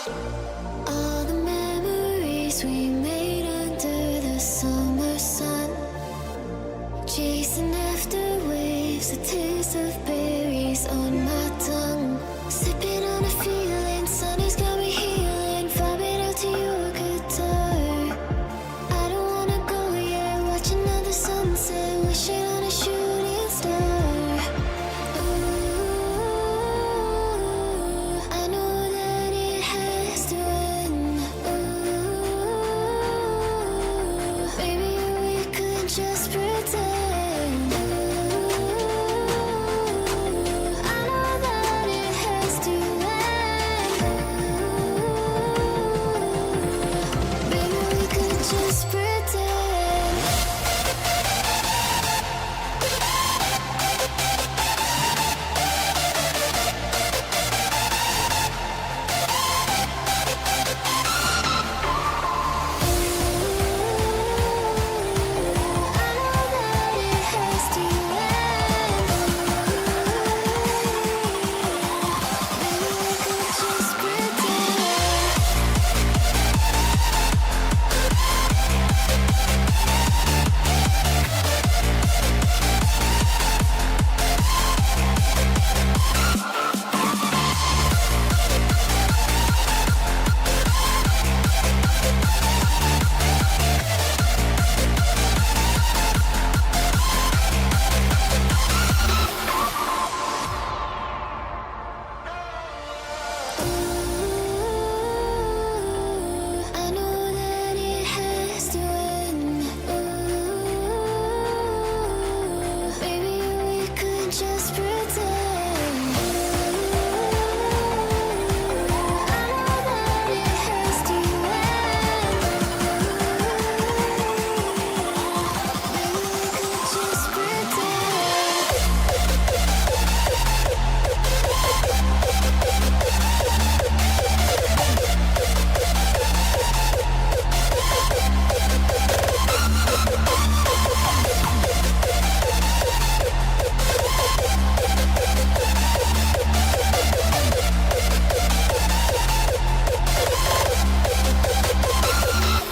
All the memories we made under the summer sun, chasing after waves, a taste of berries on my tongue, sipping on a feeling, sun has got me healing, vibing out to your guitar. I don't wanna go yet, watch another sunset, wishing on a shooting star. Ooh, I know that it has to end. Ooh, maybe we could just pretend. Ooh, I know that it has to end. Ooh, maybe we could just pretend. I know that it has to end. Ooh, maybe we could just pretend. I know that it has to end.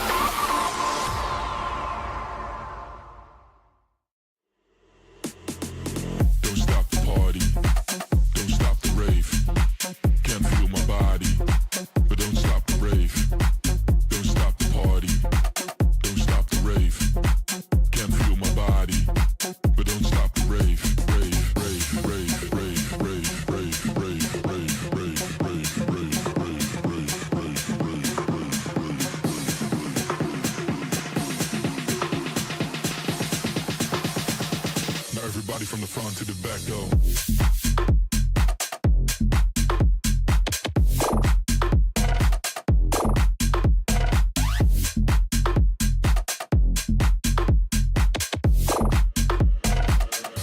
Maybe we could just pretend. Don't stop the party, don't stop the rave. Can't feel my body, but don't stop the rave. Don't stop the party, don't stop the rave. Can't feel my body, but don't stop the rave. Rave, rave, rave, rave, rave, rave, rave, rave, rave, rave, rave, rave, rave, rave, rave, rave. Now everybody from the front to the back go.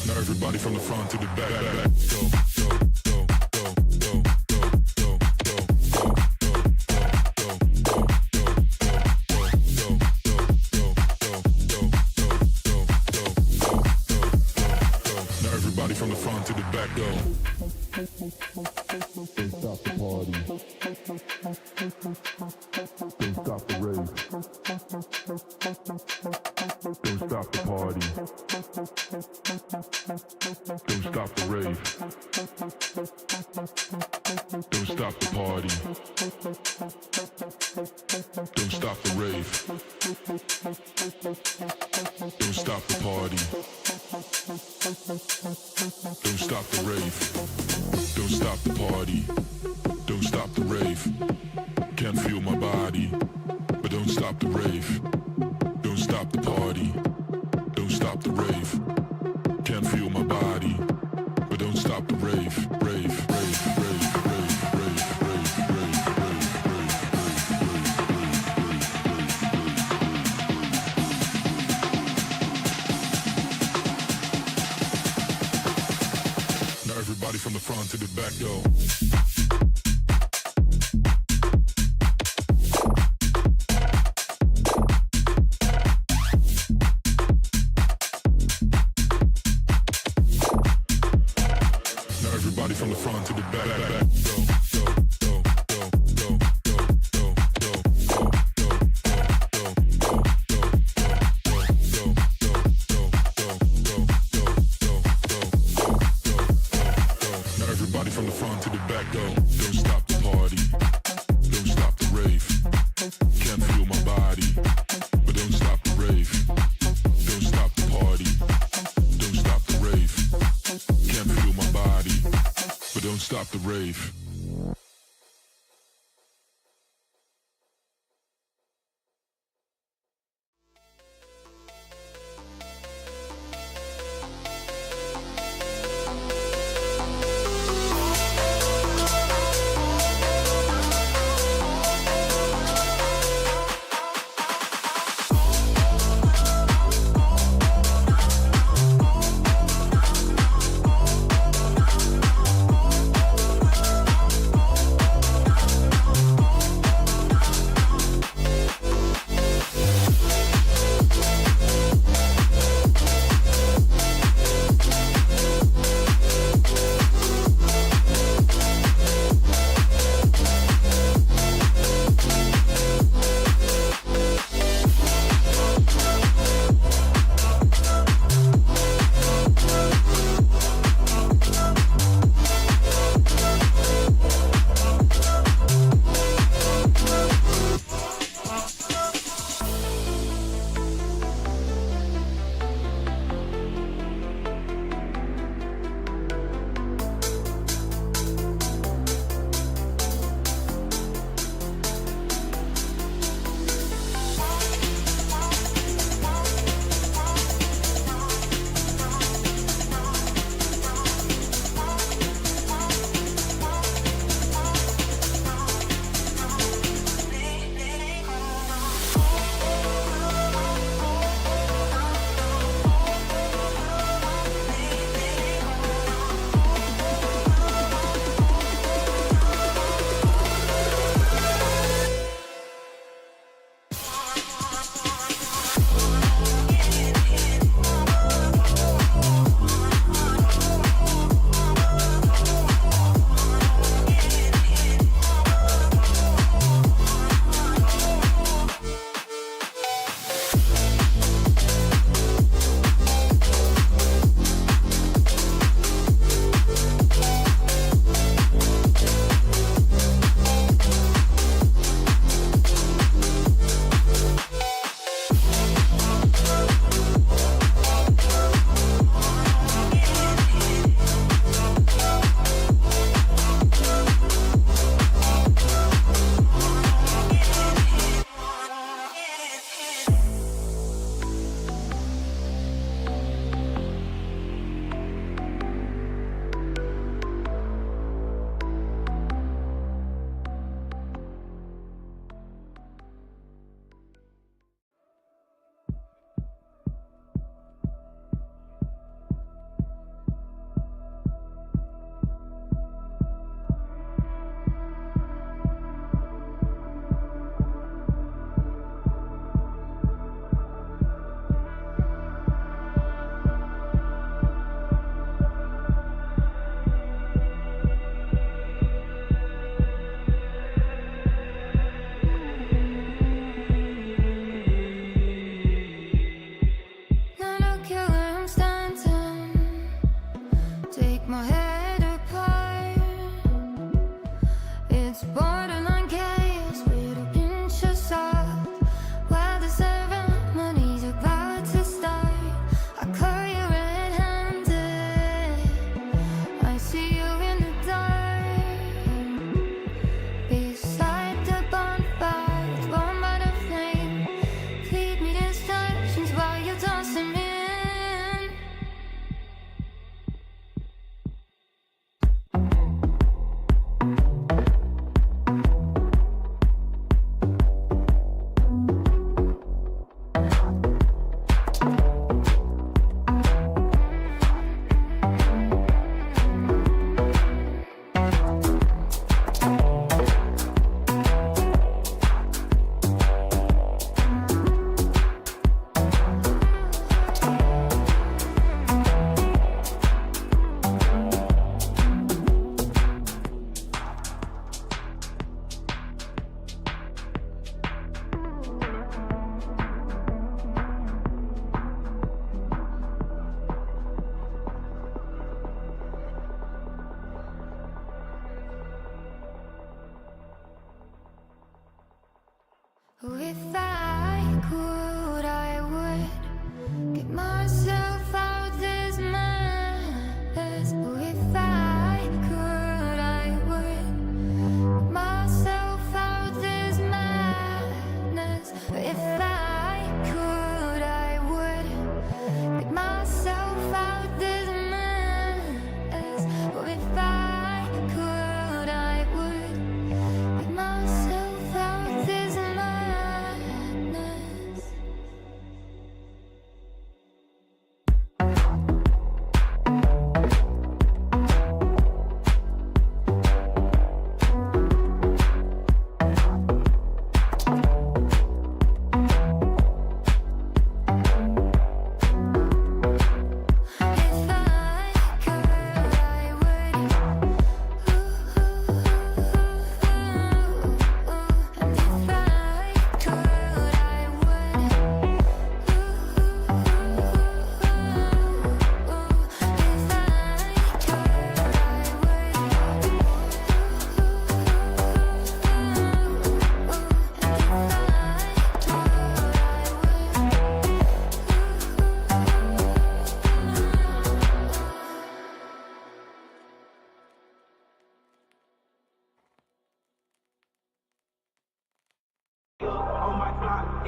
Now everybody from the front to the back, go, go, go, go, go, go, go, go, go, go, go, go, now everybody from the front to the back go. Don't stop the party. Don't stop the rave. Don't stop the party. Don't stop the rave. Don't stop the party. Don't stop the rave. Don't stop the party. Don't stop the rave. Don't stop the party. Don't stop the rave. Can't feel my body, but don't stop the rave. Don't stop the party. Don't stop the rave. Can't feel my body, but don't stop the rave. Rave, rave, rave, rave, rave, rave, rave, rave, rave, rave. Now everybody from the front to the back go. From the front to the back, go, go, go, go, go, go, stop the rave.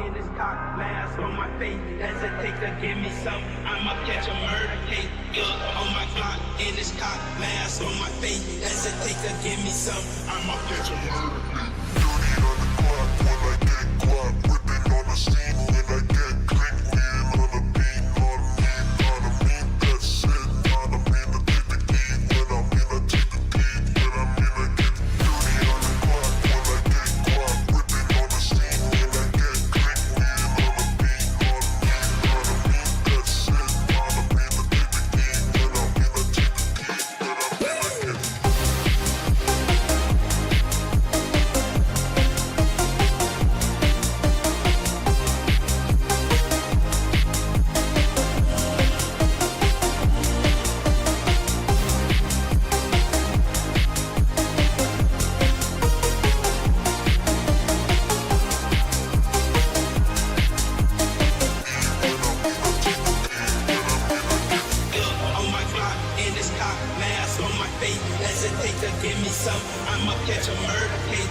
in this cock, mask on my face. Hesitate to give me some, I'ma catch a murder case. On my clock, in this cock, mask on my face. Hesitate to give me some, I'ma catch a murder case. Dirty on the clock when I get guap, whipping on the scene when I get clean, lean on the beat, on me, that's it, on me to take the key, when I mean I take the key, when I mean I get dirty on the clock when I get guap, whipping on the scene when I get clean, lean on the beat, on me, that's it, on me to take the key, when I mean I take the key, when I mean I get on my clock, in this cock, mask on my face. Hesitate to give me some, I'ma catch a murder case.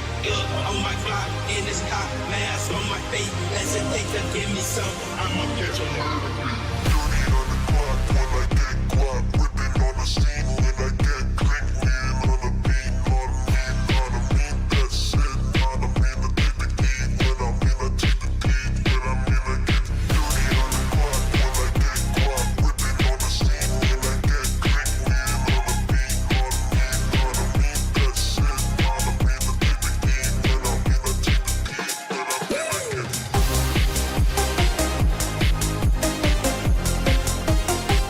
On my clock, in this cock, mask on my face. Hesitate to give me some, I'ma catch a murder case. dirty on the clock when I get guap, whipping on the scene when I get clean, lean on the beat, on me, that's it, on me to take the key, when I mean I take the key, when I mean I get dirty on the clock when I get guap, whipping on the scene when I get clean, lean on the beat, on me, that's it, on me to take the key, when I mean I take the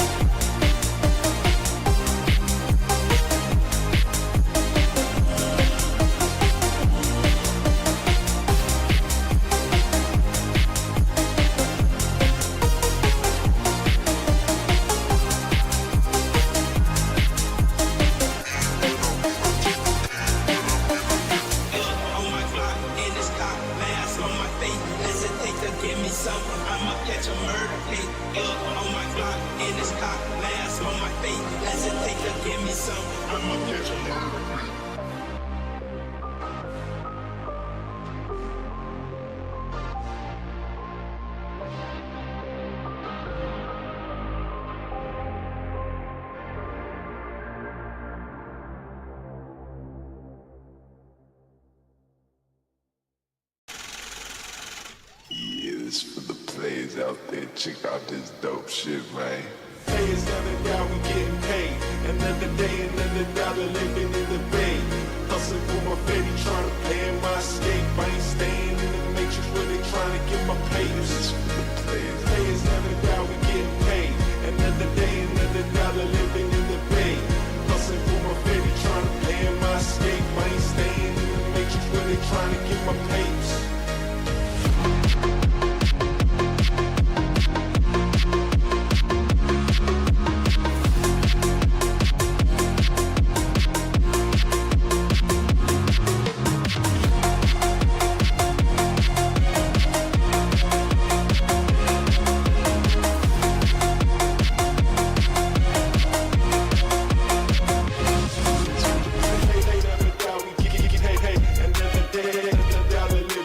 key, when I mean I get on my clock, in this cock, mask on my face. Hesitate to give me some, I'ma catch a murder case. On my clock, in this cock, mask on my face. Hesitate to give me some, I'ma catch a murder case. Yeah, this for the players out there. Check out this dope shit, man. Players never die, we getting paid. Another day, another dollar living in the bay. Hustling for my baby, trying to play in my escape. I ain't staying in the matrix where they trying to get my papers. This for the players. Players never die, we getting paid. Another day, another dollar living in the bay. Hustling for my baby, trying to play in my escape. I ain't staying in the matrix where they trying to get my papers. They never die, we get paid. Another day, another dollar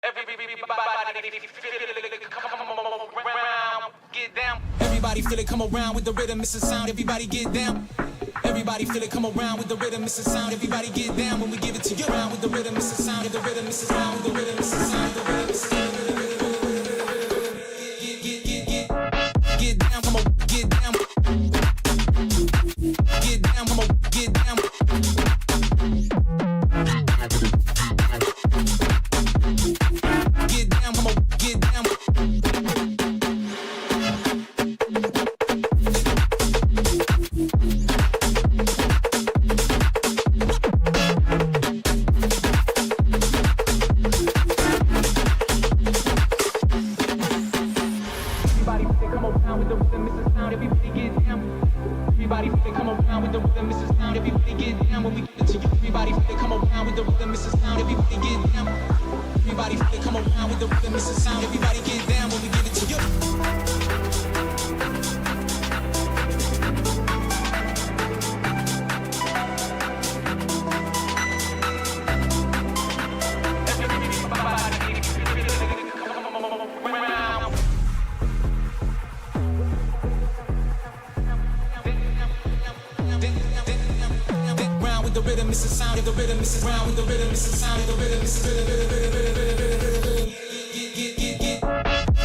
Everybody feel it, come around with the rhythm, it's a sound, everybody get down. Everybody feel it, come around with the rhythm, it's a sound, everybody get down when we give it to you. Around with the rhythm, it's a sound, the rhythm, it's a sound, the rhythm, it's a sound, the rhythm, it's a sound. Get down, come on, get down. Get down, come on, get down. Get down, come on, get down. The rhythm is the sound, the rhythm is the round, the rhythm is the sound, the rhythm is the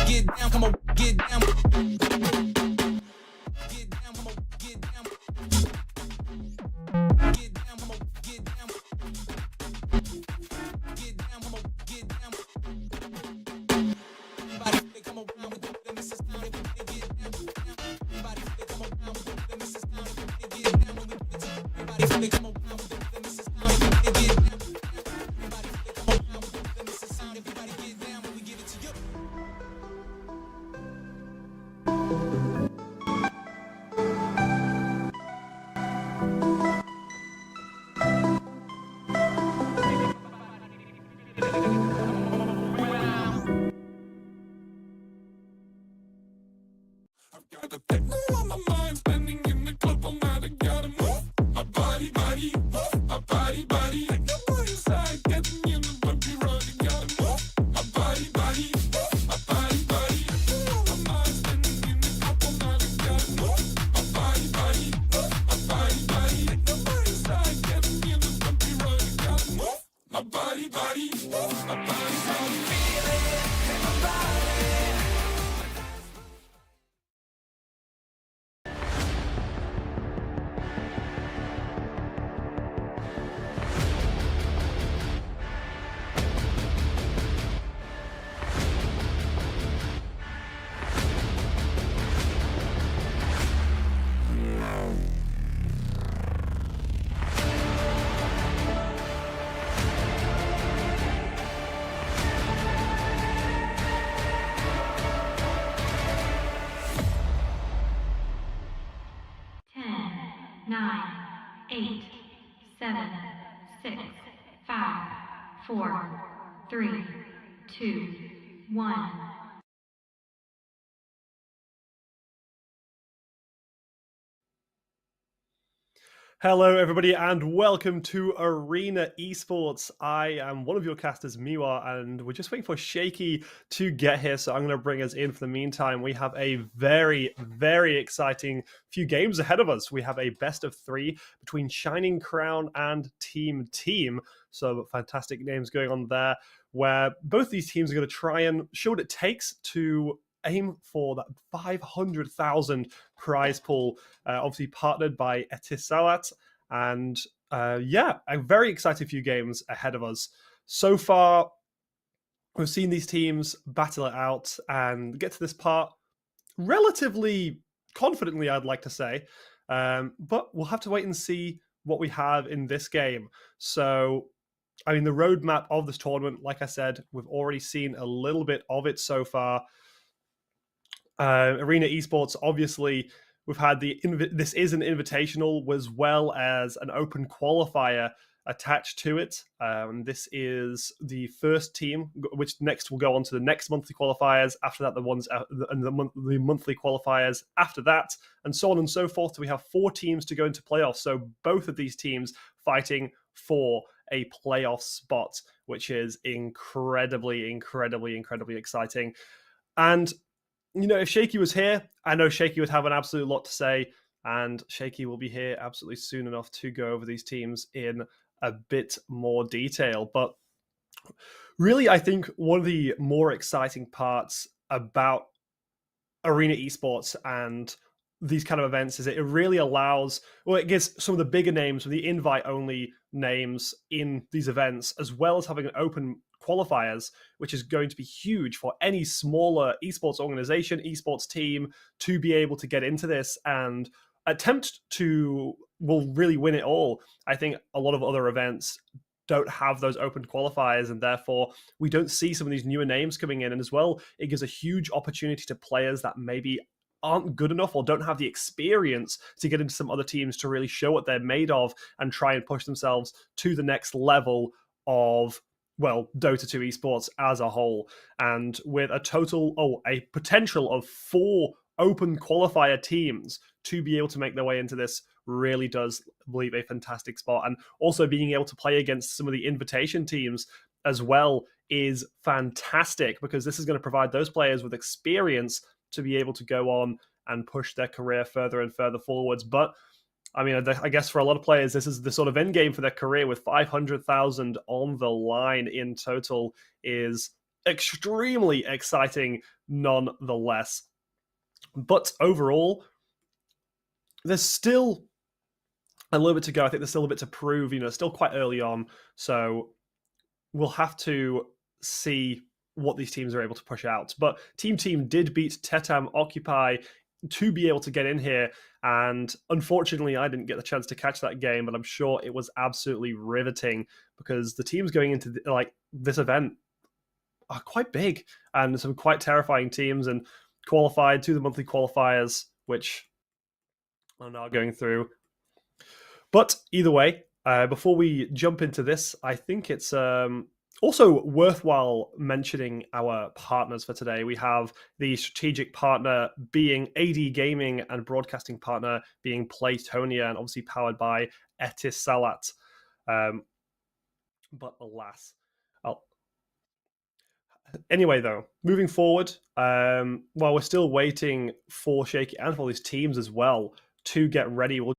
get down, come on, get down. Get down, come on, get down. Get down, come on, get down. Get down, come on, get down. Everybody they come around with the rhythm is the sound, they get down. Everybody they come around with the rhythm is the sound, they get down when we get to everybody they come around. Hello, everybody, and welcome to Arena Esports. I am one of your casters, Miwa, and we're just waiting for Shaky to get here, so I'm going to bring us in for the meantime. We have a very, very exciting few games ahead of us. We have a best of 3 between Shining Crown and Team Team, so fantastic names going on there, where both these teams are going to try and show what it takes to aim for that 500,000 prize pool, obviously partnered by Etisalat. And yeah, a very exciting few games ahead of us. So far, we've seen these teams battle it out and get to this part relatively confidently, I'd like to say. But we'll have to wait and see what we have in this game. So, I mean, the roadmap of this tournament, like I said, we've already seen a little bit of it so far. Arena Esports, obviously, we've had this is an invitational as well as an open qualifier attached to it. This is the first team, which next will go on to the next monthly qualifiers. After that, the monthly qualifiers after that, and so on and so forth. So we have 4 teams to go into playoffs. So both of these teams fighting for a playoff spot, which is incredibly exciting. And, you know, if Shaky was here, I know Shaky would have an absolute lot to say, and Shaky will be here absolutely soon enough to go over these teams in a bit more detail. But really, I think one of the more exciting parts about Arena Esports and these kind of events is it really allows, well, it gives some of the bigger names, the invite only names in these events, as well as having an open qualifiers, which is going to be huge for any smaller esports organization, esports team to be able to get into this and attempt to, will really win it all. I think a lot of other events don't have those open qualifiers, and therefore we don't see some of these newer names coming in. And as well, it gives a huge opportunity to players that maybe aren't good enough or don't have the experience to get into some other teams to really show what they're made of and try and push themselves to the next level of, well, DOTA2 esports as a whole. And with a potential of 4 open qualifier teams to be able to make their way into this really does leave a fantastic spot. And also being able to play against some of the invitation teams as well is fantastic, because this is going to provide those players with experience to be able to go on and push their career further and further forwards. But I mean, I guess for a lot of players, this is the sort of end game for their career, with 500,000 on the line in total is extremely exciting nonetheless. But overall, there's still a little bit to go. I think there's still a bit to prove, you know, still quite early on. So we'll have to see what these teams are able to push out. But Team did beat Tetam Occupy to be able to get in here. And unfortunately, I didn't get the chance to catch that game, but I'm sure it was absolutely riveting, because the teams going into this event are quite big and some quite terrifying teams, and qualified to the monthly qualifiers, which I'm now going through. But either way, before we jump into this, I think it's also worthwhile mentioning our partners for today. We have the strategic partner being AD Gaming, and broadcasting partner being Playtonia, and obviously powered by Etisalat. But alas, anyway, though, moving forward, while we're still waiting for Shaky and for these teams as well to get ready, we'll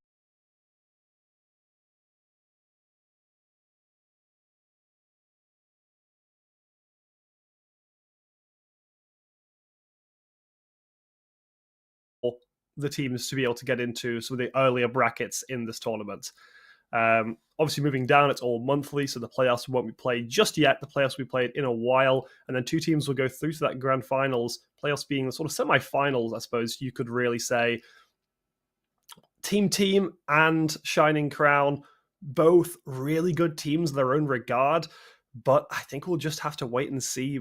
the teams to be able to get into some of the earlier brackets in this tournament. Obviously, moving down, it's all monthly, so the playoffs won't be played just yet. The playoffs will be played in a while, and then 2 teams will go through to that grand finals, playoffs being the sort of semi-finals, I suppose you could really say. Team and Shining Crown, both really good teams in their own regard, but I think we'll just have to wait and see,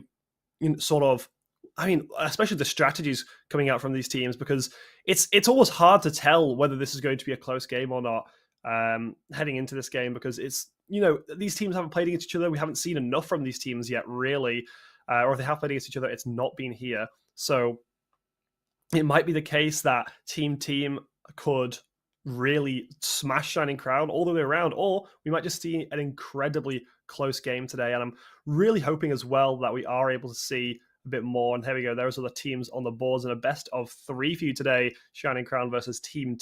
sort of, I mean, especially the strategies coming out from these teams, because it's always hard to tell whether this is going to be a close game or not heading into this game, because it's, these teams haven't played against each other. We haven't seen enough from these teams yet, really, or if they have played against each other, it's not been here. So it might be the case that Team could really smash Shining Crown all the way around, or we might just see an incredibly close game today. And I'm really hoping as well that we are able to see a bit more. And here we go. Those are the teams on the boards, and a best of 3 for you today. Shining Crown versus Team.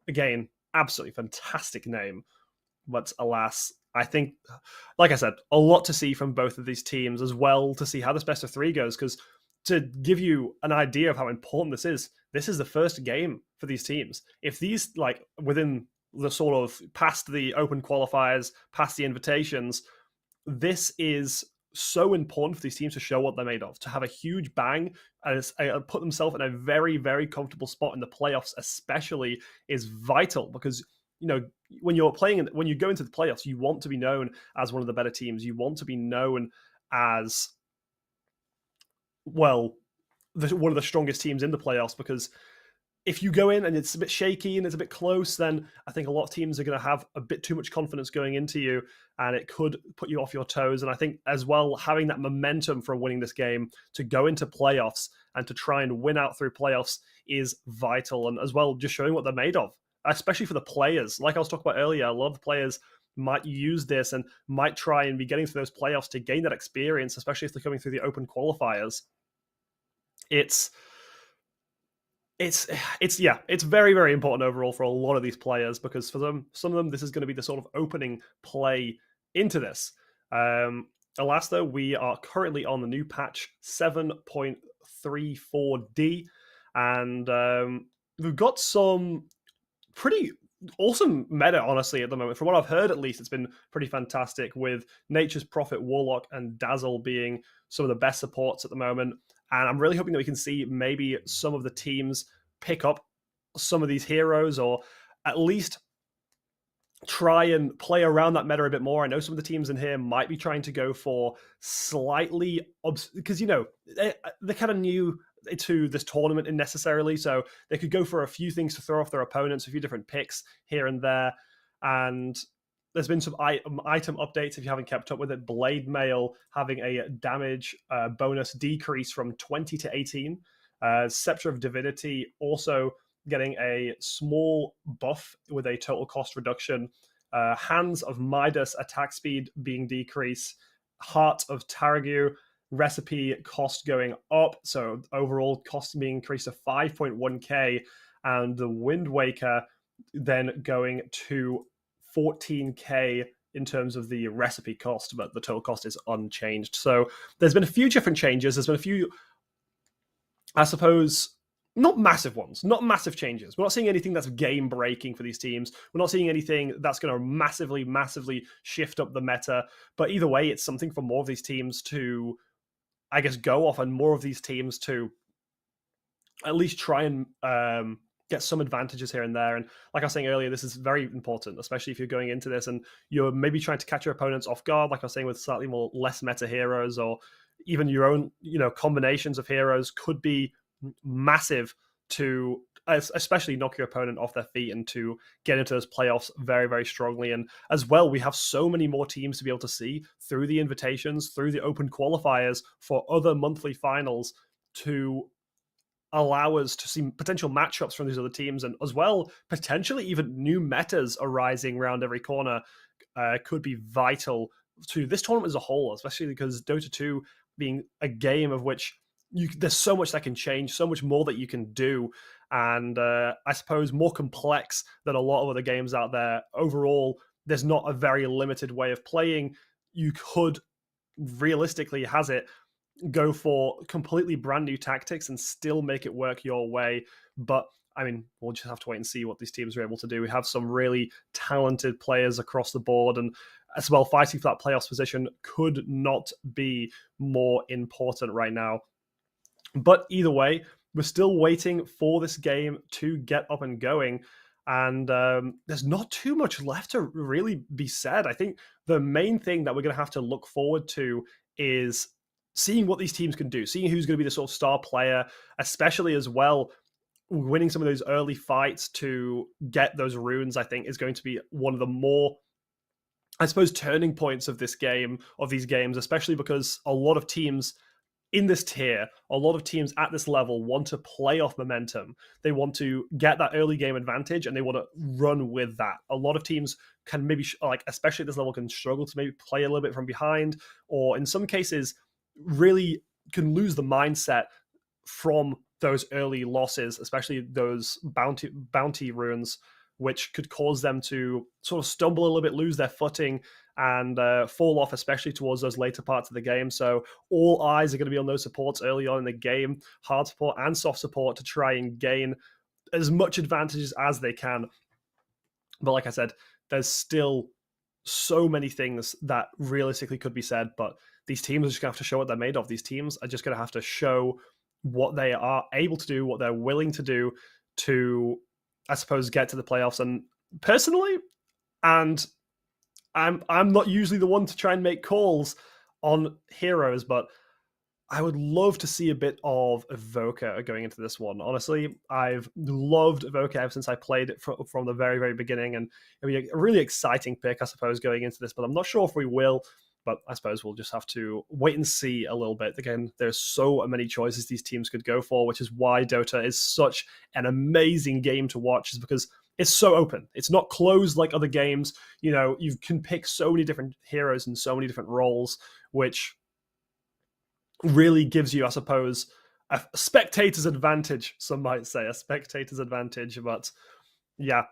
Again, absolutely fantastic name. But alas, I think, like I said, a lot to see from both of these teams, as well to see how this best of 3 goes. Because to give you an idea of how important this is the first game for these teams. If these, within the sort of past the open qualifiers, past the invitations, this is so important for these teams to show what they're made of, to have a huge bang and put themselves in a very, very comfortable spot in the playoffs, especially, is vital, because when you go into the playoffs, you want to be known as one of the better teams. You want to be known as, well, one of the strongest teams in the playoffs, because if you go in and it's a bit shaky and it's a bit close, then I think a lot of teams are going to have a bit too much confidence going into you, and it could put you off your toes. And I think as well, having that momentum from winning this game to go into playoffs and to try and win out through playoffs is vital. And as well, just showing what they're made of, especially for the players. Like I was talking about earlier, a lot of the players might use this and might try and be getting to those playoffs to gain that experience, especially if they're coming through the open qualifiers. It's very, very important overall for a lot of these players, because for some of them, this is going to be the sort of opening play into this. Alas, though, we are currently on the new patch 7.34D, and we've got some pretty awesome meta, honestly, at the moment. From what I've heard, at least, it's been pretty fantastic, with Nature's Prophet, Warlock, and Dazzle being some of the best supports at the moment. And I'm really hoping that we can see maybe some of the teams pick up some of these heroes, or at least try and play around that meta a bit more. I know some of the teams in here might be trying to go for slightly, because, you know, they're kind of new to this tournament necessarily, so they could go for a few things to throw off their opponents, a few different picks here and there. And there's been some item updates if you haven't kept up with it. Blade Mail having a damage bonus decrease from 20 to 18. Scepter of Divinity also getting a small buff with a total cost reduction. Hands of Midas attack speed being decreased. Heart of Taragu recipe cost going up, so overall cost being increased to 5.1k, and the Wind Waker then going to 14k in terms of the recipe cost, but the total cost is unchanged. So there's been a few different changes. There's been a few, I suppose, not massive ones, not massive changes. We're not seeing anything that's game breaking for these teams. We're not seeing anything that's going to massively shift up the meta. But either way, it's something for more of these teams to, I guess, go off, and more of these teams to at least try and get some advantages here and there. And like I was saying earlier, this is very important, especially if you're going into this and you're maybe trying to catch your opponents off guard, like I was saying, with slightly more less meta heroes, or even your own, you know, combinations of heroes could be massive to especially knock your opponent off their feet and to get into those playoffs very, very strongly. And as well, we have so many more teams to be able to see through the invitations, through the open qualifiers for other monthly finals, to allow us to see potential matchups from these other teams, and as well, potentially even new metas arising around every corner could be vital to this tournament as a whole, especially because Dota 2 being a game of which there's so much that can change, so much more that you can do, and I suppose more complex than a lot of other games out there. Overall, there's not a very limited way of playing. You could realistically, has it, go for completely brand new tactics and still make it work your way. But I mean, we'll just have to wait and see what these teams are able to do. We have some really talented players across the board, and as well, fighting for that playoffs position could not be more important right now. But either way, we're still waiting for this game to get up and going. And there's not too much left to really be said. I think the main thing that we're going to have to look forward to is seeing what these teams can do, seeing who's going to be the sort of star player, especially as well, winning some of those early fights to get those runes, I think, is going to be one of the more, I suppose, turning points of this game, of these games, especially because a lot of teams in this tier, a lot of teams at this level want to play off momentum. They want to get that early game advantage, and they want to run with that. A lot of teams can maybe, like, especially at this level, can struggle to maybe play a little bit from behind, or in some cases, really can lose the mindset from those early losses, especially those bounty runes, which could cause them to sort of stumble a little bit, lose their footing, and fall off, especially towards those later parts of the game. So all eyes are going to be on those supports early on in the game, hard support and soft support, to try and gain as much advantages as they can. But like I said, there's still so many things that realistically could be said, but these teams are just going to have to show what they're made of. These teams are just going to have to show what they are able to do, what they're willing to do to, I suppose, get to the playoffs. And personally, and I'm not usually the one to try and make calls on heroes, but I would love to see a bit of Evoker going into this one. Honestly, I've loved Evoker ever since I played it from the very, very beginning, and it'll be a really exciting pick, I suppose, going into this, but I'm not sure if we will. But I suppose we'll just have to wait and see a little bit. Again, there's so many choices these teams could go for, which is why Dota is such an amazing game to watch, is because it's so open. It's not closed like other games. You know, you can pick so many different heroes and so many different roles, which really gives you, I suppose, a spectator's advantage. Some might say a spectator's advantage, but yeah,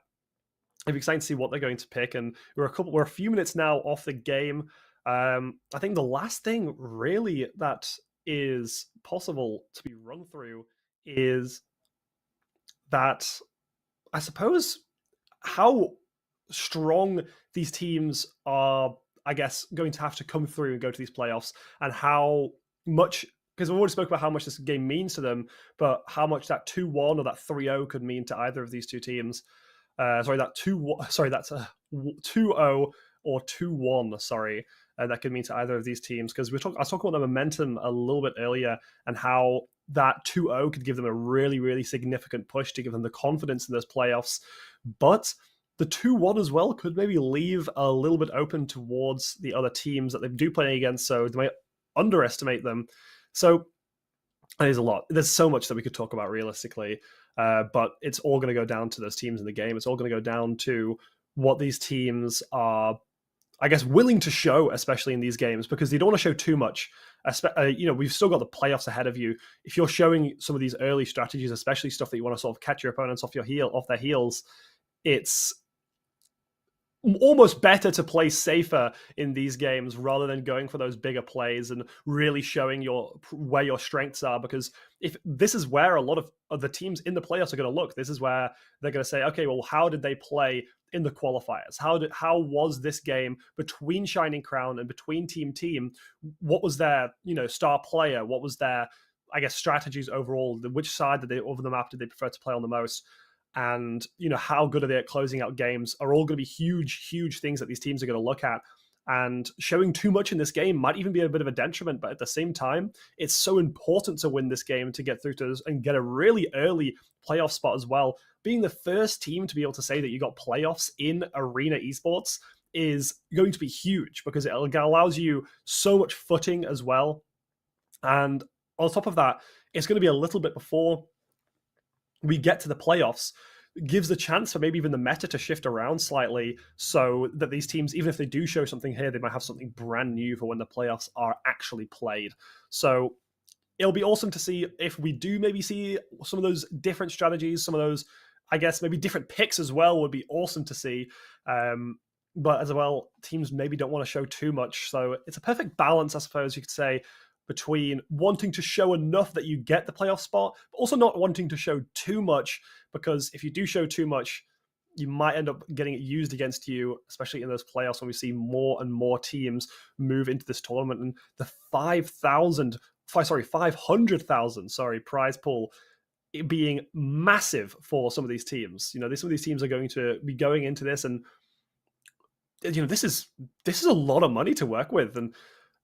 it'd be exciting to see what they're going to pick. And we're a few minutes now off the game. I think the last thing really that is possible to be run through is that, I suppose, how strong these teams are, I guess, going to have to come through and go to these playoffs, and how much, because we've already spoke about how much this game means to them, but how much that 2-1 or that 3-0 could mean to either of these two teams. That's a 2-0 or 2-1, sorry. That could mean to either of these teams, because I was talking about the momentum a little bit earlier, and how that 2-0 could give them a really, really significant push to give them the confidence in those playoffs. But the 2-1 as well could maybe leave a little bit open towards the other teams that they do play against, so they might underestimate them. So there's a lot. There's so much that we could talk about realistically, but it's all going to go down to those teams in the game. It's all going to go down to what these teams are, I guess, willing to show, especially in these games, because you don't want to show too much. We've still got the playoffs ahead of you. If you're showing some of these early strategies, especially stuff that you want to sort of catch your opponents off their heels, it's almost better to play safer in these games rather than going for those bigger plays and really showing where your strengths are. Because if this is where a lot of the teams in the playoffs are going to look, this is where they're going to say, okay, well, how did they play in the qualifiers? How was this game between Shining Crown and between Team? What was their, star player? What was their, I guess, strategies overall? Which side over the map did they prefer to play on the most? And, how good are they at closing out games are all going to be huge, huge things that these teams are going to look at. And showing too much in this game might even be a bit of a detriment, but at the same time, it's so important to win this game to get through to this and get a really early playoff spot as well. Being the first team to be able to say that you got playoffs in Arena Esports is going to be huge, because it allows you so much footing as well. And on top of that, it's going to be a little bit before we get to the playoffs. It gives the chance for maybe even the meta to shift around slightly, so that these teams, even if they do show something here, they might have something brand new for when the playoffs are actually played. So it'll be awesome to see if we do maybe see some of those different strategies, some of those, I guess, maybe different picks as well would be awesome to see. But as well, teams maybe don't want to show too much. So it's a perfect balance, I suppose you could say, between wanting to show enough that you get the playoff spot, but also not wanting to show too much, because if you do show too much, you might end up getting it used against you, especially in those playoffs when we see more and more teams move into this tournament. And the 500,000 prize pool being massive for some of these teams. Some of these teams are going to be going into this, and this is a lot of money to work with. And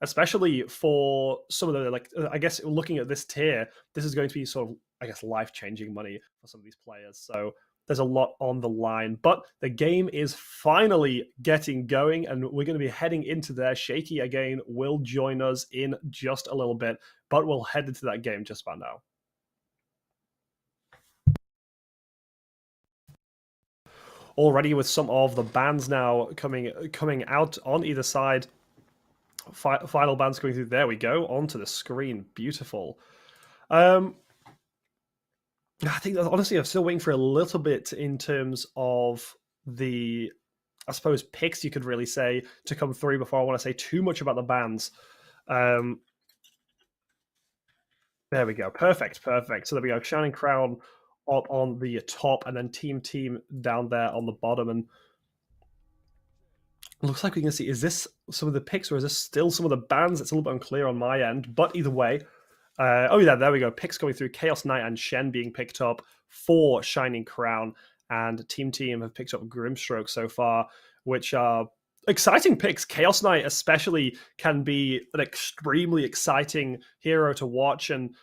especially for some of the, I guess, looking at this tier, this is going to be sort of, I guess, life-changing money for some of these players. So there's a lot on the line. But the game is finally getting going, and we're going to be heading into there. Shaky, again, will join us in just a little bit, but we'll head into that game just about now. Already with some of the bans now coming out on either side. Final bands coming through. There we go, onto the screen. Beautiful. I think that, honestly, I'm still waiting for a little bit in terms of the, I suppose, picks you could really say to come through before I want to say too much about the bands. There we go. Perfect. So there we go. Shining Crown up on the top, and then Team down there on the bottom. And looks like we can see, is this some of the picks, or is this still some of the bans? It's a little bit unclear on my end, but either way, there we go. Picks going through. Chaos Knight and Shen being picked up for Shining Crown, and Team have picked up Grimstroke so far, which are exciting picks. Chaos Knight especially can be an extremely exciting hero to watch, and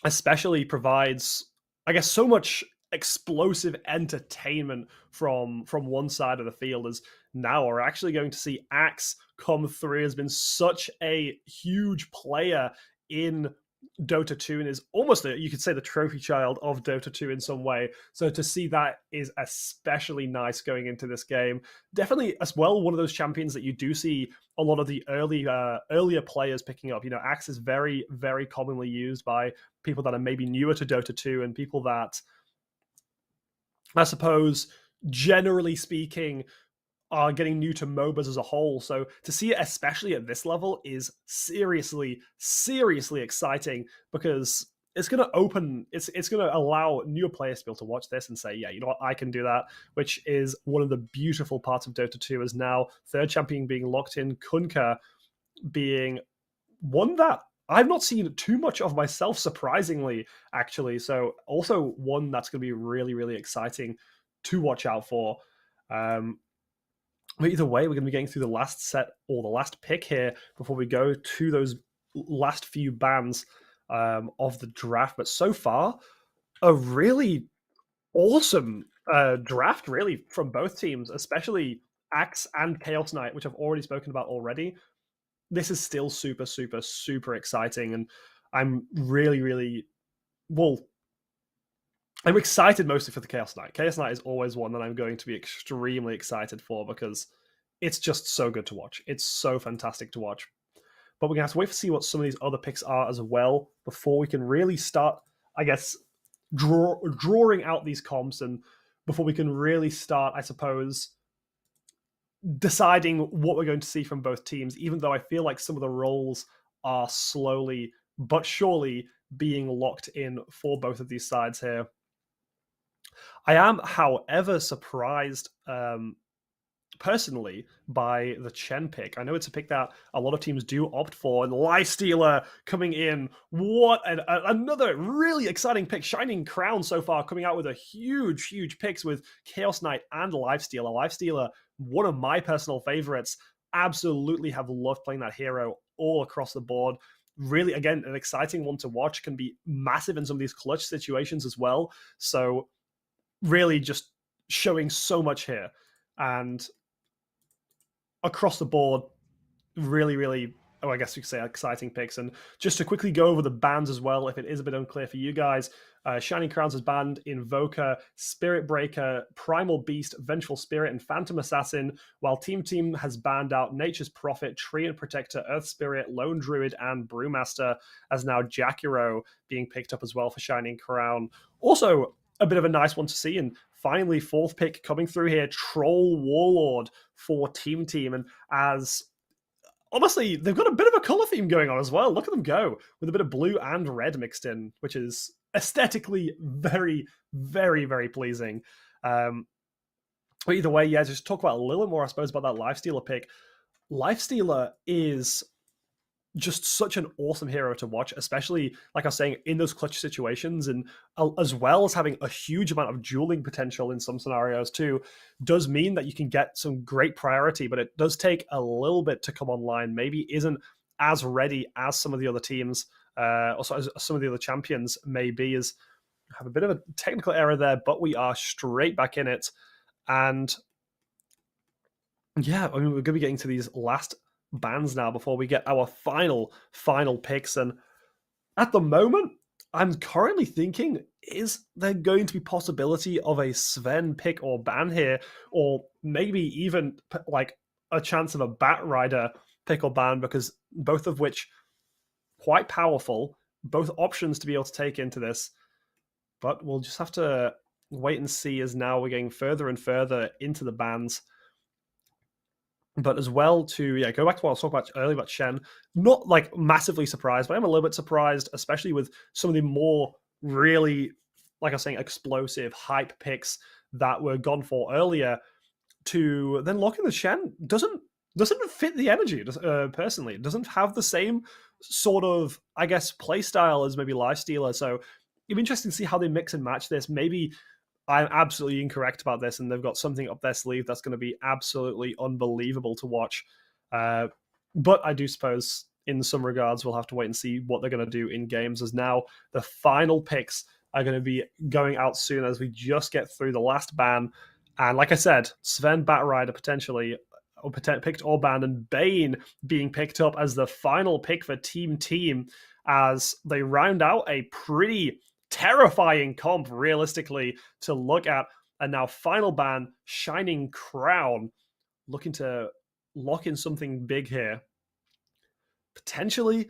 especially provides, I guess, so much explosive entertainment from one side of the field. As now we're actually going to see Axe come through. Has been such a huge player in Dota 2 and is almost, you could say, the trophy child of Dota 2 in some way. So to see that is especially nice going into this game. Definitely as well, one of those champions that you do see a lot of the earlier players picking up. Axe is very, very commonly used by people that are maybe newer to Dota 2 and people that, I suppose, generally speaking, are getting new to MOBAs as a whole. So to see it, especially at this level, is seriously, seriously exciting, because it's going to open, it's going to allow newer players to be able to watch this and say, yeah, you know what, I can do that, which is one of the beautiful parts of Dota 2, is now third champion being locked in, Kunkka being one that I've not seen too much of myself, surprisingly, actually. So also one that's going to be really, really exciting to watch out for. But either way, we're going to be getting through the last set, or the last pick here, before we go to those last few bans of the draft. But so far, a really awesome draft, really, from both teams, especially Axe and Chaos Knight, which I've already spoken about already. This is still super, super, super exciting. And I'm really, really, well, I'm excited mostly for the Chaos Knight. Chaos Knight is always one that I'm going to be extremely excited for, because it's just so good to watch. It's so fantastic to watch. But we're going to have to wait to see what some of these other picks are as well before we can really start, I guess, drawing out these comps, and before we can really start, I suppose, deciding what we're going to see from both teams, even though I feel like some of the roles are slowly but surely being locked in for both of these sides here. I am, however, surprised personally by the Chen pick. I know it's a pick that a lot of teams do opt for, and Lifestealer coming in. What another really exciting pick. Shining Crown so far coming out with a huge picks with Chaos Knight and Lifestealer. Lifestealer, one of my personal favorites. Absolutely have loved playing that hero all across the board. Really, again, an exciting one to watch. Can be massive in some of these clutch situations as well. So really just showing so much here. And across the board, really, I guess you could say exciting picks. And just to quickly go over the bans as well, if it is a bit unclear for you guys, Shining Crowns is banned Invoker, Spirit Breaker, Primal Beast, Vengeful Spirit, and Phantom Assassin, while Team has banned out Nature's Prophet, Treant Protector, Earth Spirit, Lone Druid, and Brewmaster, as now Jakiro being picked up as well for Shining Crown. Also, a bit of a nice one to see. And finally, fourth pick coming through here, Troll Warlord for Team. And as honestly, they've got a bit of a color theme going on as well. Look at them go with a bit of blue and red mixed in, which is aesthetically very, very pleasing. But either way, yeah, just talk about a little bit more, I suppose, about that Lifestealer pick. Lifestealer is just such an awesome hero to watch, especially, like I was saying, in those clutch situations, and as well as having a huge amount of dueling potential in some scenarios too, does mean that you can get some great priority, but it does take a little bit to come online. Maybe isn't as ready as some of the other teams, also as some of the other champions may be. As have a bit of a technical error there, but we are straight back in it. And yeah, I mean, we're going to be getting to these last bans now before we get our final picks. And at the moment, I'm currently thinking, is there going to be possibility of a Sven pick or ban here, or maybe even like a chance of a Bat Rider pick or ban, because both of which quite powerful, both options to be able to take into this. But we'll just have to wait and see, as now we're getting further and further into the bans. But as well, to go back to what I was talking about earlier about Shen, not like massively surprised, but I'm a little bit surprised, especially with some of the more really, like I was saying, explosive hype picks that were gone for earlier, to then lock in the Shen doesn't fit the energy, personally. It doesn't have the same sort of, I guess, play style as maybe Lifestealer. So it'd be interesting to see how they mix and match this. Maybe I'm absolutely incorrect about this, and they've got something up their sleeve that's going to be absolutely unbelievable to watch. But I do suppose, in some regards, we'll have to wait and see what they're going to do in games, as now the final picks are going to be going out soon as we just get through the last ban. And like I said, Sven Bat Rider potentially picked or banned, and Bane being picked up as the final pick for Team as they round out a pretty terrifying comp, realistically, to look at. And now final ban, Shining Crown, looking to lock in something big here. Potentially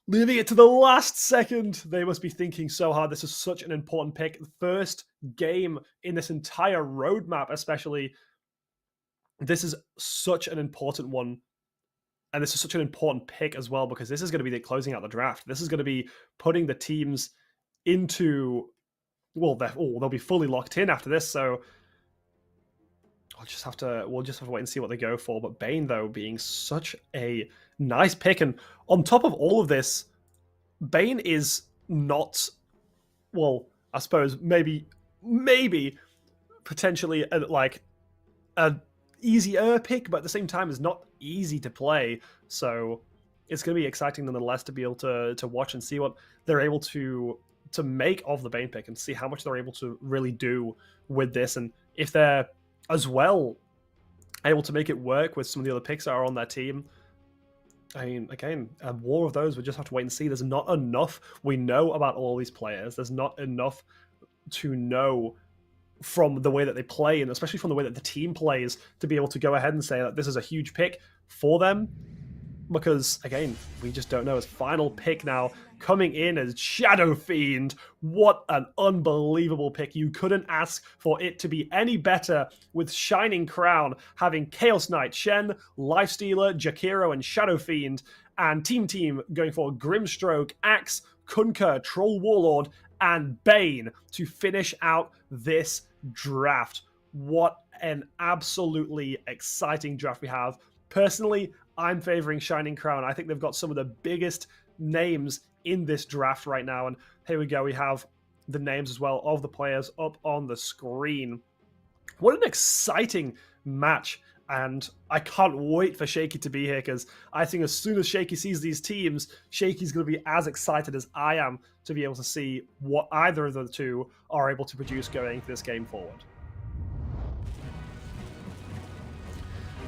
leaving it to the last second. They must be thinking so hard. This is such an important pick. First game in this entire roadmap, especially. This is such an important one. And this is such an important pick as well, because this is going to be the closing out the draft. This is going to be putting the teams into, well, they'll be fully locked in after this. So we'll just have to wait and see what they go for. But Bane, though, being such a nice pick. And on top of all of this, Bane is not, well, I suppose maybe potentially a easier pick, but at the same time is not easy to play. So it's going to be exciting nonetheless to be able to watch and see what they're able to make of the Bane pick and see how much they're able to really do with this, and if they're as well able to make it work with some of the other picks that are on their team. I mean, again, more of those, we just have to wait and see. There's not enough we know about all these players. There's not enough to know from the way that they play, and especially from the way that the team plays, to be able to go ahead and say that this is a huge pick for them. Because, again, we just don't know. His final pick now coming in as Shadow Fiend. What an unbelievable pick. You couldn't ask for it to be any better, with Shining Crown having Chaos Knight, Shen, Lifestealer, Jakiro, and Shadow Fiend, and Team going for Grimstroke, Axe, Kunkka, Troll Warlord, and Bane to finish out this draft. What an absolutely exciting draft we have. Personally, I'm favoring Shining Crown. I think they've got some of the biggest names in this draft right now. And here we go. We have the names as well of the players up on the screen. What an exciting match. And I can't wait for Shaky to be here, because I think as soon as Shaky sees these teams, Shaky's going to be as excited as I am to be able to see what either of the two are able to produce going into this game forward.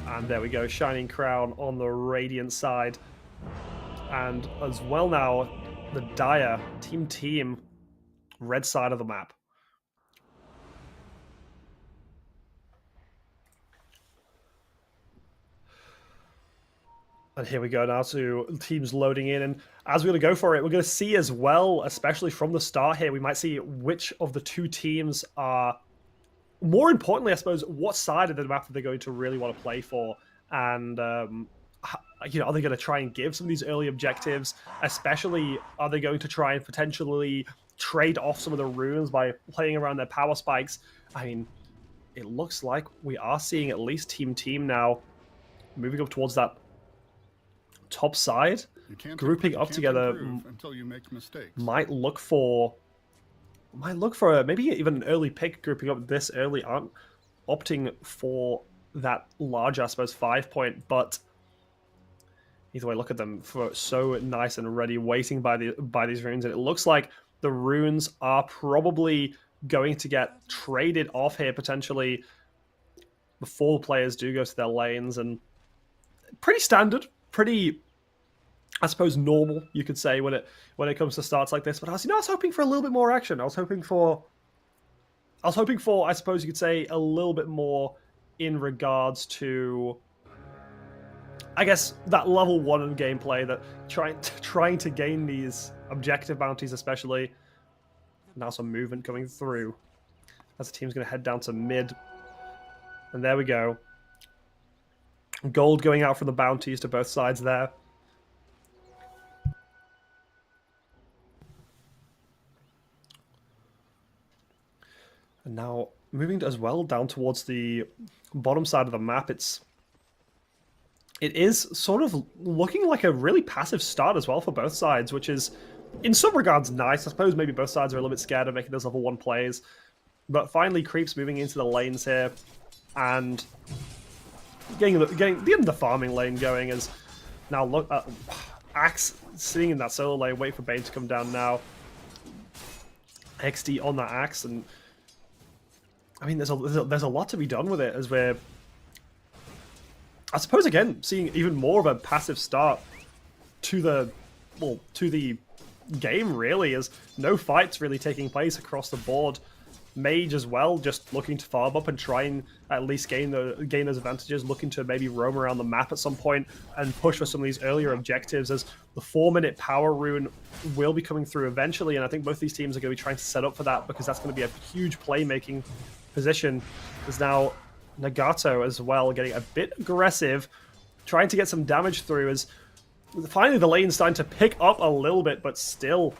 And there we go, Shining Crown on the Radiant side. And as well now, the Dire team, red side of the map. And here we go now to teams loading in. And as we're going to go for it, we're going to see as well, especially from the start here, we might see which of the two teams are, more importantly, I suppose, what side of the map are they going to really want to play for? And, you know, are they going to try and give some of these early objectives? Especially, are they going to try and potentially trade off some of the runes by playing around their power spikes? I mean, it looks like we are seeing at least Team now moving up towards that top side, grouping up together. Until you make mistakes. Might look for maybe even an early pick, grouping up this early, aren't opting for that large, I suppose, 5-point, but either way, look at them, for so nice and ready, waiting by these runes. And it looks like the runes are probably going to get traded off here potentially before the players do go to their lanes. And pretty standard, pretty, I suppose, normal, you could say, when it comes to starts like this. But I was hoping for a little bit more action. I was hoping for, I suppose you could say, a little bit more in regards to, I guess, that level 1 gameplay, that trying to gain these objective bounties, especially. Now some movement coming through as the team's going to head down to mid. And there we go. Gold going out from the bounties to both sides there. And now moving as well down towards the bottom side of the map, it is sort of looking like a really passive start as well for both sides, which is in some regards nice. I suppose maybe both sides are a little bit scared of making those level 1 plays. But finally, Creeps moving into the lanes here and getting the farming lane going. As now look, Axe sitting in that solo lane, wait for Bane to come down now. XD on that Axe, and I mean, there's a lot to be done with it, as we're I suppose, again, seeing even more of a passive start to the game, really, as no fights really taking place across the board. Mage as well, just looking to farm up and try and at least gain those advantages, looking to maybe roam around the map at some point and push for some of these earlier objectives, as the 4-minute power rune will be coming through eventually, and I think both these teams are going to be trying to set up for that, because that's going to be a huge playmaking position. There's now Nagato as well getting a bit aggressive, trying to get some damage through, as finally the lane's starting to pick up a little bit, but still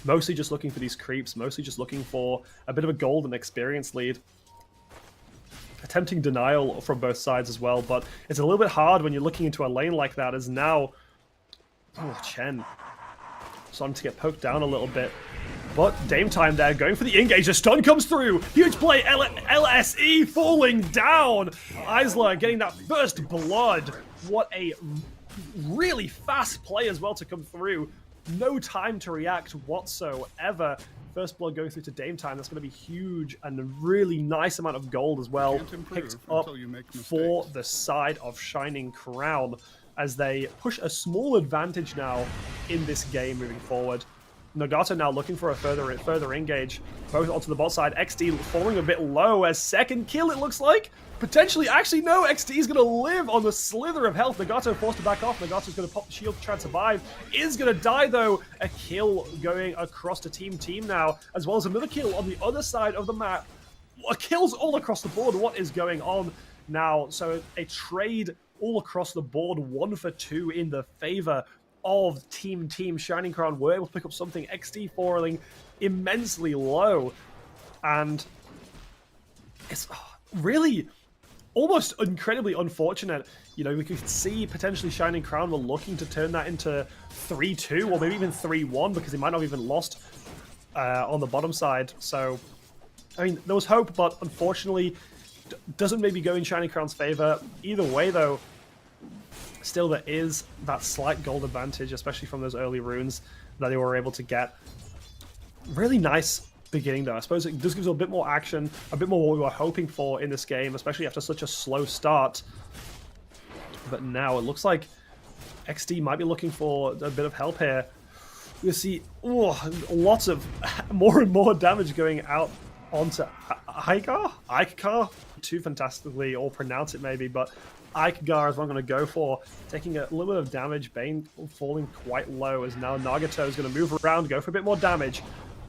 mostly just looking for these creeps, mostly just looking for a bit of a golden experience lead. Attempting denial from both sides as well, but it's a little bit hard when you're looking into a lane like that, as now Chen starting to get poked down a little bit. But Dame Time there, going for the engage. The stun comes through. Huge play. LSE falling down. Isla getting that first blood. What a really fast play as well to come through. No time to react whatsoever. First blood going through to Dame Time. That's going to be huge, and a really nice amount of gold as well picked up for the side of Shining Crown, as they push a small advantage now in this game moving forward. Nagato now looking for a further engage, both onto the bot side. XD falling a bit low as second kill, it looks like. Potentially, actually, no, XD is going to live on the slither of health. Nagato forced to back off. Nagato's going to pop the shield to try and survive. Is going to die, though. A kill going across to Team now, as well as another kill on the other side of the map. Kills all across the board. What is going on now? So a trade all across the board, 1 for 2 in the favor of Team. Shining Crown were able to pick up something. XD falling immensely low, and it's really almost incredibly unfortunate. You know, we could see potentially Shining Crown were looking to turn that into 3-2 or maybe even 3-1, because they might not have even lost on the bottom side. So, I mean, there was hope, but unfortunately doesn't maybe go in Shining Crown's favor. Either way, though, still there is that slight gold advantage, especially from those early runes that they were able to get. Really nice beginning, though. I suppose it just gives a bit more action, a bit more what we were hoping for in this game, especially after such a slow start. But now it looks like XD might be looking for a bit of help here. You see lots of more and more damage going out onto Ikegar? Too fantastically or pronounce it maybe, but Ikegar is what I'm going to go for. Taking a little bit of damage, Bane falling quite low, as now Nagato is going to move around, go for a bit more damage.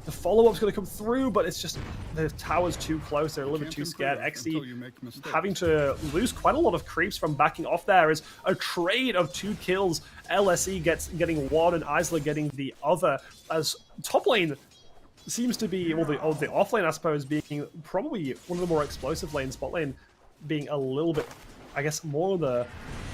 The follow-up's going to come through, but it's just the tower's too close. They're a little bit too scared. XD having to lose quite a lot of creeps from backing off there, is a trade of 2 kills. LSE getting one and Isla getting the other, as top lane seems to be, well, the off lane, I suppose, being probably one of the more explosive lanes. Bot lane being a little bit, I guess,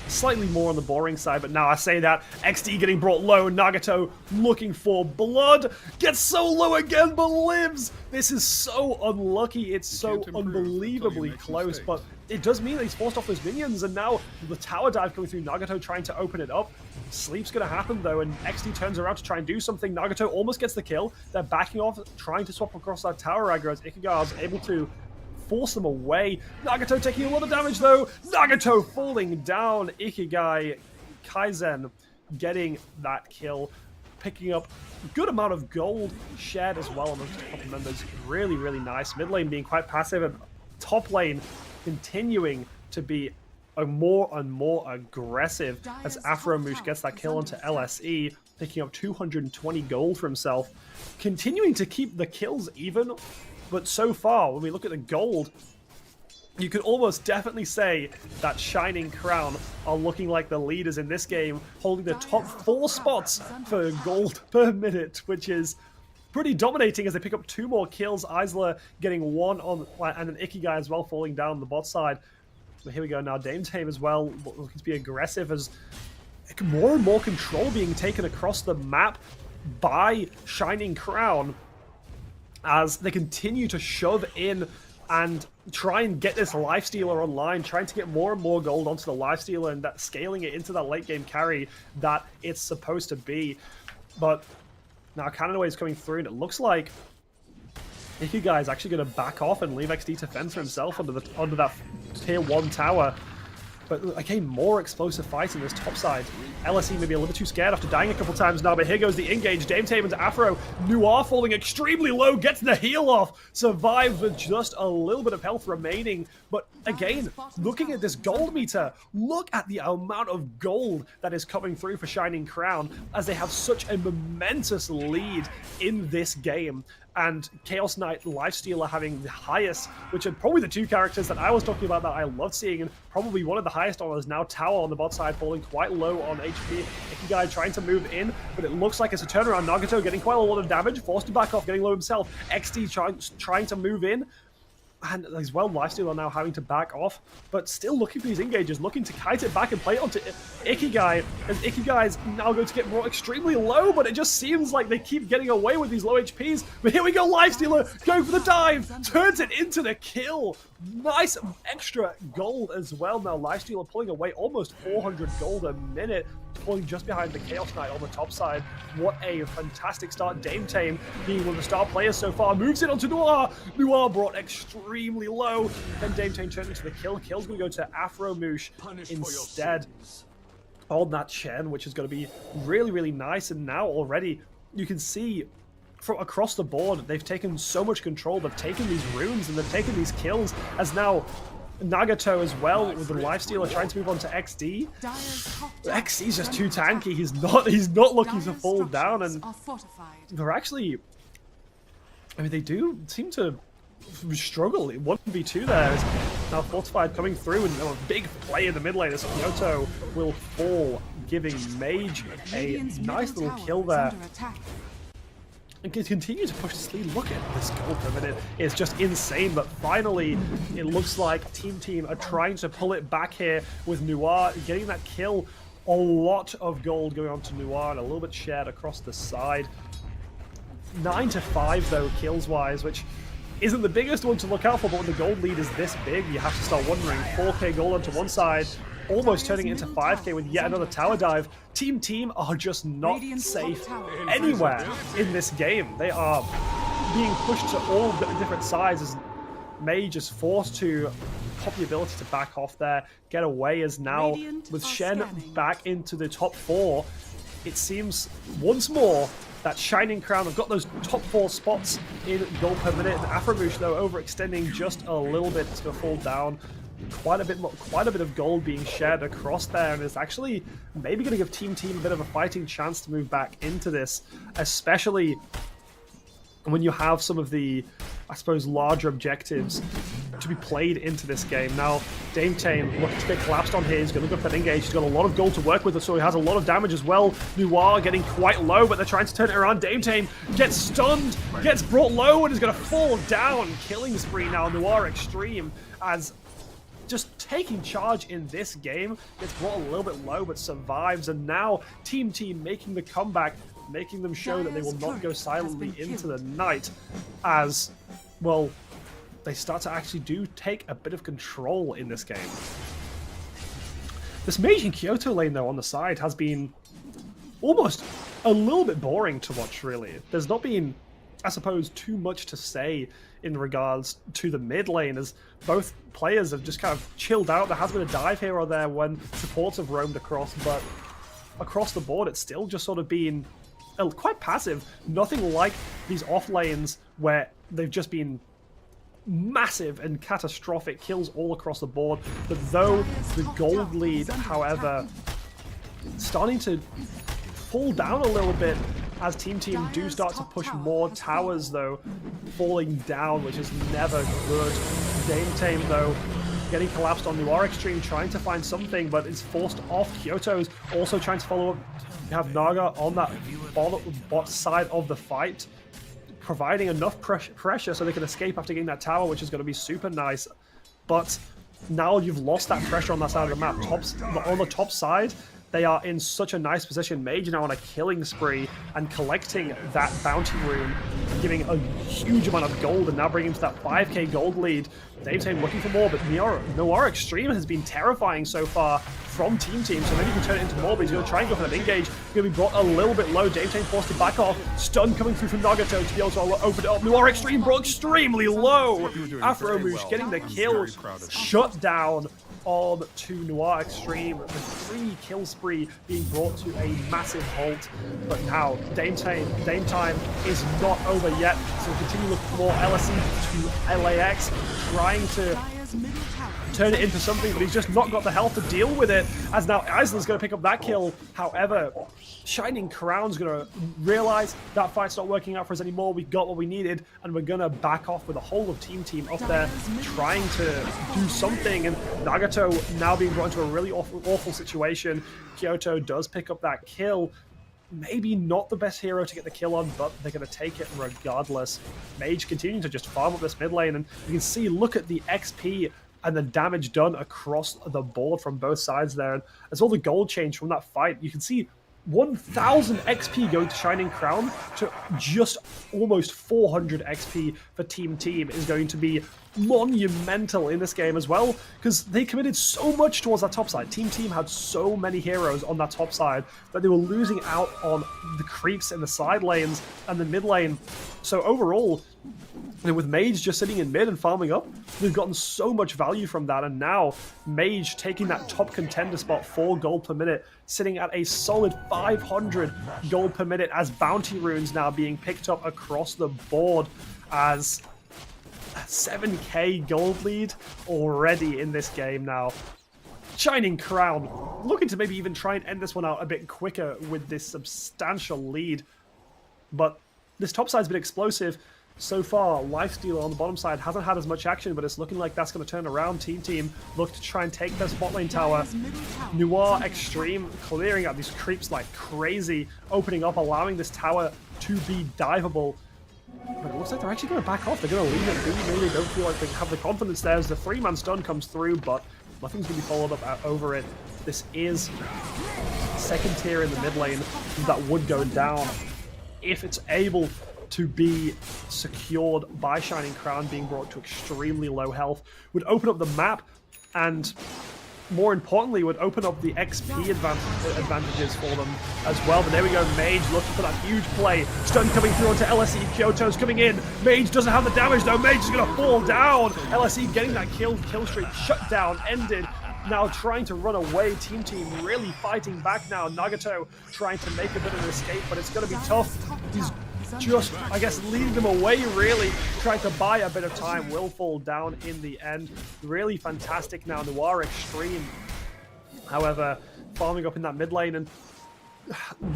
slightly more on the boring side, but now I say that, XD getting brought low, Nagato looking for blood, gets so low again, but lives! This is so unlucky, it's so unbelievably close, but it does mean that he's forced off those minions, and now the tower dive coming through, Nagato trying to open it up. Sleep's gonna happen though, and XD turns around to try and do something. Nagato almost gets the kill, they're backing off, trying to swap across that tower aggro, as Ikegar's able to force them away. Nagato taking a lot of damage though. Nagato falling down. Ikigai Kaizen getting that kill, picking up a good amount of gold shared as well amongst a couple members. Really, really nice. Mid lane being quite passive, and top lane continuing to be more and more aggressive, as Afromoosh gets that kill onto LSE, picking up 220 gold for himself, continuing to keep the kills even. But so far, when we look at the gold, you could almost definitely say that Shining Crown are looking like the leaders in this game, holding the top 4 spots for gold per minute, which is pretty dominating as they pick up 2 more kills. Isla getting 1 on, and then Ikigai as well falling down the bot side. But here we go now, Dame Tame as well, looking to be aggressive, as more and more control being taken across the map by Shining Crown, as they continue to shove in and try and get this lifestealer online, trying to get more and more gold onto the lifestealer, and that scaling it into that late game carry that it's supposed to be. But now Canonway is coming through, and it looks like Ikigai is actually going to back off and leave XD to fend for himself under that tier 1 tower. But again, more explosive fights in this top side. LSE maybe a little bit too scared after dying a couple times now, but here goes the engage. Dame Tame into Afro. Noir falling extremely low, gets the heal off, survives with just a little bit of health remaining. But again, looking at this gold meter, look at the amount of gold that is coming through for Shining Crown as they have such a momentous lead in this game. And Chaos Knight Lifestealer having the highest, which are probably the two characters that I was talking about that I loved seeing, and probably one of the highest on is now Tower on the bot side, falling quite low on HP. Ikigai trying to move in, but it looks like it's a turnaround. Nagato getting quite a lot of damage, forced to back off, getting low himself. XD trying to move in. And as well, Lifestealer now having to back off, but still looking for these engages, looking to kite it back and play it onto Ikigai, as Ikigai is now going to get brought extremely low, but it just seems like they keep getting away with these low HPs. But here we go, Lifestealer going for the dive, turns it into the kill. Nice extra gold as well now. Lifestealer pulling away almost 400 gold a minute, pulling just behind the Chaos Knight on the top side. What a fantastic start. Dame Tame being one of the star players so far, moves it onto Noir. Noir brought extremely low. Then Dame Tame turned into the kill. Kill's going to go to Afro Moosh instead on that Chen, which is going to be really, really nice. And now already you can see from across the board, they've taken so much control. They've taken these runes and they've taken these kills, as now Nagato as well with the Lifestealer trying to move on to XD. XD's just too tanky. He's not looking to fall down, and they're actually, I mean, they do seem to struggle. 1v2 there is now Fortified coming through, and a big play in the mid lane as Kyoto will fall, giving Mage a nice little kill there. And continue to push this lead. Look at this goal per minute. It's just insane, but finally it looks like Team are trying to pull it back here with Noir getting that kill. A lot of gold going on to Noir and a little bit shared across the side. 9-5 though, kills wise, which isn't the biggest one to look out for, but when the gold lead is this big, you have to start wondering. 4k gold onto one side, almost turning it into 5k with yet another tower dive. Team are just not safe anywhere in this game. They are being pushed to all different sides as Mage is forced to pop the ability to back off there, get away, as now with Shen back into the top 4, it seems once more that Shining Crown have got those top 4 spots in gold per minute. And Afromush though overextending just a little bit to fall down. Quite a bit of gold being shared across there, and it's actually maybe going to give Team a bit of a fighting chance to move back into this, especially when you have some of the, I suppose, larger objectives to be played into this game. Now, Dame Tame looking to get collapsed on here. He's going to go for that engage. He's got a lot of gold to work with, so he has a lot of damage as well. Noir getting quite low, but they're trying to turn it around. Dame Tame gets stunned, gets brought low, and is going to fall down. Killing spree now. Noir Extreme as just taking charge in this game, gets brought a little bit low but survives, and now Team making the comeback, making them show that they will not go silently into the night, as well they start to actually take a bit of control in this game. This Mage and Kyoto lane though on the side has been almost a little bit boring to watch, really. There's not been, I suppose, too much to say in regards to the mid lane, as both players have just kind of chilled out. There has been a dive here or there when supports have roamed across, but across the board it's still just sort of been quite passive. Nothing like these off lanes where they've just been massive and catastrophic kills all across the board. But though the gold lead, however, starting to fall down a little bit as Team do start to push more towers, though, falling down, which is never good. Dame Tame, though, getting collapsed on Noir Extreme, trying to find something, but is forced off. Kyoto's also trying to follow up. You have Naga on that bot side of the fight, providing enough pressure so they can escape after getting that tower, which is going to be super nice. But now you've lost that pressure on that side of the map. On the top side, they are in such a nice position. Mage now on a killing spree and collecting that bounty rune, giving a huge amount of gold, and now bringing to that 5k gold lead. Dame Tame looking for more, but Noir Extreme has been terrifying so far from Team, so maybe he can turn it into more, but he's going to try and go for that engage. Going to be brought a little bit low. Dame Tame forced to back off. Stun coming through from Nagato to be able to open it up. Noir Extreme brought extremely low. Afro Moosh getting the kill. Shut down on to Noir Extreme. The 3 kill spree being brought to a massive halt. But now, Dame time is not over yet. So we continue looking for more LSE to LAX, trying to turn it into something, but he's just not got the health to deal with it, as now Isla's going to pick up that kill. However, Shining Crown's going to realize that fight's not working out for us anymore. We got what we needed, and we're going to back off with the whole of Team up there trying to do something. And Nagato now being brought into a really awful situation. Kyoto does pick up that kill. Maybe not the best hero to get the kill on, but they're going to take it regardless. Mage continuing to just farm up this mid lane, and you can see, look at the XP and the damage done across the board from both sides there. And as all the gold change from that fight, you can see 1,000 XP going to Shining Crown to just almost 400 XP for Team is going to be monumental in this game as well, because they committed so much towards that top side. Team had so many heroes on that top side that they were losing out on the creeps in the side lanes and the mid lane. So overall, with Mage just sitting in mid and farming up, they've gotten so much value from that, and now Mage taking that top contender spot, 4 gold per minute, sitting at a solid 500 gold per minute as bounty runes now being picked up across the board, as 7k gold lead already in this game now. Shining Crown looking to maybe even try and end this one out a bit quicker with this substantial lead, but this top side's been explosive. So far, Lifestealer on the bottom side hasn't had as much action, but it's looking like that's going to turn around. Team look to try and take their spot lane tower. Noir Extreme clearing out these creeps like crazy, opening up, allowing this tower to be diveable. But it looks like they're actually going to back off. They're going to leave it be. Maybe they don't feel like they have the confidence there as the 3-man stun comes through, but nothing's going to be followed up over it. This is second tier in the mid lane that would go down if it's able to be secured by Shining Crown being brought to extremely low health. Would open up the map, and more importantly, would open up the XP advantages for them as well. But there we go, Mage looking for that huge play. Stun coming through onto LSE. Kyoto's coming in. Mage doesn't have the damage though. Mage is going to fall down. LSE getting that kill streak shut down, ended. Now trying to run away. Team really fighting back now. Nagato trying to make a bit of an escape, but it's going to be tough. He's just, I guess, leading them away, really, trying to buy a bit of time. Will fall down in the end. Really fantastic now, Noir Extreme. However, farming up in that mid lane and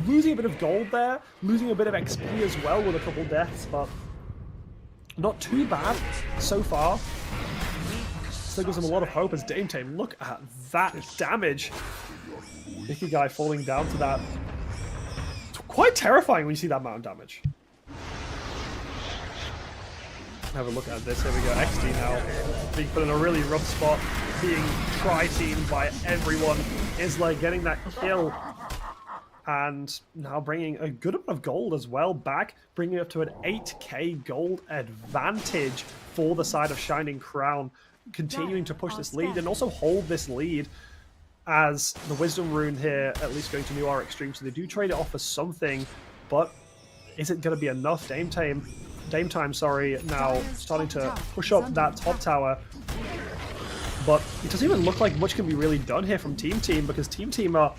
losing a bit of gold there, losing a bit of XP as well with a couple deaths, but not too bad so far. Still gives them a lot of hope as Dame. Look at that damage. Nicky guy falling down to that. It's quite terrifying when you see that amount of damage. Have a look at this. Here we go. XD now being put in a really rough spot, being tri-teamed by everyone. Isla getting that kill, and now bringing a good amount of gold as well back, bringing it up to an 8k gold advantage for the side of Shining Crown, continuing to push this lead and also hold this lead, as the Wisdom Rune here at least going to Noir Extreme, so they do trade it off for something, but is it going to be enough? Dame time, sorry, now starting to push up that top tower, but it doesn't even look like much can be really done here from Team, because Team are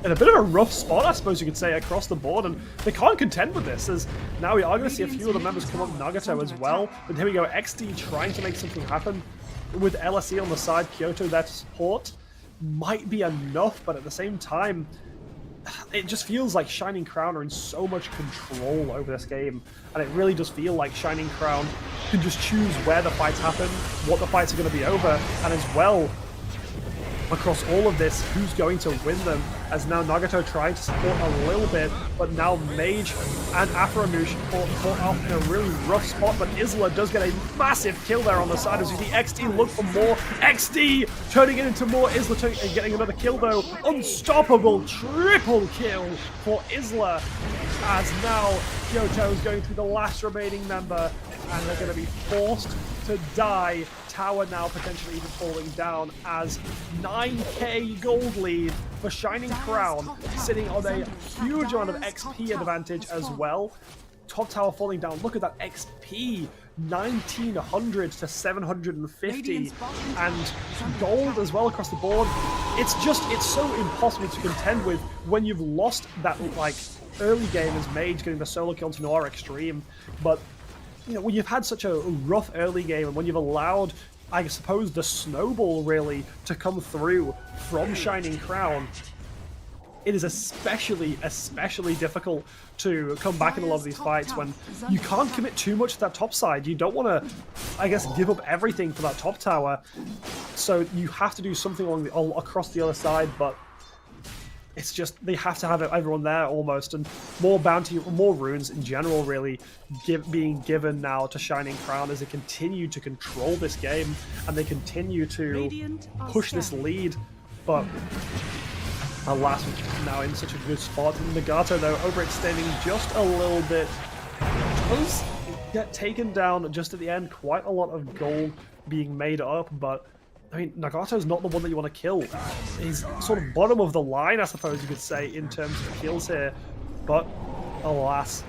in a bit of a rough spot, I suppose you could say, across the board, and they can't contend with this, as now we are going to see a few of the members come up, Nagato as well, but here we go, XD trying to make something happen with LSE on the side. Kyoto there to support might be enough, but at the same time, it just feels like Shining Crown are in so much control over this game, and it really does feel like Shining Crown can just choose where the fights happen, what the fights are going to be over, and as well, across all of this, who's going to win them, as now Nagato trying to support a little bit, but now Mage and Afromush caught up in a really rough spot, but Isla does get a massive kill there on the side as you see XD look for more. XD turning it into more. Isla getting another kill though. Unstoppable triple kill for Isla, as now Kyoto is going through the last remaining member, and they're going to be forced to die. Tower now potentially even falling down, as 9k gold lead for Shining Crown, sitting on a huge amount of XP advantage as well. top tower falling down. Look at that XP, 1900 to 750, and gold as well across the board. It's so impossible to contend with when you've lost that like early game as Mage getting the solo kill to Noir Extreme. But you know, when you've had such a rough early game and when you've allowed, I suppose, the snowball really to come through from Shining Crown, it is especially difficult to come back in a lot of these fights when you can't commit too much to that top side. You don't want to, I guess, give up everything for that top tower. So you have to do something across the other side, but it's just, they have to have everyone there almost, and more bounty, more runes in general really being given now to Shining Crown as they continue to control this game and they continue to push this lead. But alas, we're now in such a good spot. Nagato, though, overextending just a little bit. Does get taken down just at the end. Quite a lot of gold being made up, but I mean, Nagato's not the one that you want to kill. He's sort of bottom of the line, I suppose you could say, in terms of kills here. But alas,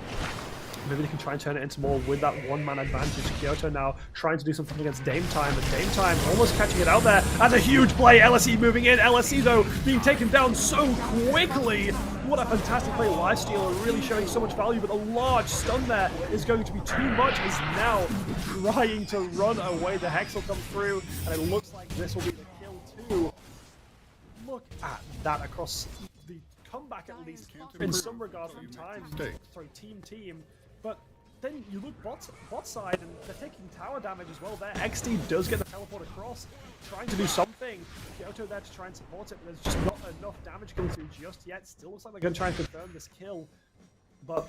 maybe they can try and turn it into more with that one-man advantage. Kyoto now trying to do something against Dame Time, but Dame Time almost catching it out there. That's a huge play. LSE moving in. LSE, though, being taken down so quickly. What a fantastic play. Lifestealer really showing so much value, but a large stun there is going to be too much. Is now trying to run away. The Hex will come through, and it looks like this will be the kill too. Look at that across the comeback, at least in some regard from team. But then you look bot side, and they're taking tower damage as well there. XD does get the teleport across, trying to do something. Kyoto there to try and support it, but there's just not enough damage coming through just yet. Still looks like they're going to try and confirm this kill. But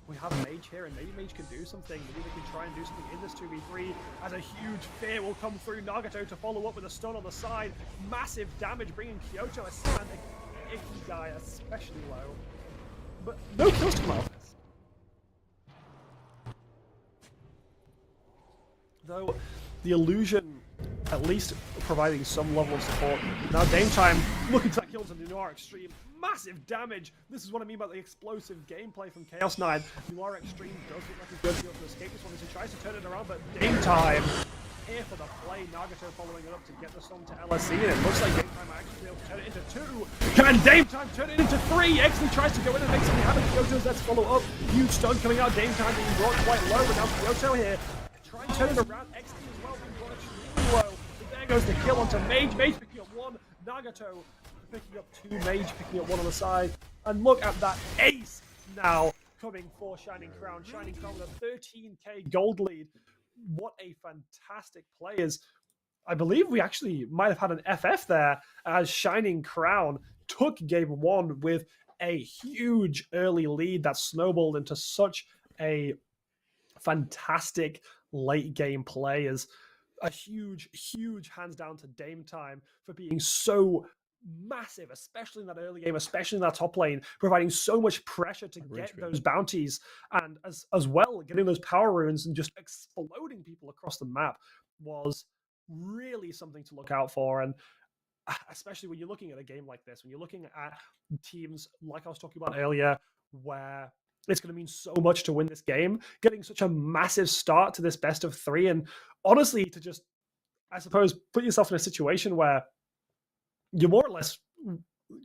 we have Mage here, and maybe Mage can do something. Maybe they can try and do something in this 2v3, as a huge fear will come through. Nagato to follow up with a stun on the side. Massive damage, bringing Kyoto and the Icky guy especially low. But no kills to come out of this. Though the illusion at least providing some level of support. Now Dame Time looking to that kill to Noir Extreme. Massive damage. This is what I mean by the explosive gameplay from Chaos Knight. Noir Extreme does look like he's going to be able to escape this one as he tries to turn it around, but Dame Time here for the play. Nagato following it up to get the stun to LSE, and it looks like Dame Time might actually be able to turn it into 2. Can Dame Time turn it into 3? Actually tries to go in and make something happen. Kyoto's there to follow up. Huge stun coming out. Dame Time being brought quite low, but now Kyoto here. Try and turn it around. XD as well being brought extremely low. But there goes the kill onto Mage. Mage picking up 1. Nagato picking up 2. Mage picking up 1 on the side. And look at that ace now coming for Shining Crown. Shining Crown with a 13k gold lead. What a fantastic play. Is I believe we actually might have had an FF there as Shining Crown took game 1 with a huge early lead that snowballed into such a fantastic late game play. As a huge hands down to Dame Time for being so massive, especially in that early game, especially in that top lane, providing so much pressure to get those bounties, and as well getting those power runes and just exploding people across the map was really something to look out for. And especially when you're looking at a game like this, when you're looking at teams like I was talking about earlier, where it's going to mean so much to win this game, getting such a massive start to this best of 3, and honestly to just, I suppose, put yourself in a situation where you're more or less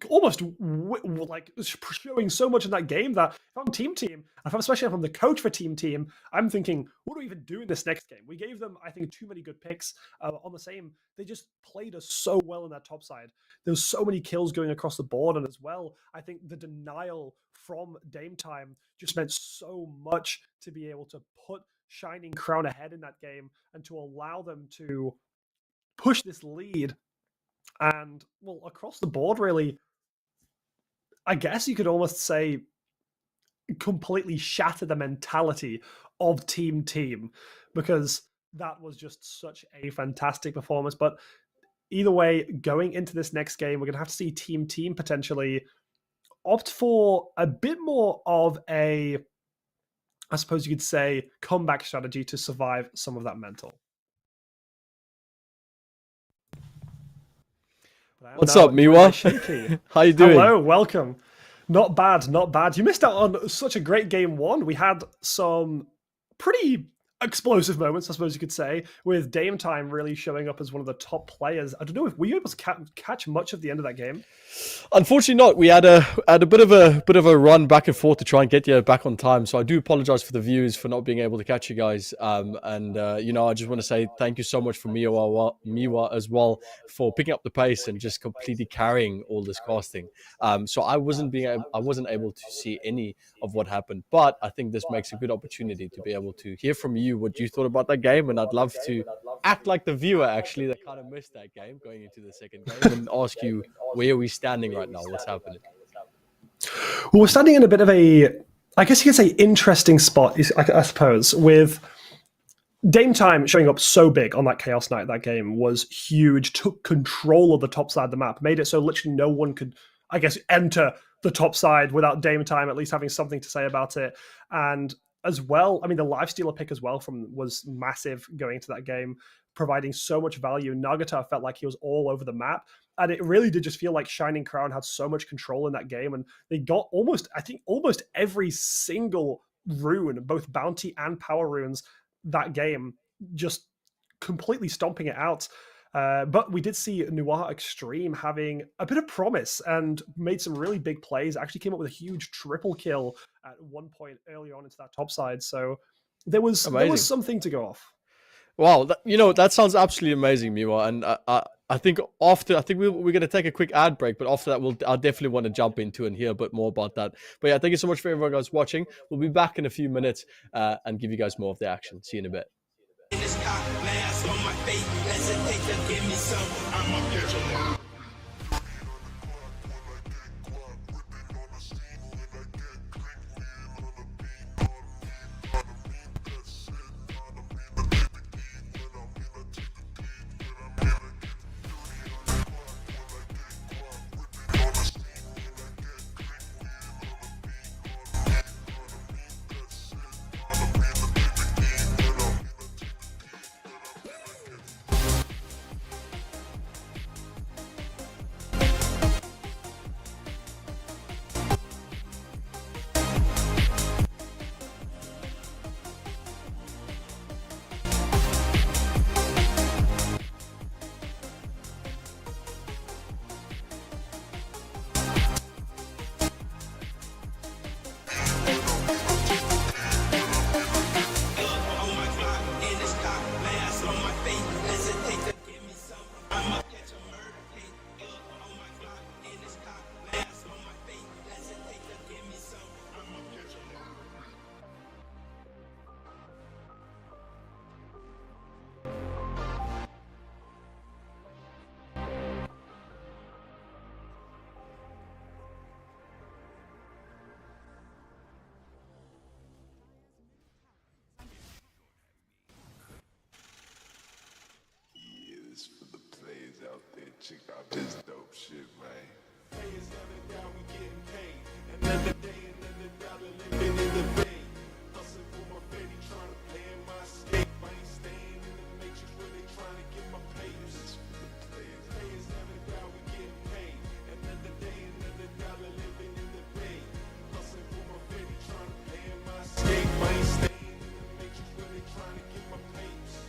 almost like showing so much in that game that if I'm team, especially if I'm the coach for team, I'm thinking, what do we even do in this next game? We gave them, I think, too many good picks on the same. They just played us so well in that top side. There's so many kills going across the board, and as well, I think the denial from Dame Time just meant so much to be able to put Shining Crown ahead in that game and to allow them to push this lead. And, well, across the board, really, I guess you could almost say completely shatter the mentality of team, because that was just such a fantastic performance. But either way, going into this next game, we're going to have to see team potentially opt for a bit more of a, I suppose you could say, comeback strategy to survive some of that mental. What's up, Miwa? How you doing? Hello, welcome. Not bad, not bad. You missed out on such a great game one. We had some pretty explosive moments, I suppose you could say, with Dame Time really showing up as one of the top players. I don't know if were you able to catch much of the end of that game? Unfortunately, not. We had a bit of a run back and forth to try and get you back on time. So I do apologize for the viewers for not being able to catch you guys. You know, I just want to say thank you so much for Miwa as well for picking up the pace and just completely carrying all this casting. So I wasn't able to see any of what happened, but I think this makes a good opportunity to be able to hear from you what you thought about that game, and I'd love to act like the viewer actually that kind of missed that game going into the second game and ask you where are we standing right now, what's happening. Well, we're standing in a bit of a, I guess you could say, interesting spot, I suppose, with Dame Time showing up so big on that Chaos Night. That game was huge, took control of the top side of the map, made it so literally no one could, I guess, enter the top side without Dame Time at least having something to say about it. And as well, I mean, the Lifestealer pick as well was massive going into that game, providing so much value. Nagata felt like he was all over the map. And it really did just feel like Shining Crown had so much control in that game. And they got almost every single rune, both bounty and power runes, that game, just completely stomping it out. But we did see Noir Extreme having a bit of promise and made some really big plays. Actually came up with a huge triple kill at one point early on into that top side. So there was something to go off. Wow, that sounds absolutely amazing, Miwa. And I think we're going to take a quick ad break, but after that, I definitely want to jump into and hear a bit more about that. But yeah, thank you so much for everyone guys watching. We'll be back in a few minutes and give you guys more of the action. See you in a bit. Out there, check out this dope shit, man. Pay is another dollar, we getting paid. Another day, another dollar living in the bay. Hustling for my fatty, trying to play in my state. I ain't staying in the matrix where they trying to get my papers. Pay is another dollar, we getting paid. Another day, another dollar living in the bay. Hustling for my fatty, trying to play in my state. I ain't staying in the matrix where they trying to get my papers.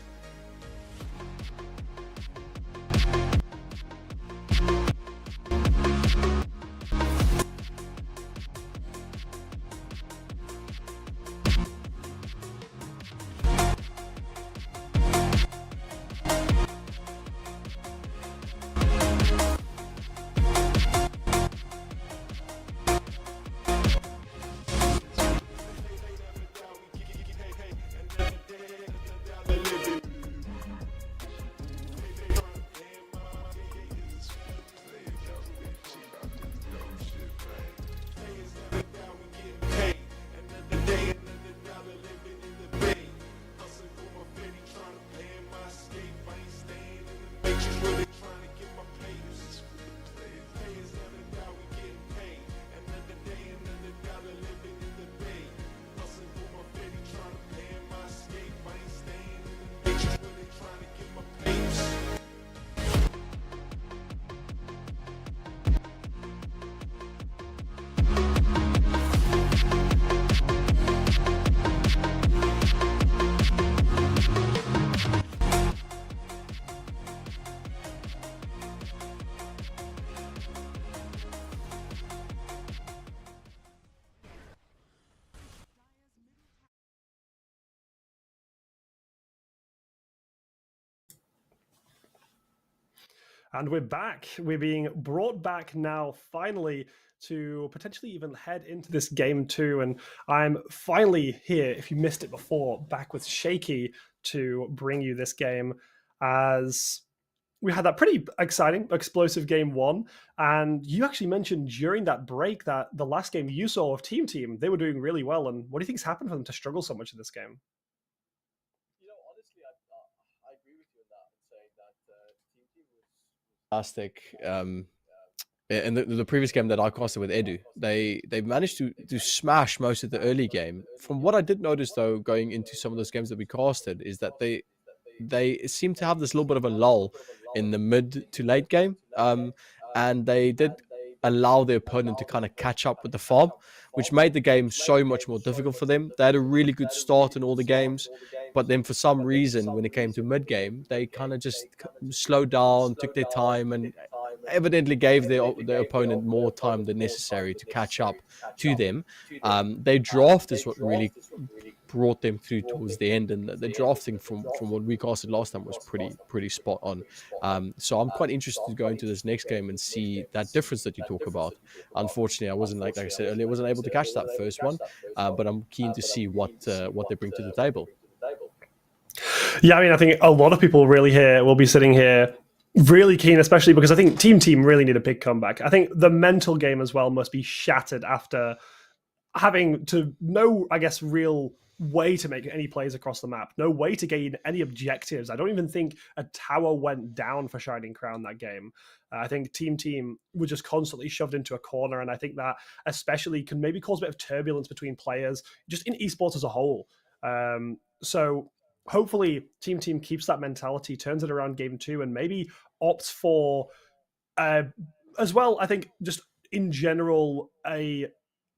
And we're back. We're being brought back now, finally, to potentially even head into this game two. And I'm finally here, if you missed it before, back with Shaky to bring you this game, as we had that pretty exciting, explosive game one. And you actually mentioned during that break that the last game you saw of Team, they were doing really well. And what do you think's happened for them to struggle so much in this game? Honestly, I agree with you on that, saying that Team was fantastic. In the previous game that I casted with Edu, they managed to smash most of the early game. From what I did notice, though, going into some of those games that we casted, is that they seem to have this little bit of a lull in the mid to late game, and they did allow the opponent to kind of catch up with the farm, which made the game so much more difficult for them. They had a really good start in all the games, but then for some reason, when it came to mid game, they kind of just slowed down, took their time, and evidently gave their opponent more time than necessary to catch up to them. Their draft is what really brought them through towards the end, and the drafting from what we casted last time was pretty spot on. So I'm quite interested to go into this next game and see that difference that you talk about. Unfortunately, I wasn't like I said earlier, wasn't able to catch that first one, but I'm keen to see what they bring to the table. Yeah, I mean, I think a lot of people really here will be sitting here really keen, especially because I think Team really need a big comeback. I think the mental game as well must be shattered after having to no, I guess, real way to make any plays across the map, no way to gain any objectives. I don't even think a tower went down for Shining Crown that game. I think Team were just constantly shoved into a corner, and I think that especially can maybe cause a bit of turbulence between players, just in esports as a whole. So hopefully Team keeps that mentality, turns it around game two, and maybe opts for, as well, I think just in general, a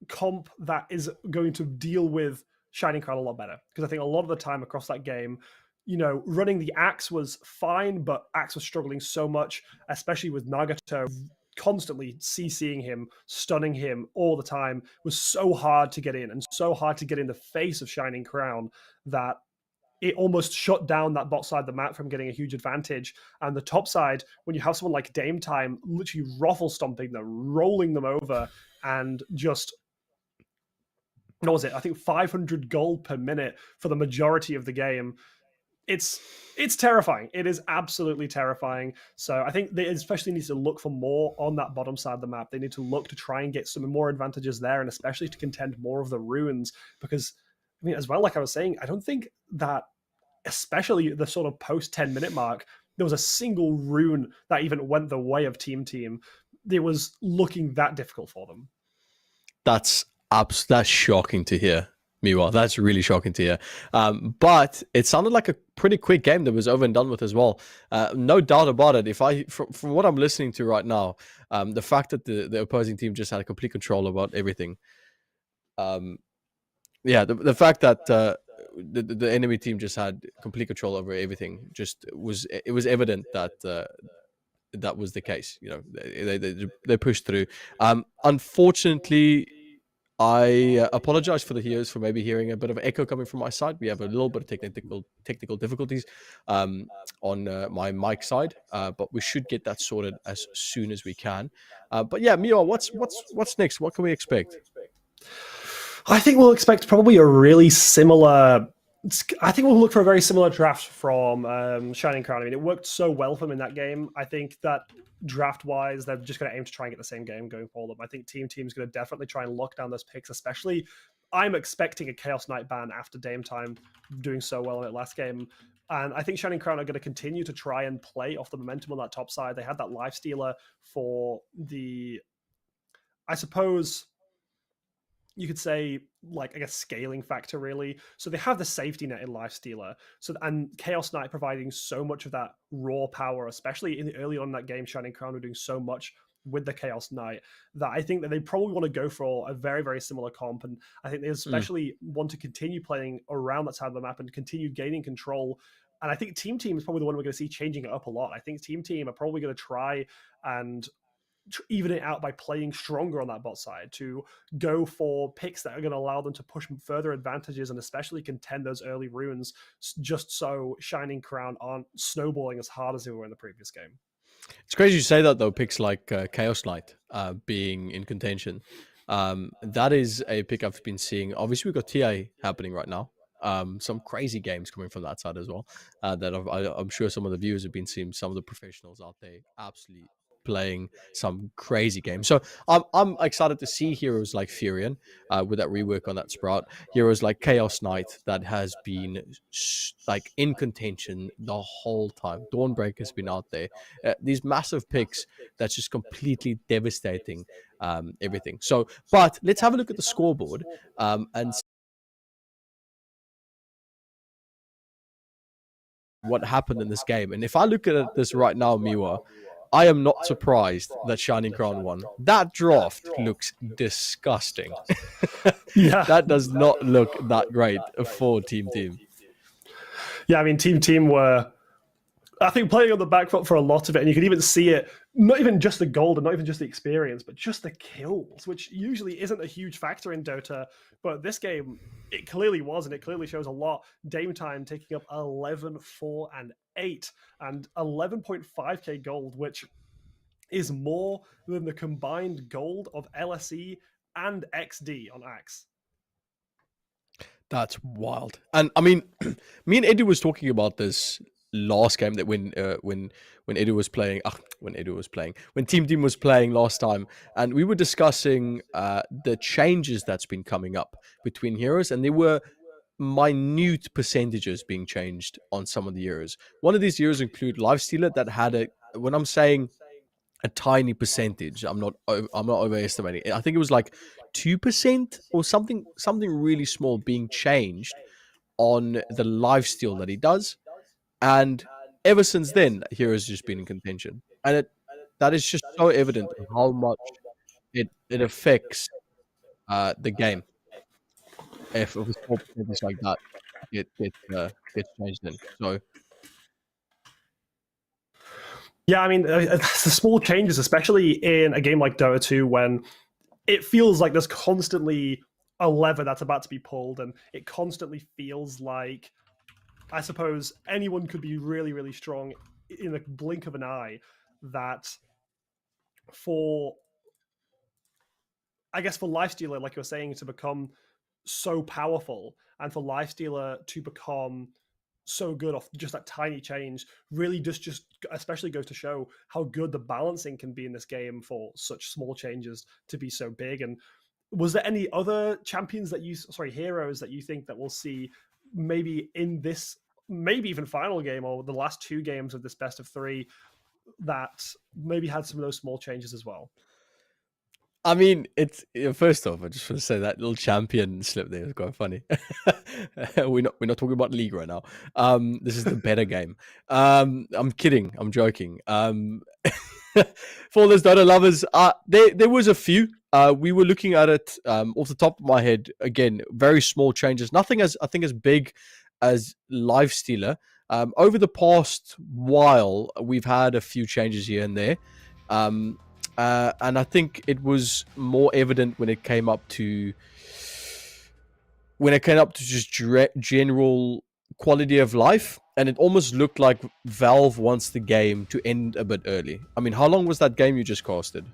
comp that is going to deal with Shining Crown a lot better. Because I think a lot of the time across that game, running the Axe was fine, but Axe was struggling so much, especially with Nagato constantly CCing him, stunning him all the time, was so hard to get in and so hard to get in the face of Shining Crown that it almost shut down that bot side of the map from getting a huge advantage. And the top side, when you have someone like Dame Time literally ruffle stomping them, rolling them over, and just, what was it? I think 500 gold per minute for the majority of the game. It's terrifying. It is absolutely terrifying. So I think they especially need to look for more on that bottom side of the map. They need to look to try and get some more advantages there, and especially to contend more of the runes, because I mean, as well, like I was saying, I don't think that, especially the sort of post 10-minute mark, there was a single rune that even went the way of Team. It was looking that difficult for them. That's shocking to hear, Miwa. That's really shocking to hear. But it sounded like a pretty quick game that was over and done with as well. No doubt about it. From what I'm listening to right now, the fact that the opposing team just had a complete control about everything. The fact that the enemy team just had complete control over everything was evident that that was the case. They pushed through. Unfortunately, I apologize for the hearers for maybe hearing a bit of echo coming from my side. We have a little bit of technical difficulties on my mic side, but we should get that sorted as soon as we can. But yeah, Mio, what's next? What can we expect? I think we'll expect probably a really similar. I think we'll look for a very similar draft from Shining Crown. I mean, it worked so well for them in that game. I think that draft-wise, they're just going to aim to try and get the same game going for them. I think Team's going to definitely try and lock down those picks, especially I'm expecting a Chaos Knight ban after Dame Time doing so well in it last game. And I think Shining Crown are going to continue to try and play off the momentum on that top side. They had that life stealer for the, I suppose you could say, like, I guess, scaling factor, really. So they have the safety net in Lifestealer. And Chaos Knight providing so much of that raw power, especially in the early on in that game, Shining Crown were doing so much with the Chaos Knight that I think that they probably want to go for a very, very similar comp. And I think they especially want to continue playing around that side of the map and continue gaining control. And I think Team is probably the one we're going to see changing it up a lot. I think Team are probably going to try and even it out by playing stronger on that bot side, to go for picks that are going to allow them to push further advantages and especially contend those early runes, just so Shining Crown aren't snowballing as hard as they were in the previous game. It's crazy you say that though. Picks like Chaos Knight being in contention. That is a pick I've been seeing. Obviously, we've got TA happening right now. Some crazy games coming from that side as well. That I'm sure some of the viewers have been seeing. Some of the professionals out there absolutely playing some crazy games. So I'm excited to see heroes like Furion with that rework on that Sprout. Heroes like Chaos Knight that has been like in contention the whole time. Dawnbreaker has been out there. These massive picks that's just completely devastating everything. So, but let's have a look at the scoreboard and what happened in this game. And if I look at this right now, Miwa, I am not surprised that Shining Crown won. That draft looks disgusting. Yeah. That does not look that great for Team. Yeah, I mean, Team were, I think, playing on the back foot for a lot of it, and you could even see it, not even just the gold and not even just the experience, but just the kills, which usually isn't a huge factor in Dota, but this game, it clearly was, and it clearly shows a lot. Dame Time taking up 11, 4, and 8, and 11.5k gold, which is more than the combined gold of LSE and XD on Axe. That's wild. And I mean, me and Eddie was talking about this last game that when Eddie was playing, when Team was playing last time, and we were discussing the changes that's been coming up between heroes, and there were minute percentages being changed on some of the heroes. One of these heroes include Lifestealer that had when I'm saying a tiny percentage, I'm not overestimating. I think it was like 2% or something really small being changed on the lifesteal that he does. And ever since then, Hero's just been in contention. And that is just so evident how much it affects the game. If a small percentage like that gets changed in. So yeah, I mean, the small changes, especially in a game like Dota 2, when it feels like there's constantly a lever that's about to be pulled, and it constantly feels like, I suppose, anyone could be really, really strong in the blink of an eye. That for Lifestealer, like you're saying, to become so powerful, and for Lifestealer to become so good off just that tiny change, really just especially goes to show how good the balancing can be in this game for such small changes to be so big. And was there any other heroes that you think that we'll see maybe in this, maybe even final game or the last two games of this best of three, that maybe had some of those small changes as well? I mean, it's first off, I just want to say that little champion slip there is quite funny. we're not talking about league right now. This is the better game. I'm kidding. I'm joking. For those Dota lovers, there was a few. We were looking at it off the top of my head. Again, very small changes. Nothing as big as Lifestealer. Over the past while, we've had a few changes here and there. And I think it was more evident when it came up to just general quality of life, and it almost looked like Valve wants the game to end a bit early. I mean, how long was that game you just casted?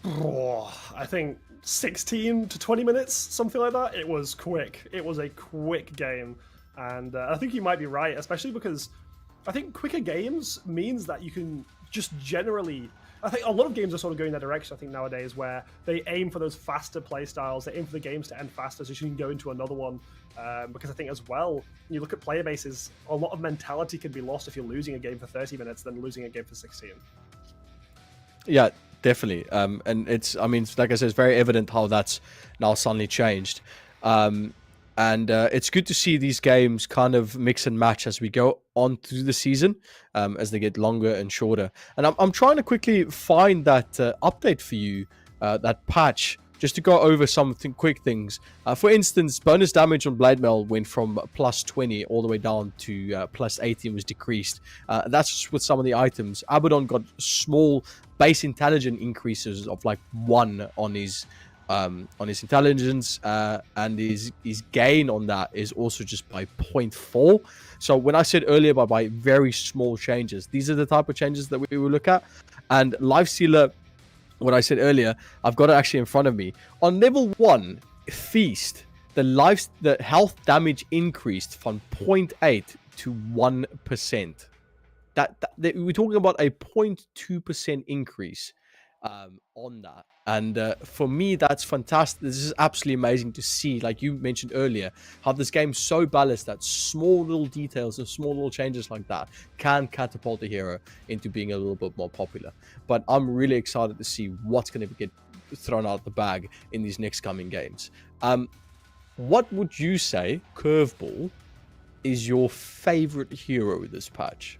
I think 16 to 20 minutes, something like that. It was quick. It was a quick game, and I think you might be right, especially because I think quicker games means that you can just generally, I think a lot of games are sort of going that direction, I think, nowadays, where they aim for those faster play styles, they aim for the games to end faster so you can go into another one. Because I think as well, when you look at player bases, a lot of mentality can be lost if you're losing a game for 30 minutes than losing a game for 16. Yeah, definitely. And it's, I mean, like I said, it's very evident how that's now suddenly changed. And it's good to see these games kind of mix and match as we go on through the season, as they get longer and shorter. And I'm trying to quickly find that update for you, that patch, just to go over some quick things. For instance, bonus damage on Blade Mail went from plus 20 all the way down to plus 18 was decreased. That's just with some of the items. Abaddon got small base intelligence increases of like 1 on his on his intelligence, and his gain on that is also just by 0.4. So when I said earlier by very small changes, these are the type of changes that we will look at. And Lifestealer, what I said earlier, I've got it actually in front of me. On level 1, Feast, the health damage increased from 0.8 to 1%. That we're talking about a 0.2% increase on that. And for me, that's fantastic. This is absolutely amazing to see, like you mentioned earlier, how this game's so balanced that small little details and small little changes like that can catapult a hero into being a little bit more popular. But I'm really excited to see what's going to get thrown out of the bag in these next coming games. What would you say, Curveball, is your favorite hero this patch?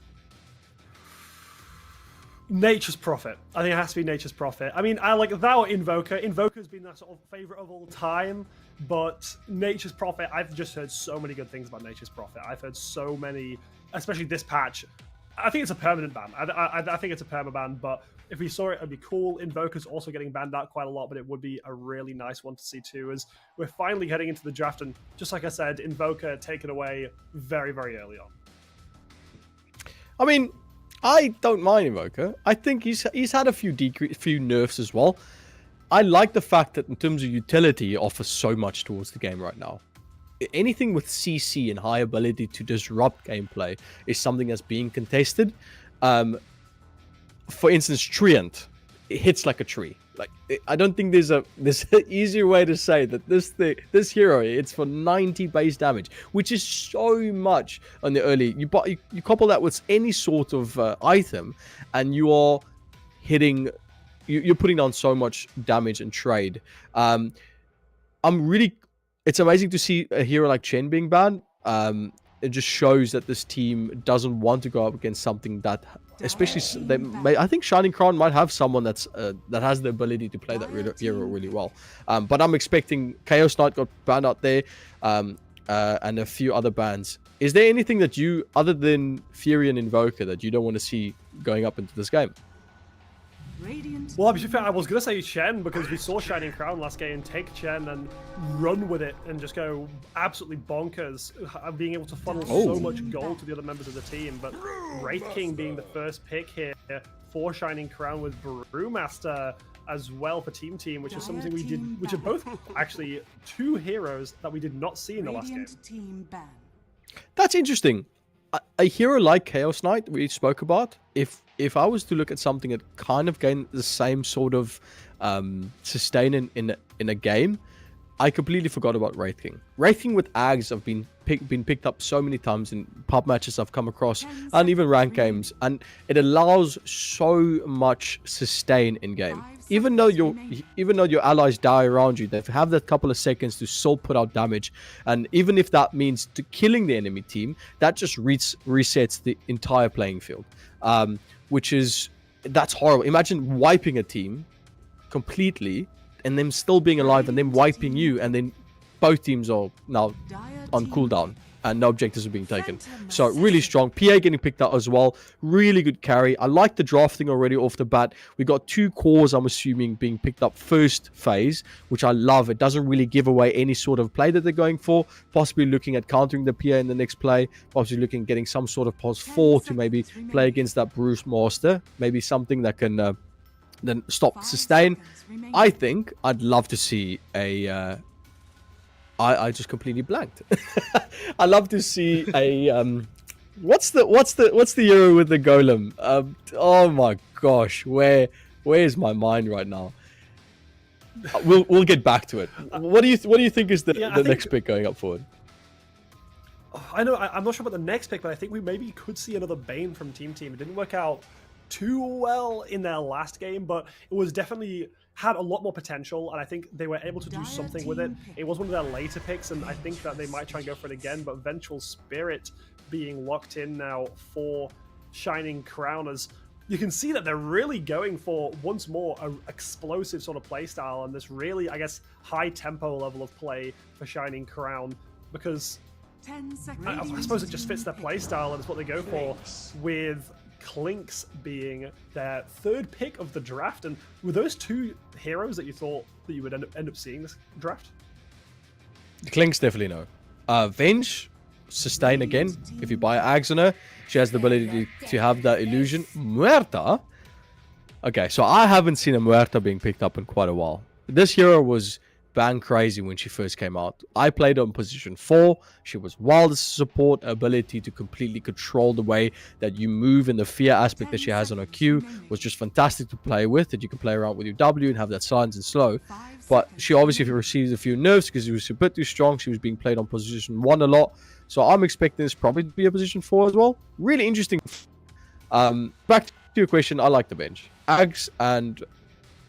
Nature's Prophet. I think it has to be Nature's Prophet. I mean, I like that or Invoker. Invoker's been that sort of favorite of all time, but Nature's Prophet, I've just heard so many good things about Nature's Prophet. I've heard so many, especially this patch. I think it's a permanent ban. I think it's a perma ban, but if we saw it, it'd be cool. Invoker's also getting banned out quite a lot, but it would be a really nice one to see too, as we're finally heading into the draft, and just like I said, Invoker taken away very, very early on. I mean, I don't mind Invoker. I think he's had a few nerfs as well. I like the fact that in terms of utility, he offers so much towards the game right now. Anything with CC and high ability to disrupt gameplay is something that's being contested. For instance, Treant, it hits like a tree. Like, I don't think there's an easier way to say that this hero, it's for 90 base damage, which is so much on the early. You couple that with any sort of item, and you are hitting. You're putting down so much damage and trade. It's amazing to see a hero like Chen being banned. It just shows that this team doesn't want to go up against something that, especially I think Shining Crown might have someone that has the ability to play that hero really well. But I'm expecting Chaos Knight got banned out there, and a few other bans. Is there anything that you, other than Fury and Invoker, that you don't want to see going up into this game? Well, to be fair, I was going to say Chen, because we saw Shining Crown last game take Chen and run with it and just go absolutely bonkers, being able to funnel so much gold to the other members of the team. But Wraith King being the first pick here for Shining Crown with Brewmaster as well for Team, which is something we did, which are both actually two heroes that we did not see in the last game. That's interesting. A hero like Chaos Knight we spoke about, if I was to look at something that kind of gained the same sort of sustain in a game, I completely forgot about Wraith King. Wraith King with Ags have been picked up so many times in pub matches I've come across, and even ranked games, and it allows so much sustain in game. Even though your allies die around you, they have that couple of seconds to still put out damage, and even if that means killing the enemy team, that just resets the entire playing field, that's horrible. Imagine wiping a team completely and them still being alive and then wiping you, and then both teams are now on cooldown and no objectives are being taken. So really strong. PA getting picked up as well. Really good carry. I like the drafting already off the bat. We got 2 cores, I'm assuming, being picked up first phase, which I love. It doesn't really give away any sort of play that they're going for. Possibly looking at countering the PA in the next play. Possibly looking at getting some sort of pos 4 to maybe play against that Bruce Master. Maybe something that can then stop sustain. I think I'd love to see a I just completely blanked. I love to see a what's the hero with the golem? Oh my gosh, where's my mind right now? We'll get back to it. What do you think is the next pick going up forward? I know I'm not sure about the next pick, but I think we maybe could see another Bane from Team. It didn't work out too well in their last game, but it was definitely had a lot more potential, and I think they were able to do something with it. It was one of their later picks, and I think that they might try and go for it again, but Vengeful Spirit being locked in now for Shining Crown, as you can see that they're really going for, once more, an explosive sort of playstyle, and this really, I guess, high tempo level of play for Shining Crown, because I suppose it just fits their playstyle, and it's what they go for, with Clinks being their third pick of the draft. And were those two heroes that you thought that you would end up seeing this draft? Clinks definitely no. Venge, sustain again. If you buy Ags on her, she has the ability to have that illusion. Muerta. Okay, so I haven't seen a Muerta being picked up in quite a while. This hero was bang crazy when she first came out. I played her on position 4. She was wild as a support. Ability to completely control the way that you move, and the fear aspect that she has on her Q was just fantastic to play with. That you can play around with your W and have that silence and slow. But she obviously received a few nerfs because she was a bit too strong. She was being played on position 1 a lot. So I'm expecting this probably to be a position 4 as well. Really interesting. Back to your question, I like the bench. Ags and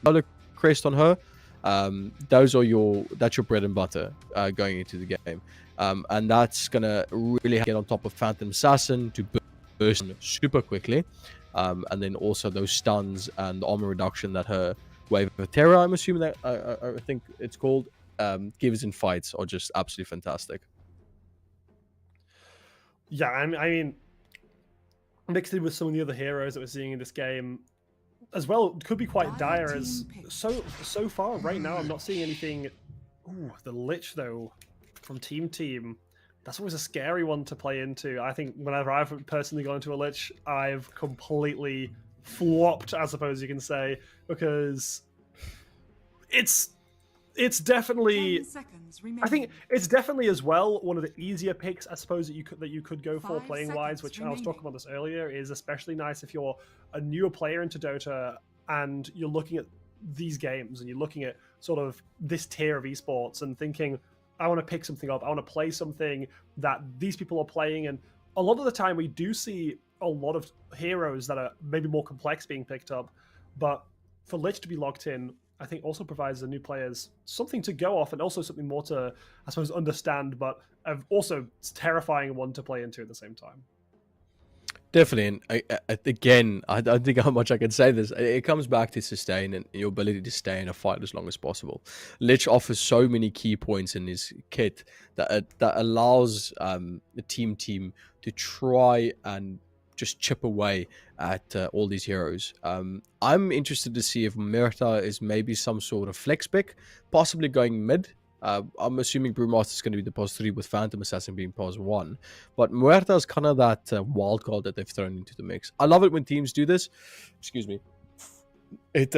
another crest on her. That's your bread and butter going into the game, and that's gonna really get on top of Phantom Assassin to burst super quickly, and then also those stuns and the armor reduction that her Wave of Terror, I'm assuming that I think it's called, gives in fights are just absolutely fantastic. Yeah, I mean, mixed in with some of the other heroes that we're seeing in this game as well, could be quite dire. As so far right now, I'm not seeing anything. Ooh, the Lich though from Team. That's always a scary one to play into. I think whenever I've personally gone into a Lich, I've completely flopped, I suppose you can say, because it's definitely, I think it's definitely as well one of the easier picks, I suppose, that you could go for playing wise, which I was talking about this earlier, is especially nice if you're a newer player into Dota and you're looking at these games and you're looking at sort of this tier of esports and thinking, I want to pick something up, I want to play something that these people are playing. And a lot of the time we do see a lot of heroes that are maybe more complex being picked up, but for Lich to be locked in, I think also provides the new players something to go off and also something more to, I suppose, understand, but also it's a terrifying one to play into at the same time. Definitely, and again, I don't think how much I can say this. It comes back to sustain and your ability to stay in a fight as long as possible. Lich offers so many key points in his kit that allows the team to try and just chip away at all these heroes. I'm interested to see if Muerta is maybe some sort of flex pick, possibly going mid. I'm assuming Brewmaster is going to be the pos 3 with Phantom Assassin being pos 1. But Muerta is kind of that wild card that they've thrown into the mix. I love it when teams do this. Excuse me. It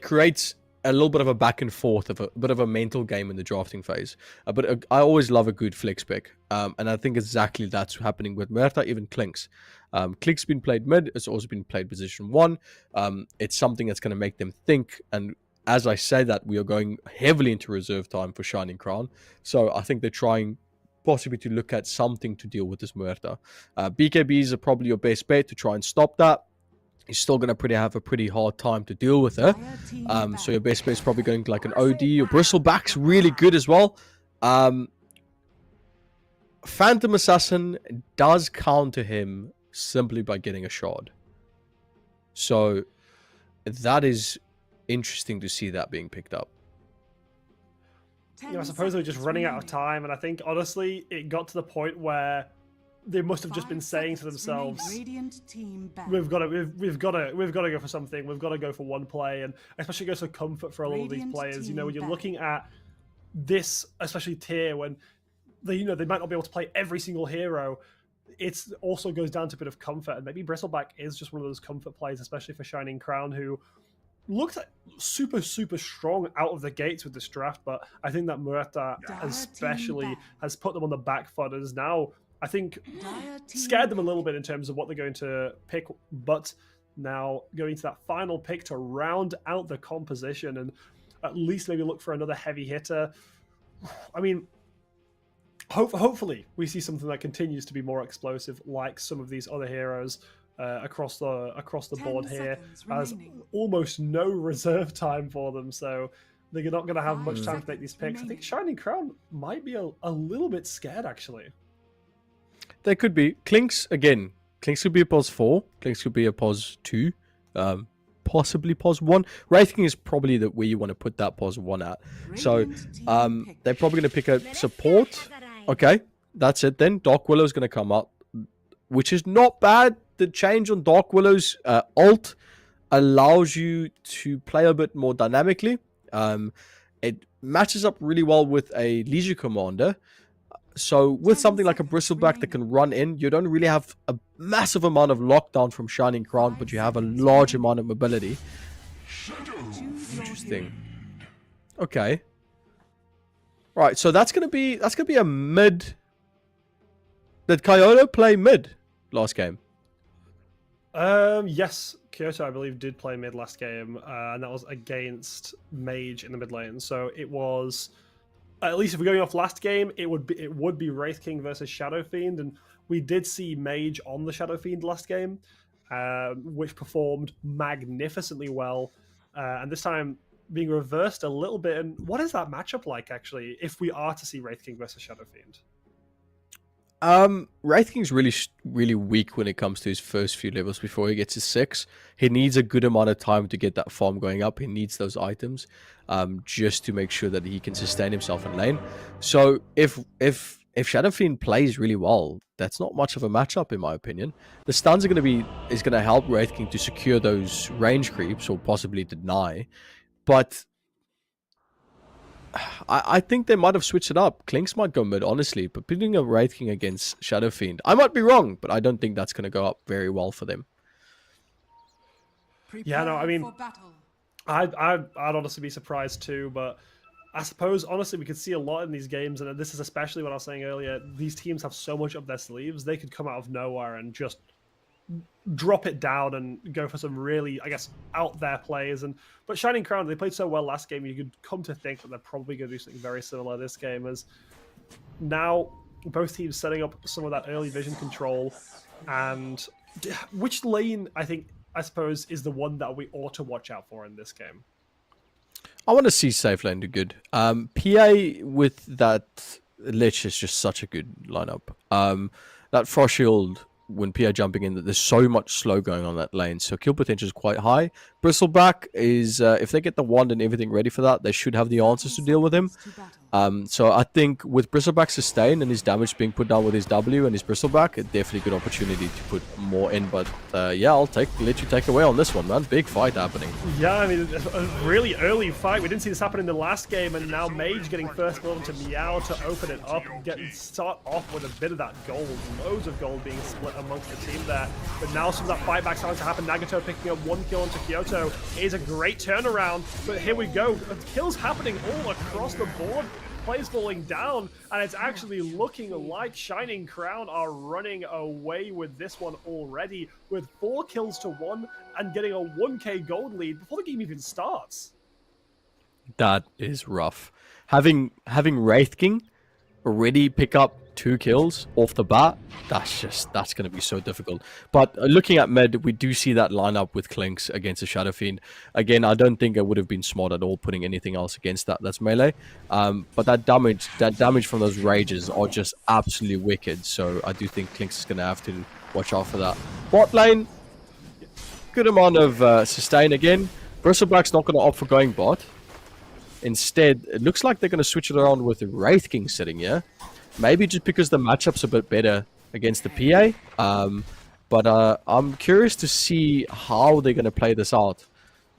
creates a little bit of a back and forth, of a bit of a mental game in the drafting phase. But I always love a good flex pick. And I think exactly that's happening with Muerta, even Clinks. Clinks been played mid. It's also been played position 1. It's something that's going to make them think. And as I say that, we are going heavily into reserve time for Shining Crown. So I think they're trying possibly to look at something to deal with this Muerta. BKBs are probably your best bet to try and stop that. You're still going to have a pretty hard time to deal with her. So your best bet is probably going like an OD or Bristleback's really good as well. Phantom Assassin does counter him simply by getting a shard. So that is interesting to see that being picked up. I suppose they're just running out of time, and I think honestly it got to the point where they must have just been saying to themselves, we've got to go for something. We've got to go for one play, and especially go for comfort for a lot of these players. You know, when you're looking at this, especially tier, when they might not be able to play every single hero, it also goes down to a bit of comfort, and maybe Bristleback is just one of those comfort plays, especially for Shining Crown, who looked super strong out of the gates with this draft. But I think that Muerta especially has put them on the back foot, and is now, I think, scared them a little bit in terms of what they're going to pick. But now going to that final pick to round out the composition and at least maybe look for another heavy hitter. I mean, hopefully we see something that continues to be more explosive, like some of these other heroes across the board here. Has almost no reserve time for them, so they're not going to have much time to make these picks. I think Shining Crown might be a little bit scared, actually. They could be. Clinks, again, Clinks could be a pos 4. Clinks could be a pos 2. Possibly pos 1. Wraithking is probably where you want to put that pos 1 at. So they're probably going to pick a support. Okay, that's it then. Dark Willow is going to come up, which is not bad. the change on Dark Willow's ult allows you to play a bit more dynamically. It matches up really well with a Leisure Commander. So with something like a Bristleback that can run in, you don't really have a massive amount of lockdown from Shining Crown, but you have a large amount of mobility. Interesting. Okay. Right, so that's gonna be a mid. Did Kyoto play mid last game? Yes, Kyoto I believe did play mid last game, and that was against Mage in the mid lane. So it was, at least if we're going off last game, it would be Wraith King versus Shadow Fiend, and we did see Mage on the Shadow Fiend last game, which performed magnificently well, and this time being reversed a little bit. And what is that matchup like actually, if we are to see Wraith King versus Shadow Fiend? Wraith King's really weak when it comes to his first few levels before he gets his 6. He needs a good amount of time to get that farm going up. He needs those items just to make sure that he can sustain himself in lane. So if Shadow Fiend plays really well, that's not much of a matchup in my opinion. The stuns are going to help Wraith King to secure those range creeps or possibly deny. But I think they might have switched it up. Klinks might go mid, honestly, but putting a Wraith King against Shadow Fiend, I might be wrong, but I don't think that's going to go up very well for them. Yeah, no, I mean, I'd honestly be surprised too, but I suppose, honestly, we could see a lot in these games, and this is especially what I was saying earlier, these teams have so much up their sleeves, they could come out of nowhere and just drop it down and go for some really, I guess, out there plays. But Shining Crown, they played so well last game, you could come to think that they're probably going to do something very similar this game, as now both teams setting up some of that early vision control. And which lane, I suppose, is the one that we ought to watch out for in this game? I want to see safe lane do good. PA with that Lich is just such a good lineup. That Frost Shield, when PA jumping in, that there's so much slow going on that lane, so kill potential is quite high. Bristleback is, if they get the wand and everything ready for that, they should have the answers to deal with him. So I think with Bristleback sustain and his damage being put down with his W and his Bristleback, it's definitely a good opportunity to put more in. But yeah, I'll let you take away on this one, man. Big fight happening. Yeah, I mean, a really early fight. We didn't see this happen in the last game, and now Mage getting first blood into Meow to open it up and start off with a bit of that gold. Loads of gold being split amongst the team there. But now some of that fight back starting to happen. Nagato picking up 1 kill onto Kyoto is a great turnaround. But here we go. Kills happening all across the board. Plays falling down, and it's actually looking like Shining Crown are running away with this one already, with 4 kills to 1 and getting a 1k gold lead before the game even starts. That is rough. Having Wraith King already pick up 2 kills off the bat, that's going to be so difficult. But looking at mid, we do see that lineup with Klinks against a Shadow Fiend. Again, I don't think it would have been smart at all putting anything else against that's melee. But that damage from those rages are just absolutely wicked. So I do think Klinks is going to have to watch out for that. Bot lane, good amount of sustain again. Bristleback's not going to opt for going bot. Instead, it looks like they're going to switch it around with the Wraith King sitting here. Maybe just because the matchup's a bit better against the PA. But I'm curious to see how they're going to play this out.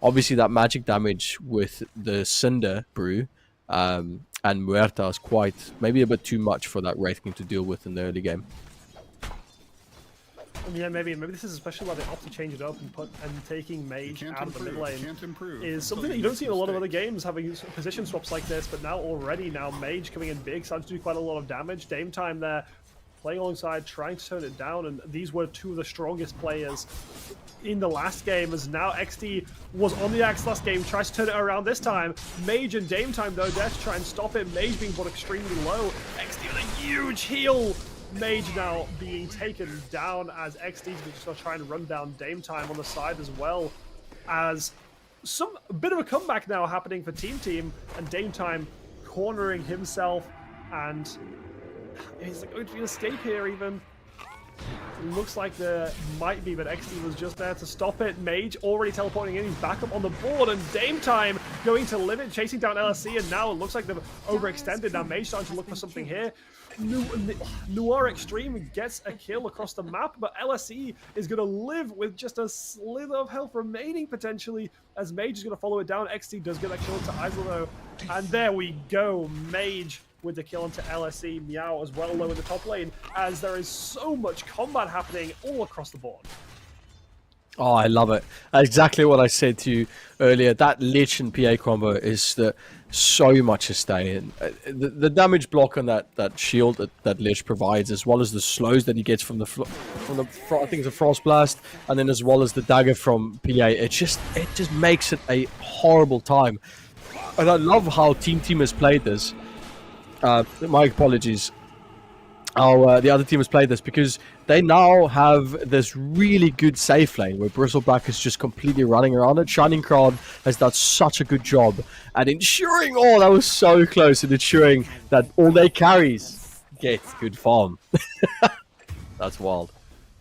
Obviously, that magic damage with the Cinder Brew and Muerta is maybe a bit too much for that Wraith King to deal with in the early game. Yeah, maybe this is especially why they opt to change it up and taking Mage out of the mid lane is something that you don't see in a lot of other games, having position swaps like this. But now Mage coming in big, starting to do quite a lot of damage. Dame Time there playing alongside, trying to tone it down, and these were 2 of the strongest players in the last game, as now XT was on the axe last game, tries to turn it around this time. Mage and Dame Time though, there to try and stop it. Mage being put extremely low. XT with a huge heal. Mage now being taken down as XD's just going to try and run down Dame Time on the side as well, as a bit of a comeback now happening for Team, and Dame Time cornering himself, and is there going to be an escape here even? It looks like there might be, but XD was just there to stop it. Mage already teleporting in, he's back up on the board, and Dame Time going to limit, chasing down LSC, and now it looks like they've overextended. Now Mage starting to look for something here. Noir Extreme gets a kill across the map, but LSE is going to live with just a slither of health remaining potentially, as Mage is going to follow it down. XT does get that kill into Isla though, and there we go. Mage with the kill onto LSE. Meow as well low in the top lane, as there is so much combat happening all across the board. Oh, I love it. Exactly what I said to you earlier. That Lich and PA combo is so much sustain. The damage block on that shield that Lich provides, as well as the slows that he gets from the I think it's a Frost Blast, and then as well as the dagger from PA. It just makes it a horrible time. And I love how Team has played this. My apologies. How the other team has played this, because they now have this really good safe lane where Bristleback is just completely running around it. Shining Crown has done such a good job at ensuring, oh, that was so close, and ensuring that all their carries get good farm. That's wild.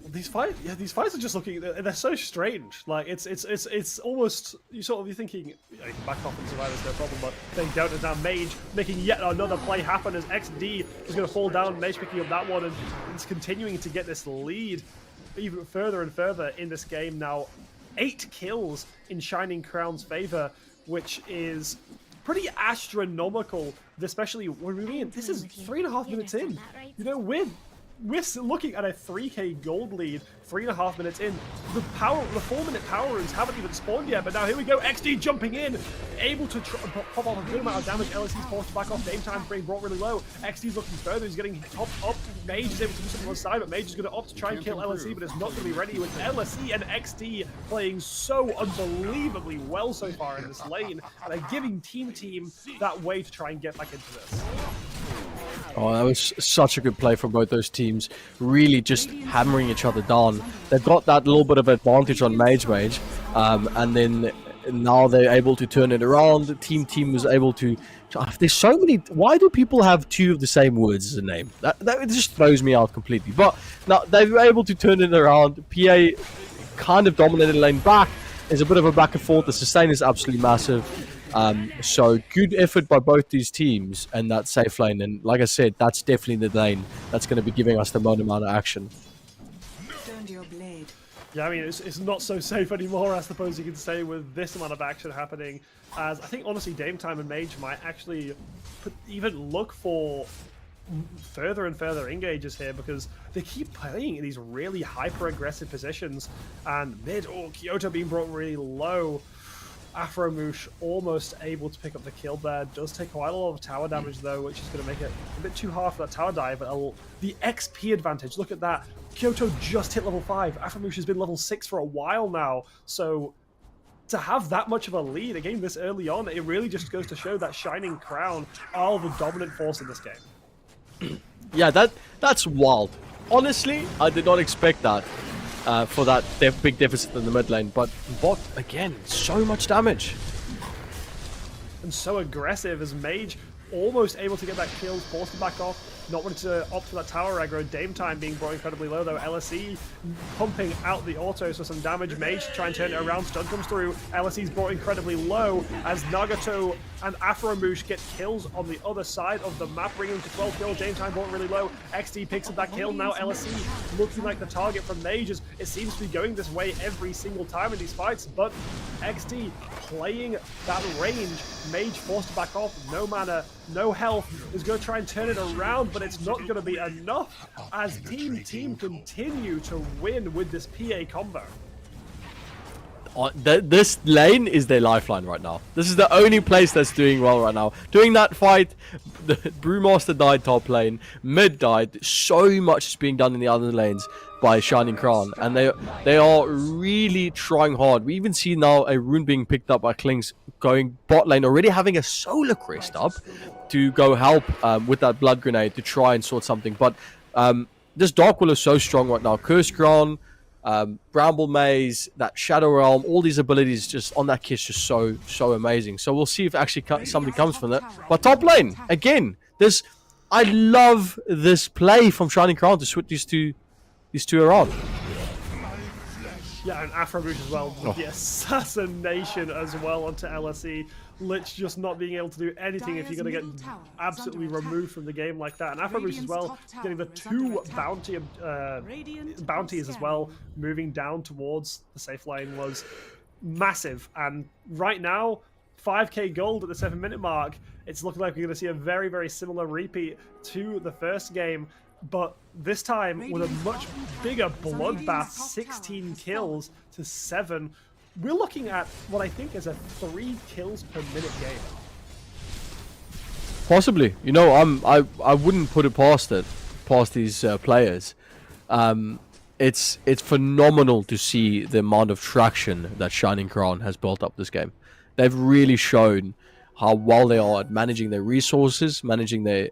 These fights are just looking, they're so strange. Like, it's almost, you're thinking, you can back off and survive, it's no problem, but then DOTA now Mage making yet another play happen as XD is going to fall down. Mage picking up that one, and it's continuing to get this lead even further and further in this game now. 8 kills in Shining Crown's favor, which is pretty astronomical, especially when we mean this is 3.5 minutes in. You know, we're looking at a 3k gold lead, 3.5 minutes in. The 4-minute power runes haven't even spawned yet, but now here we go. XD jumping in, able to pop off a good amount of damage. LSE's forced to back off. Game time being brought really low. XD's looking further. He's getting topped up. Mage is able to do something on the side, but Mage is going to opt to try and kill LSE, but it's not going to be ready, with LSE and XD playing so unbelievably well so far in this lane, and are giving Team that way to try and get back into this. Oh, that was such a good play from both those teams. Really just hammering each other down. They've got that little bit of advantage on Mage, and then now they're able to turn it around. Team was able to... There's so many... Why do people have 2 of the same words as a name? That just throws me out completely. But now they were able to turn it around. PA kind of dominated lane back. There's a bit of a back and forth. The sustain is absolutely massive. So good effort by both these teams and that safe lane, and like I said, that's definitely the lane that's going to be giving us the most amount of action. Yeah, I mean, it's not so safe anymore, I suppose you could say, with this amount of action happening, as I think honestly Dame Time and Mage might actually even look for further and further engages here, because they keep playing in these really hyper aggressive positions, and mid, Kyoto being brought really low. Afromoosh almost able to pick up the kill there. Does take quite a lot of tower damage though, which is going to make it a bit too hard for that tower dive. But the XP advantage, look at that. Kyoto just hit level 5. Afromoosh has been level 6 for a while now. So to have that much of a lead, again, this early on, it really just goes to show that Shining Crown are the dominant force in this game. Yeah, that's wild. Honestly, I did not expect that. For that big deficit in the mid lane, but bot, again, so much damage. And so aggressive, as Mage almost able to get that kill, forced to back off, not wanting to opt for that tower aggro. Dame Time being brought incredibly low though. LSE pumping out the autos for some damage. Mage to try and turn it around. Stun comes through. LSE's brought incredibly low as Nagato and Afromoosh get kills on the other side of the map, bringing him to 12 kills. Dame Time brought really low. XD picks up that kill. Now LSE looking like the target from Mage, as it seems to be going this way every single time in these fights, but XD playing that range. Mage forced to back off. No mana, no health. Is going to try and turn it around, but it's not going to be enough, as Team continue to win with this PA combo. This lane is their lifeline right now. This is the only place that's doing well right now. During that fight, the Brewmaster died top lane, mid died. So much is being done in the other lanes by Shining Crown, and they are really trying hard. We even see now a rune being picked up by Klings going bot lane, already having a solar crest up to go help with that blood grenade to try and sort something. But this Dark Will is so strong right now. Curse Crown, Bramble Maze, that Shadow Realm, all these abilities just on that kit, just so amazing. So we'll see if actually something comes from that. But top lane again, I love this play from Shining Crown to switch these two around. Yeah, and Afromoosh as well. The assassination as well onto LSE. Lich just not being able to do anything if you're going to get absolutely removed from the game like that. And Afromush as well, getting the 2 bounties as well, moving down towards the safe lane was massive. And right now, 5k gold at the 7-minute mark. It's looking like we're going to see a very, very similar repeat to the first game, but this time with a much bigger bloodbath, 16 kills to 7. We're looking at what I think is a 3 kills per minute game. Possibly, you know, I wouldn't put it past these players. It's phenomenal to see the amount of traction that Shining Crown has built up this game. They've really shown how well they are at managing their resources, managing their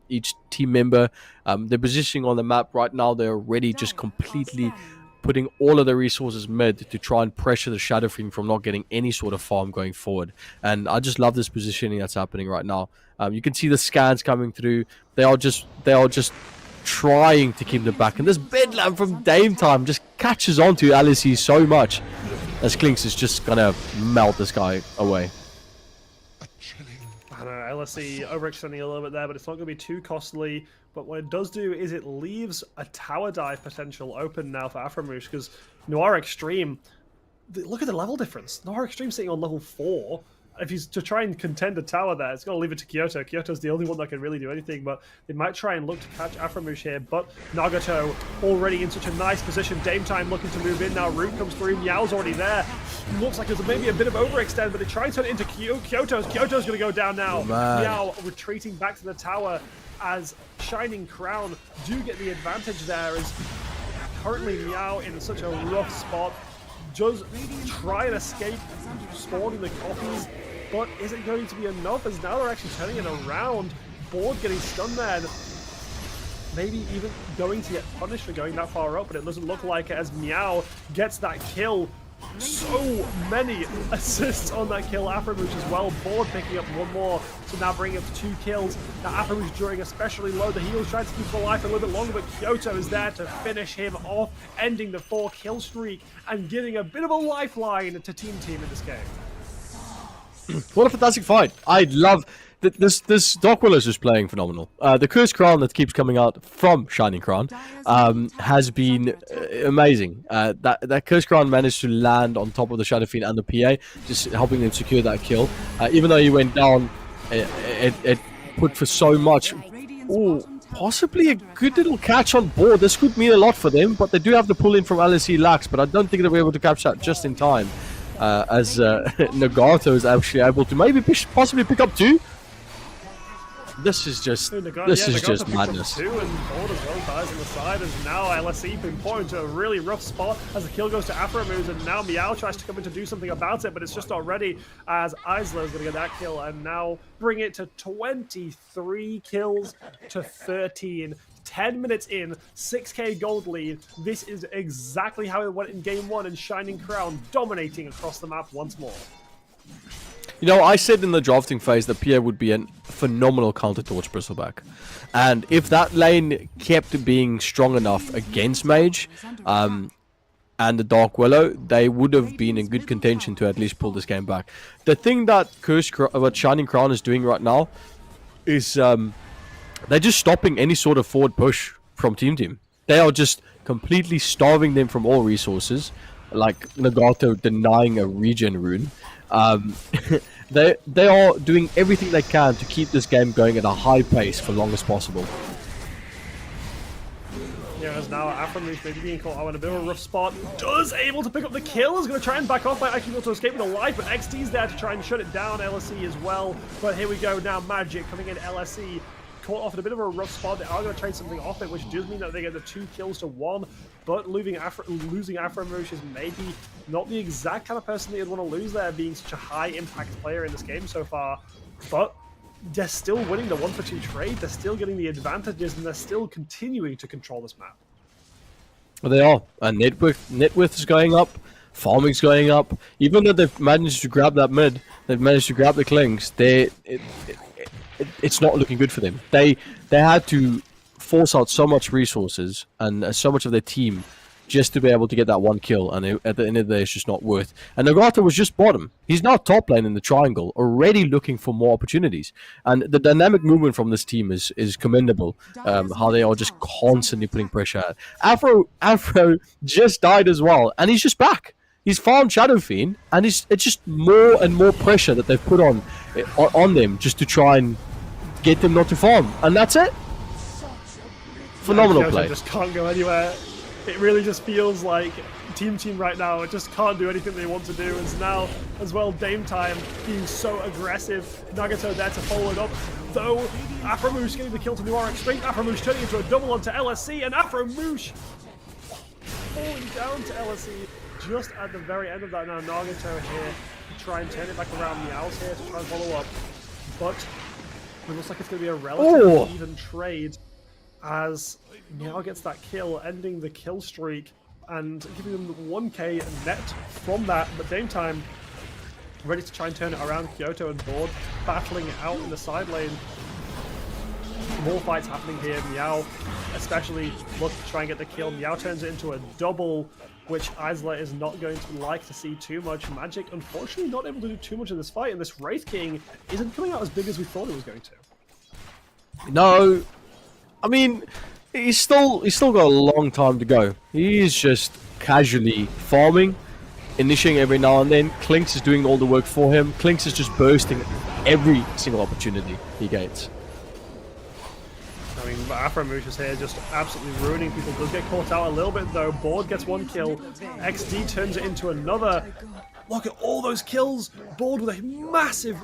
each team member, their positioning on the map. Right now, they're already just completely putting all of their resources mid to try and pressure the Shadow Fiend from not getting any sort of farm going forward. And I just love this positioning that's happening right now. You can see the scans coming through. They are just trying to keep them back. And this Bedlam from Dame Time just catches on to LSE so much, as Klinks is just gonna melt this guy away. I don't know, LSE overextending a little bit there, but it's not going to be too costly. But what it does do is it leaves a tower dive potential open now for Afromush, because Noir Extreme, look at the level difference. Noir Extreme sitting on level 4. If he's to try and contend a tower there, it's going to leave it to Kyoto. Kyoto's the only one that can really do anything, but they might try and look to catch Afromush here. But Nagato already in such a nice position. Dame Time looking to move in now. Root comes through. Meow's already there. Looks like there's maybe a bit of overextend, but they try and turn it into Kyoto's. Kyoto's going to go down now. Meow retreating back to the tower as Shining Crown do get the advantage there, as currently Meow in such a rough spot. Just try and escape spawning the copies, but is it going to be enough, as now they're actually turning it around? Board getting stunned there, maybe even going to get punished for going that far up, but it doesn't look like it, as Meow gets that kill. So many assists on that kill. Afromush as well. Board picking up 1 more to now bring up 2 kills. Now Afromush during especially low. The heals trying to keep him alive a little bit longer, but Kyoto is there to finish him off, ending the 4 kill streak and giving a bit of a lifeline to Team in this game. What a fantastic fight. I love this Dark Willow is just playing phenomenal. The Cursed Crown that keeps coming out from Shining Crown has been amazing. That Cursed Crown managed to land on top of the Shadow Fiend and the PA, just helping them secure that kill. Even though he went down, it put for so much. Ooh, possibly a good little catch on board. This could mean a lot for them, but they do have the pull in from LSE Lax, but I don't think they'll be able to capture that just in time. As Nagato is actually able to maybe possibly pick up 2. This is just madness. 2, and Board as well dies on the side, as now LSE been put into a really rough spot as the kill goes to Afromush, and now Meow tries to come in to do something about it, but it's just not ready, as Isla is going to get that kill and now bring it to 23 kills to 13. 10 minutes in, 6k gold lead. This is exactly how it went in game 1, and Shining Crown dominating across the map once more. You know, I said in the drafting phase that PA would be a phenomenal counter towards Bristleback. And if that lane kept being strong enough against Mage and the Dark Willow, they would have been in good contention to at least pull this game back. The thing that what Shining Crown is doing right now is they're just stopping any sort of forward push from Team. They are just completely starving them from all resources, like Nagato denying a regen rune. They are doing everything they can to keep this game going at a high pace for long as possible. Yeah, as now Afromush maybe being caught out in a bit of a rough spot, able to pick up the kill, is going to try and back off, by actually able to escape with a life, but XT's there to try and shut it down, LSE as well. But here we go now, Magic coming in, LSE caught off in a bit of a rough spot. They are going to trade something off it, which does mean that they get the 2 kills to 1. But losing Afromush is maybe not the exact kind of person that you'd want to lose there, being such a high impact player in this game so far. But they're still winning the 1-for-2 trade. They're still getting the advantages, and they're still continuing to control this map. Well, they are. And net worth is going up. Farming's going up. Even though they've managed to grab that mid, they've managed to grab the Klings, it's not looking good for them. They had to force out so much resources and so much of their team just to be able to get that one kill, and at the end of the day, it's just not worth. And Nagato was just bottom. He's now top lane in the triangle, already looking for more opportunities. And the dynamic movement from this team is commendable. How they are just constantly putting pressure out. Afro just died as well, and he's just back. He's farmed Shadow Fiend, and it's just more and more pressure that they've put on them just to try and get them not to farm, and that's it. Phenomenal play. Just can't go anywhere. It really just feels like Team right now, it just can't do anything they want to do. And now, as well, Dame Time being so aggressive. Nagato there to follow it up. Though, Afromoosh getting the kill to Noir Extreme. Afromoosh turning into a double onto LSC, and Afromoosh falling down to LSC just at the very end of that. Now, Nagato here to try and turn it back around. Meow's here to try and follow up. But it looks like it's going to be a relatively even trade as Meow gets that kill, ending the kill streak and giving them 1k net from that. But Dame Time ready to try and turn it around. Kyoto and Board battling it out in the side lane. More fights happening here. Meow especially look to try and get the kill. Meow turns it into a double, which Isla is not going to like to see too much. Magic, unfortunately, not able to do too much in this fight, and this Wraith King isn't coming out as big as we thought it was going to. No, I mean, he's still got a long time to go. He's just casually farming, initiating every now and then. Klinks is doing all the work for him. Klinks is just bursting every single opportunity he gets. I mean, Afromoosh is here just absolutely ruining people. Does get caught out a little bit though. Board gets one kill. XD turns it into another. Look at all those kills. Board with a massive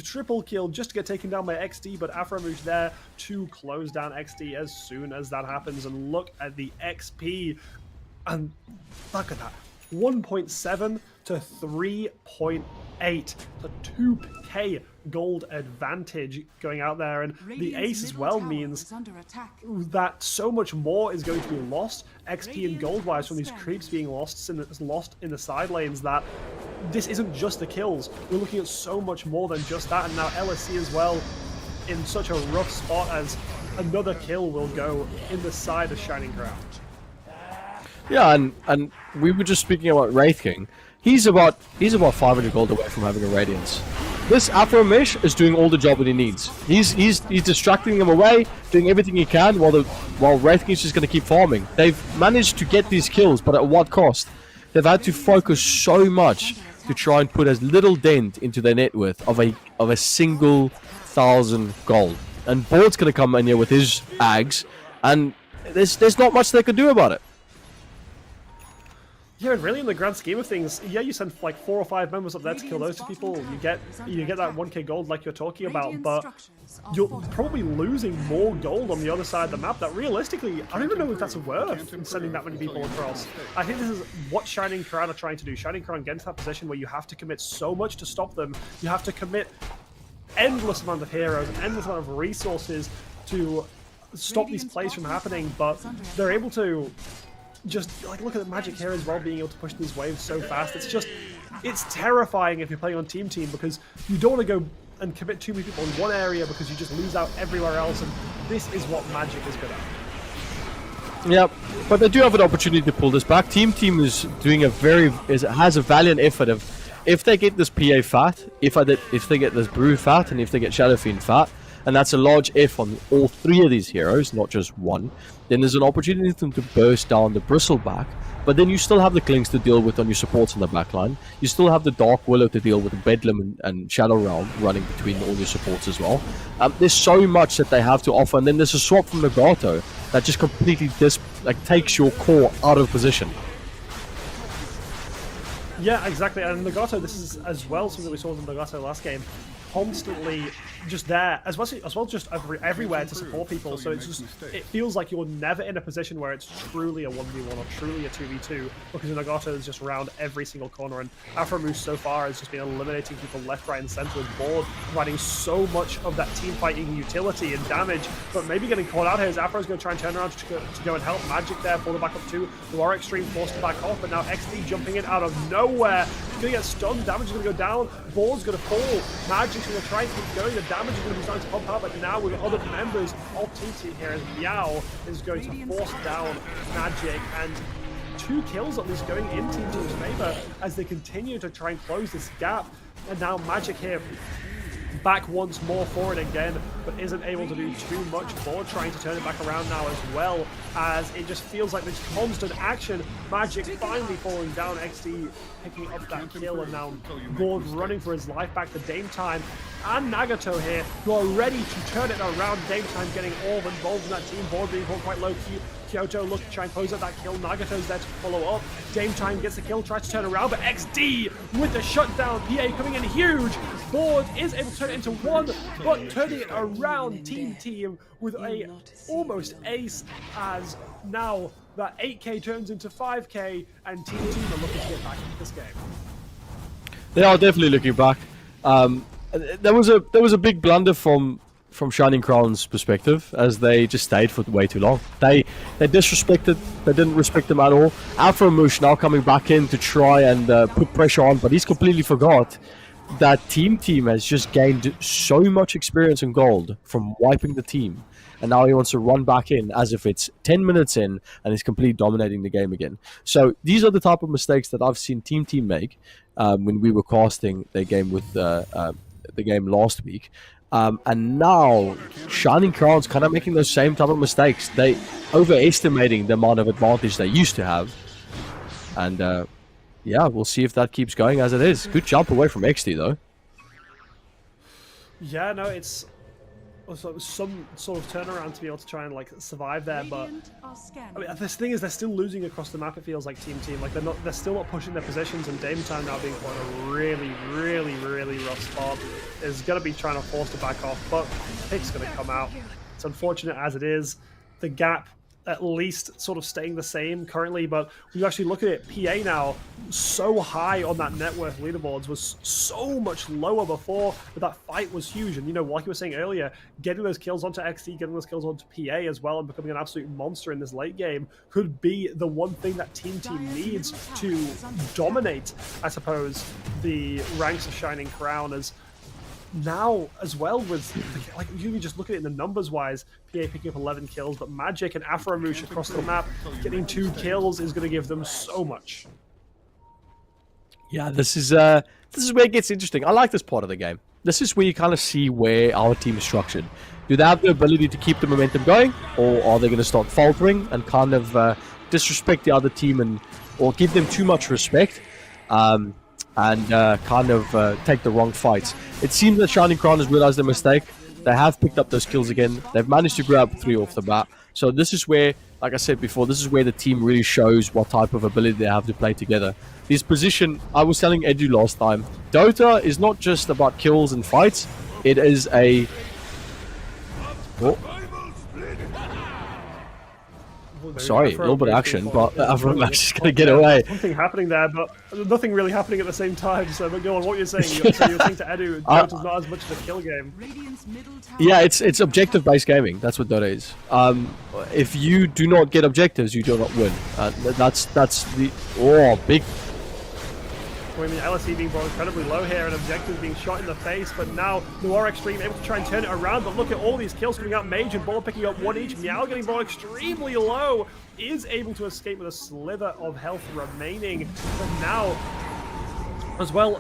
triple kill just to get taken down by XD, but Afromoosh there to close down XD as soon as that happens. And look at the XP. And look at that. 1.7 to 3.8. So 2k gold advantage going out there, and the ace as well means that so much more is going to be lost XP and gold wise from these creeps being lost in the side lanes, that this isn't just the kills. We're looking at so much more than just that, and now LSC as well in such a rough spot as another kill will go in the side of Shining Crown. Yeah, and we were just speaking about Wraith King. He's about 500 gold away from having a Radiance. This Afromoosh is doing all the job that he needs. He's distracting them away, doing everything he can, while Wraith King is just going to keep farming. They've managed to get these kills, but at what cost? They've had to focus so much to try and put as little dent into their net worth of a single 1,000 gold. And Board's going to come in here with his ags, and there's not much they can do about it. Yeah, and really in the grand scheme of things, yeah, you send like 4 or 5 members up there to kill those 2 people, you get that 1k gold like you're talking about, but you're probably losing more gold on the other side of the map that realistically, I don't even know if that's worth in sending that many people across. I think this is what Shining Crown are trying to do. Shining Crown get into that position where you have to commit so much to stop them. You have to commit endless amount of heroes, an endless amount of resources to stop these plays from happening, but they're able to just like look at the Magic here as well, being able to push these waves so fast. It's terrifying if you're playing on team because you don't want to go and commit too many people in one area because you just lose out everywhere else, and this is what Magic is good at. Yeah, but they do have an opportunity to pull this back. Team is doing has a valiant effort of, if they get this PA fat, if they get this Brew fat, and if they get Shadow Fiend fat, and that's a large F on all 3 of these heroes, not just one, then there's an opportunity for them to burst down the Bristleback, but then you still have the Klinks to deal with on your supports on the backline. You still have the Dark Willow to deal with the Bedlam and Shadow Realm running between all your supports as well. There's so much that they have to offer, and then there's a swap from Nagato that just completely takes your core out of position. Yeah, exactly, and Nagato, this is as well something we saw with Nagato last game, constantly just there, as well just everywhere to support people, so it feels like you're never in a position where it's truly a 1v1 or truly a 2v2, because Nagato is just around every single corner, and Afromoosh so far has just been eliminating people left, right, and center with Board, providing so much of that team fighting utility and damage, but maybe getting caught out here as Afro's going to try and turn around to go and help Magic there, pull the back up too. Noir Extreme forced to back off, but now XD jumping in out of nowhere. He's going to get stunned, damage is going to go down, Board's going to fall, Magic rotation will try and keep going. The damage is going to be starting to pump out, but now with other members of Team Team here, as Meow is going to force down Magic, and 2 kills at least going in Team Team's favor as they continue to try and close this gap. And now Magic here back once more for it again, but isn't able to do too much for trying to turn it back around now, as well as it just feels like this constant action. Magic finally falling down, XD picking up that kill, and now Gord running for his life back to Dame Time and Nagato here, who are ready to turn it around. Dame Time getting all involved in that team. Board being pulled quite low. Kyoto looking to try and close up that kill. Nagato's there to follow up. Dame Time gets the kill, tries to turn around, but XD with the shutdown. PA coming in huge. Board is able to turn it into 1, but turning it around. Team with a almost ace, as now that 8k turns into 5k, and Team are looking to get back into this game. They are definitely looking back. There was a big blunder from Shining Crown's perspective, as they just stayed for way too long. They disrespected, they didn't respect them at all. Alpha Mush now coming back in to try and put pressure on, but he's completely forgot that Team has just gained so much experience in gold from wiping the team, and now he wants to run back in as if it's 10 minutes in and he's completely dominating the game again. So these are the type of mistakes that I've seen Team make when we were casting their game with the game last week. And now Shining Crown's kind of making those same type of mistakes. They overestimating the amount of advantage they used to have. And yeah, we'll see if that keeps going as it is. Good jump away from XD though. Yeah, no, it's also some sort of turnaround to be able to try and like survive there, but I mean, this thing is they're still losing across the map. It feels like Team like they're still not pushing their positions, and Dame Time now being put in a really rough spot is going to be trying to force to back off, but pick's going to come out. It's unfortunate as it is. The gap at least sort of staying the same currently, but when you actually look at it, PA now so high on that net worth leaderboards, was so much lower before, but that fight was huge. And you know, like you were saying earlier, getting those kills onto XD, getting those kills onto PA as well, and becoming an absolute monster in this late game could be the one thing that Team needs to dominate, I suppose, the ranks of Shining Crown. As now as well, with like you just look at it in the numbers wise, PA picking up 11 kills, but Magic and Aframush across the map getting 2 kills is going to give them so much. Yeah, this is where it gets interesting. I like this part of the game. This is where you kind of see where our team is structured. Do they have the ability to keep the momentum going, or are they going to start faltering and kind of disrespect the other team or give them too much respect? And kind of take the wrong fights. It seems that Shining Crown has realized their mistake. They have picked up those kills again. They've managed to grab 3 off the bat. So this is where, like I said before, this is where the team really shows what type of ability they have to play together. This position, I was telling Edu last time, Dota is not just about kills and fights. It is a... Oh. Sorry, a little bit of action, but Afromax is going to get away. Something happening there, but nothing really happening at the same time. So, but go on, what you're saying? You're saying to Edu, Dota's not as much of a kill game. Yeah, it's objective-based gaming. That's what Dota is. If you do not get objectives, you do not win. That's the big. I mean, LSE being brought incredibly low here, and objectives being shot in the face, but now Noir Extreme able to try and turn it around, but look at all these kills coming out. Mage and Ball picking up 1 each. Meow getting brought extremely low, is able to escape with a slither of health remaining, but now, as well,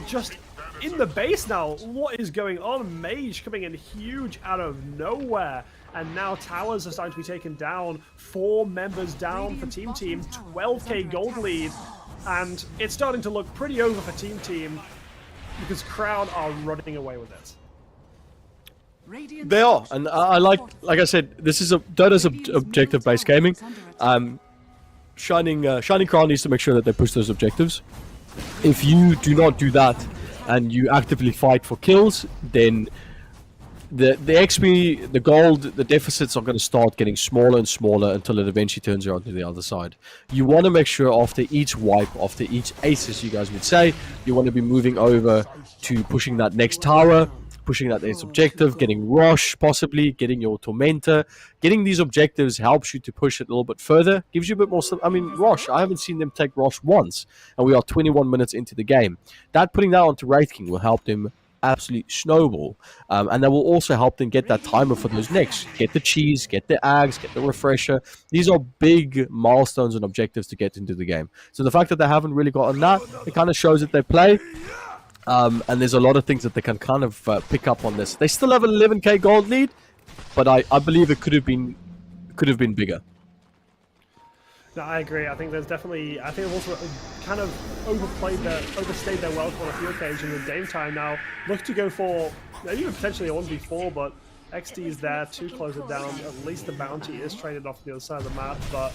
just in the base now, what is going on? Mage coming in huge out of nowhere. And now towers are starting to be taken down. 4 members down for Team 12k gold lead. And it's starting to look pretty over for Team because Crown are running away with it. They are, and I like I said, this is Dota's objective-based gaming. Shining Crown needs to make sure that they push those objectives. If you do not do that, and you actively fight for kills, then the XP, the gold, the deficits are going to start getting smaller and smaller until it eventually turns around to the other side. You want to make sure after each wipe, after each aces, you guys would say, you want to be moving over to pushing that next tower, pushing that next objective, getting Rosh, possibly, getting your Tormentor. Getting these objectives helps you to push it a little bit further, gives you a bit more... I mean, Rosh, I haven't seen them take Rosh once, and we are 21 minutes into the game. Putting that onto Wraith King will help them absolute snowball. And that will also help them get that timer for those next. Get the cheese, get the ags, get the refresher. These are big milestones and objectives to get into the game. So the fact that they haven't really gotten that, it kind of shows that they play. And there's a lot of things that they can kind of pick up on this. They still have an 11k gold lead, but I believe it could have been bigger. No, I agree. I think there's definitely. I think they've also kind of overstayed their welcome on a few occasions in game time. Now look to go for even potentially a 1v4, but XD is there to close it down. At least the bounty is traded off the other side of the map, but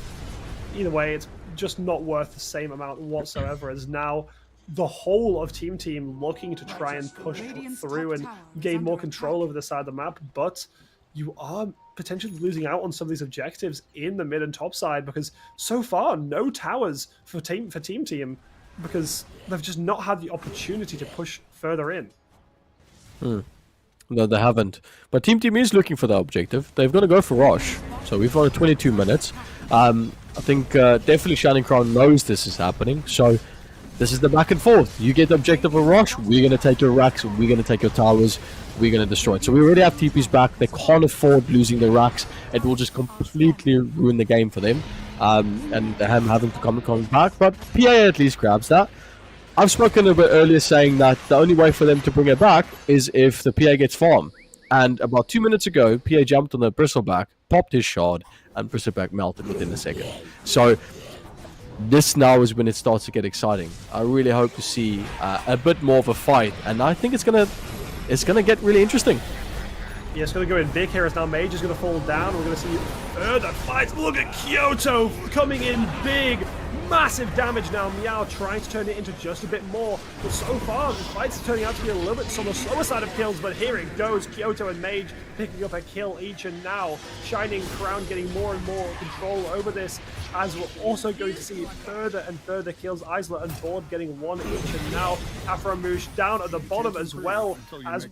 either way, it's just not worth the same amount whatsoever. As now the whole of Team looking to try and push through and gain more control over the side of the map, but you are potentially losing out on some of these objectives in the mid and top side, because so far no towers for team because they've just not had the opportunity to push further in. No, they haven't. But Team is looking for that objective. They've got to go for Rosh. So we've got 22 minutes. I think definitely Shining Crown knows this is happening. So this is the back and forth. You get the objective of Rosh, we're going to take your racks, we're going to take your towers, we're going to destroy it. So we already have TP's back. They can't afford losing the racks. It will just completely ruin the game for them. And them having to come back. But PA at least grabs that. I've spoken a bit earlier saying that the only way for them to bring it back is if the PA gets farm. And about 2 minutes ago, PA jumped on the Bristleback, popped his shard, and Bristleback melted within a second. So this now is when it starts to get exciting. I really hope to see a bit more of a fight, and I think it's gonna get really interesting. Yeah, it's going to go in big here as now Mage is going to fall down. We're going to see further fights. Look at Kyoto coming in big. Massive damage now. Meow trying to turn it into just a bit more. But so far, the fights are turning out to be a little bit on the slower side of kills. But here it goes. Kyoto and Mage picking up a kill each. And now Shining Crown getting more and more control over this. As we're also going to see further and further kills. Isla and Board getting one each. And now Aframouche down at the bottom as well. As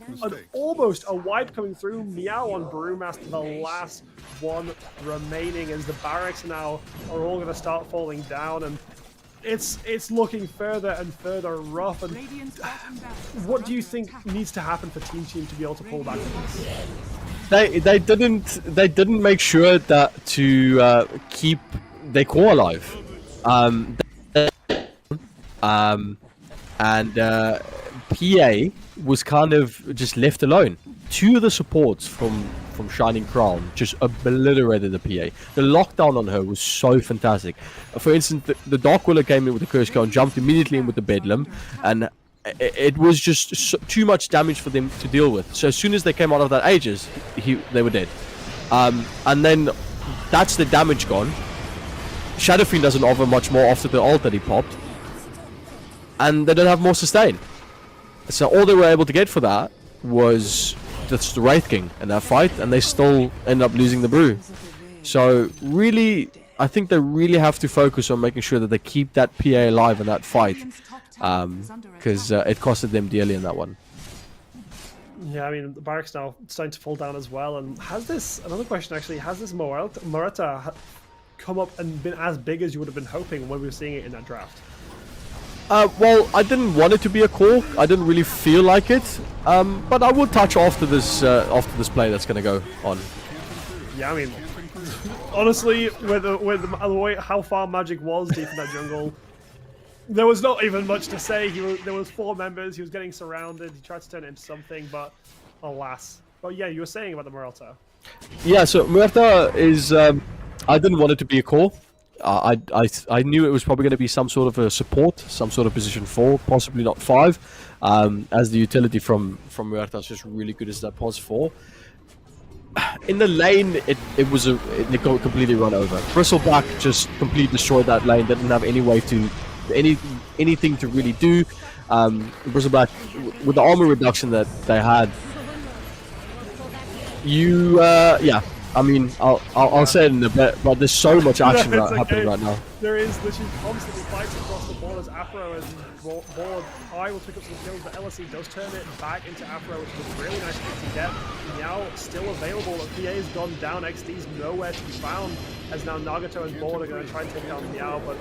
almost a wipe coming through. Meow on Brewmaster, the last one remaining, as the barracks now are all going to start falling down. And it's looking further and further rough. And what do you think needs to happen for Team to be able to pull back from this? They didn't make sure that to keep their core alive. PA was kind of just left alone. Two of the supports from Shining Crown just obliterated the PA. The lockdown on her was so fantastic. For instance, the Dark Willow came in with the Curse Cone, jumped immediately in with the Bedlam, and it was just too much damage for them to deal with. So as soon as they came out of that Aegis, they were dead. And then that's the damage gone. Shadow Fiend doesn't offer much more after the ult that he popped, and they don't have more sustain. So all they were able to get for that was just the Wraith King in that fight, and they still end up losing the brew. So really, I think they really have to focus on making sure that they keep that PA alive in that fight, because it costed them dearly in that one. Yeah, I mean, the barracks now starting to fall down as well. And another question actually, has this Morata come up and been as big as you would have been hoping when we were seeing it in that draft? Well, I didn't want it to be a core. I didn't really feel like it. But I will touch after this play that's going to go on. Yeah, I mean, honestly, with the way how far Magic was deep in that jungle, there was not even much to say. There was 4 members. He was getting surrounded. He tried to turn it into something, but alas. But yeah, you were saying about the Morata. Yeah, so Morata is. I didn't want it to be a core. I knew it was probably going to be some sort of a support, some sort of position 4, possibly not 5, as the utility from Muerta is just really good as that pos 4. In the lane, it got completely run over. Bristleback just completely destroyed that lane. They didn't have any way to anything to really do. Bristleback, with the armor reduction that they had, yeah. I mean, I'll say it in a bit, but there's so much action happening right now. There is literally constantly fights across the board as Afro and Board. I will pick up some kills, but LSE does turn it back into Afro, which is a really nice pick to get. Now still available. PA's gone down. XD's nowhere to be found, as now Nagato and Board are going to try and take down Meow, but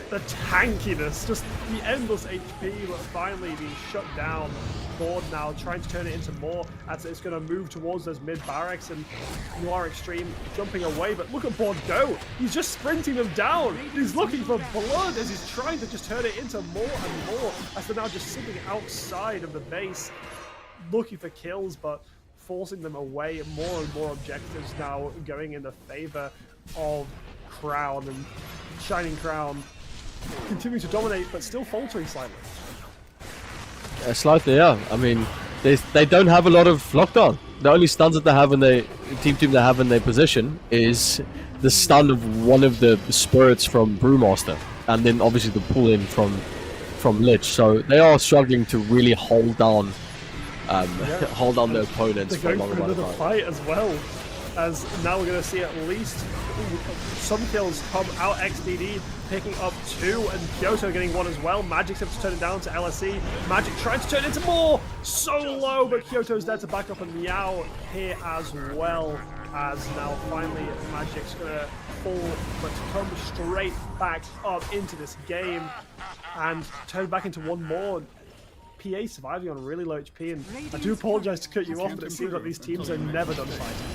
the tankiness, just the endless HP, but finally being shut down board now, trying to turn it into more as it's going to move towards those mid barracks, and Noir Extreme jumping away, but look at Board go. He's just sprinting them down. He's looking for blood as he's trying to just turn it into more and more as they're now just sitting outside of the base looking for kills, but forcing them away. More and more objectives now going in the favor of Crown, and Shining Crown continuing to dominate, but still faltering slightly. Slightly, yeah. I mean, they don't have a lot of lockdown. The only stuns that they have in their team they have in their position is the stun of one of the spirits from Brewmaster, and then obviously the pull in from Lich. So they are struggling to really hold down hold on their opponents for a long amount of time. Fight as well, as now we're going to see at least some kills come out. XDD picking up 2, and Kyoto getting 1 as well. Magic's able to turn it down to LSE. Magic trying to turn it into more, so low, but Kyoto's there to back up, and Meow here as well, as now finally Magic's going to fall, but to come straight back up into this game and turn back into 1 more. PA surviving on really low HP, and I do apologize to cut you off, but it seems like these teams are never done fighting.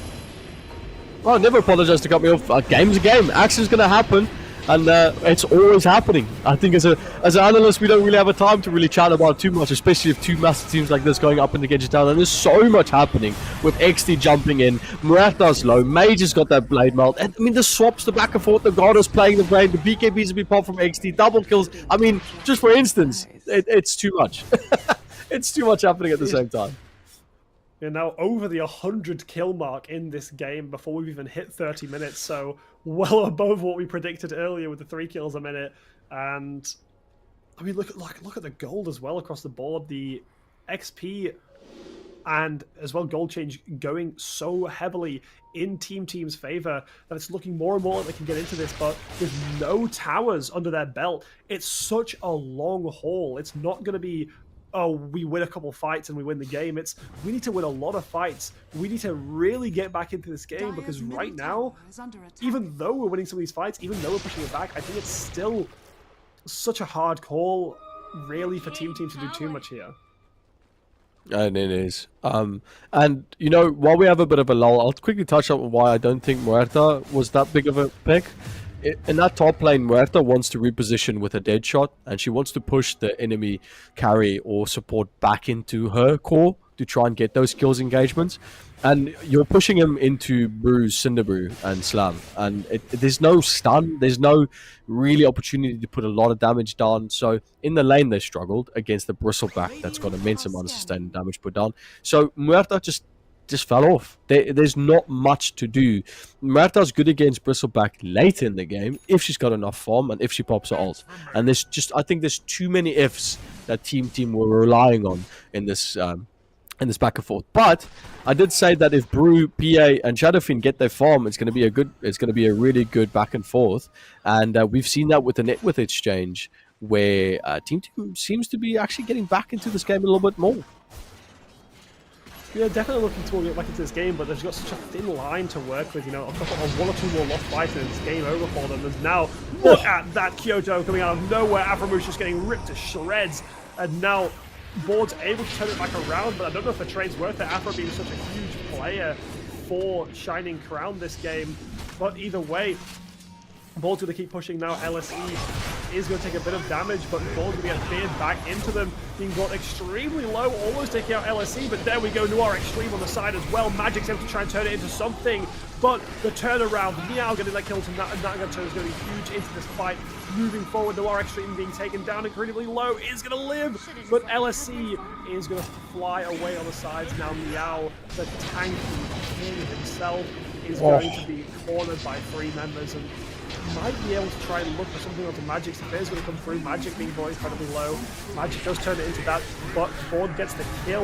Well, never apologize to cut me off. Game's a game. Action's going to happen, and it's always happening. I think as an analyst, we don't really have a time to really chat about too much, especially if two massive teams like this going up in the Gauge down. And there's so much happening with XD jumping in. Muerta's low. Mage has got that blade melt. And I mean, the swaps, the back and forth, the God is playing the blade, the BKBs have been popped from XD, double kills. I mean, just for instance, it's too much. It's too much happening at the same time. We're now over the 100 kill mark in this game before we've even hit 30 minutes, so well above what we predicted earlier with the 3 kills a minute. And I mean, look at the gold as well across the board. The XP and as well gold change going so heavily in Team's favor that it's looking more and more like they can get into this, but with no towers under their belt, it's such a long haul. It's not going to be, oh, we win a couple fights and we win the game. It's, we need to win a lot of fights. We need to really get back into this game, because right now, even though we're winning some of these fights, even though we're pushing it back, I think it's still such a hard call, really, for Team to do too much here. And it is. And, you know, while we have a bit of a lull, I'll quickly touch on why I don't think Muerta was that big of a pick. In that top lane, Muerta wants to reposition with a dead shot, and she wants to push the enemy carry or support back into her core to try and get those kills engagements. And you're pushing him into Brews, Cinderbrew, and Slam. And there's no stun, there's no really opportunity to put a lot of damage down. So in the lane, they struggled against the Bristleback that's got immense amount of sustained damage put down. So Muerta just fell off. There's not much to do. Muerta's good against Bristleback late in the game if she's got enough farm and if she pops her ult. And there's just, I think there's too many ifs that team were relying on in this back and forth. But I did say that if Brew, PA, and Shadowfiend get their farm, it's going to be a really good back and forth. And we've seen that with the Networth exchange, where team seems to be actually getting back into this game a little bit more. Yeah, definitely looking to get back into this game, but they've got such a thin line to work with. You know, a couple of 1 or 2 more lost fights and it's game over for them. And now, look at that Kyoto coming out of nowhere. Aframush just getting ripped to shreds. And now, Board's able to turn it back around, but I don't know if the trade's worth it. Afro being such a huge player for Shining Crown this game. But either way, Board's going to keep pushing now. LSE is going to take a bit of damage, but Board's going to get feared back into them, being brought extremely low, almost taking out LSE, but there we go, Noir Extreme on the side as well. Magic's able to try and turn it into something, but the turnaround, Meow getting that kill to Nagato is going to be huge into this fight. Moving forward, Noir Extreme being taken down incredibly low is going to live, but LSE is going to fly away on the sides. Now Meow, the tanky king himself, is going to be cornered by 3 members, and might be able to try and look for something onto Magic. Bear's going to come through. Magic being brought incredibly low. Magic does turn it into that, but Board gets the kill.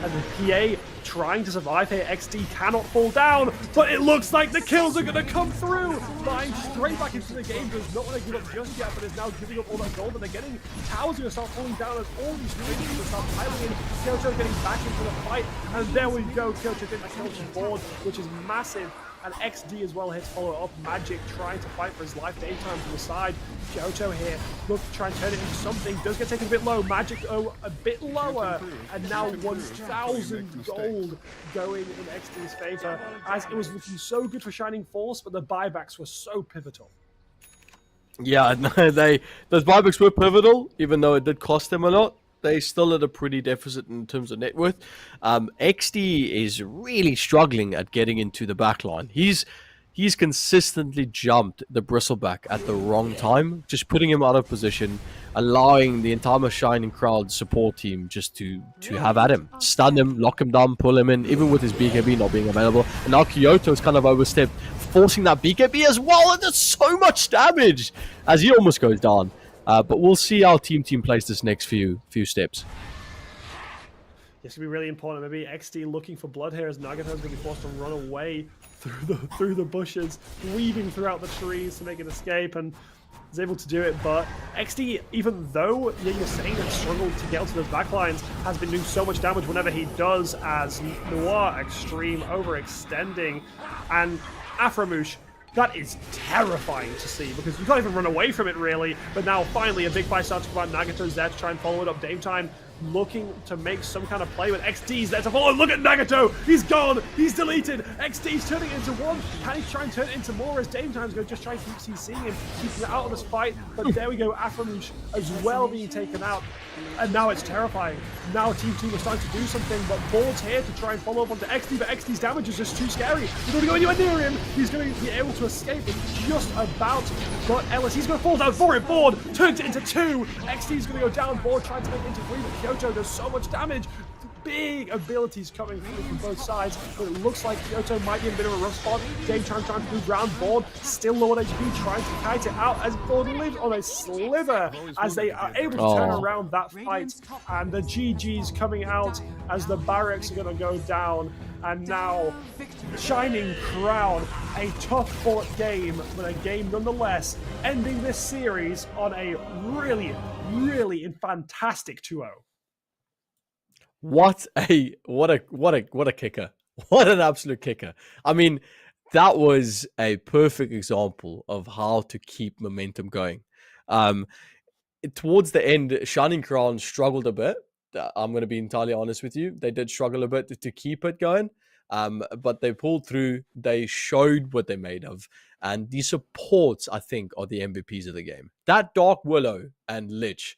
And the PA trying to survive here. XD cannot fall down, but it looks like the kills are going to come through. Flying straight back into the game. Does not want to give up just yet, but is now giving up all that gold that they're getting. Towers are going to start falling down as all these strings are going to start piling in. Kyoto getting back into the fight. And there we go. Kyoto getting that kill to Board, which is massive and XD as well here to follow it up. Magic trying to fight for his life. Daytime from the side. Kyoto here, look to try and turn it into something. Does get taken a bit low. Magic, oh, a bit lower. And now 1,000 gold going in XD's favor, as it was looking so good for Shining Force, but the buybacks were so pivotal. Yeah, those buybacks were pivotal, even though it did cost them a lot. They still at a pretty deficit in terms of net worth. XD is really struggling at getting into the back line. He's consistently jumped the bristleback at the wrong time, just putting him out of position, allowing the entire Shining Crowd support team just to have at him, stun him, lock him down, pull him in, even with his BKB not being available. And now Kyoto's kind of overstepped, forcing that BKB as well, and does so much damage as he almost goes down. But we'll see how Team plays this next few steps. It's going to be really important. Maybe XD looking for blood here, as Nagato's going to be forced to run away through the bushes, weaving throughout the trees to make an escape, and is able to do it. But XD, even though you're saying that struggled to get onto those backlines, has been doing so much damage whenever he does, as Noir Extreme overextending, and Aframoosh. That is terrifying to see, because you can't even run away from it, really. But now, finally, a big fight starts to come out. Nagato's there to try and follow it up. Daytime looking to make some kind of play, with XD's there to follow. Look at Nagato! He's gone! He's deleted! XD's turning it into one. Can he try and turn it into more, as Daytime's going to just try and keep CCing him, keeping it out of this fight? But there we go, Aframoosh as well being taken out. And now it's terrifying. Now Team are starting to do something, but Board's here to try and follow up onto XD, but XD's damage is just too scary. He's going to go anywhere near him. He's going to be able to escape just about. But Ellis, he's going to fall down for it. Board turns it into 2. XD's going to go down. Board trying to make it into 3, but Kyoto does so much damage. Big abilities coming through from both sides, but it looks like Kyoto might be in a bit of a rough spot. Daytime trying to move around. Board still low on HP, trying to kite it out, as Board lives on a sliver, as they are able to turn around that fight. And the GG's coming out as the barracks are going to go down. And now, Shining Crown, a tough fought game, but a game nonetheless, ending this series on a really, really fantastic 2-0. What a kicker. What an absolute kicker. I mean, that was a perfect example of how to keep momentum going. Towards the end, Shining Crown struggled a bit. I'm going to be entirely honest with you. They did struggle a bit to keep it going. But they pulled through. They showed what they're made of. And the supports, I think, are the MVPs of the game. That Dark Willow and Lich,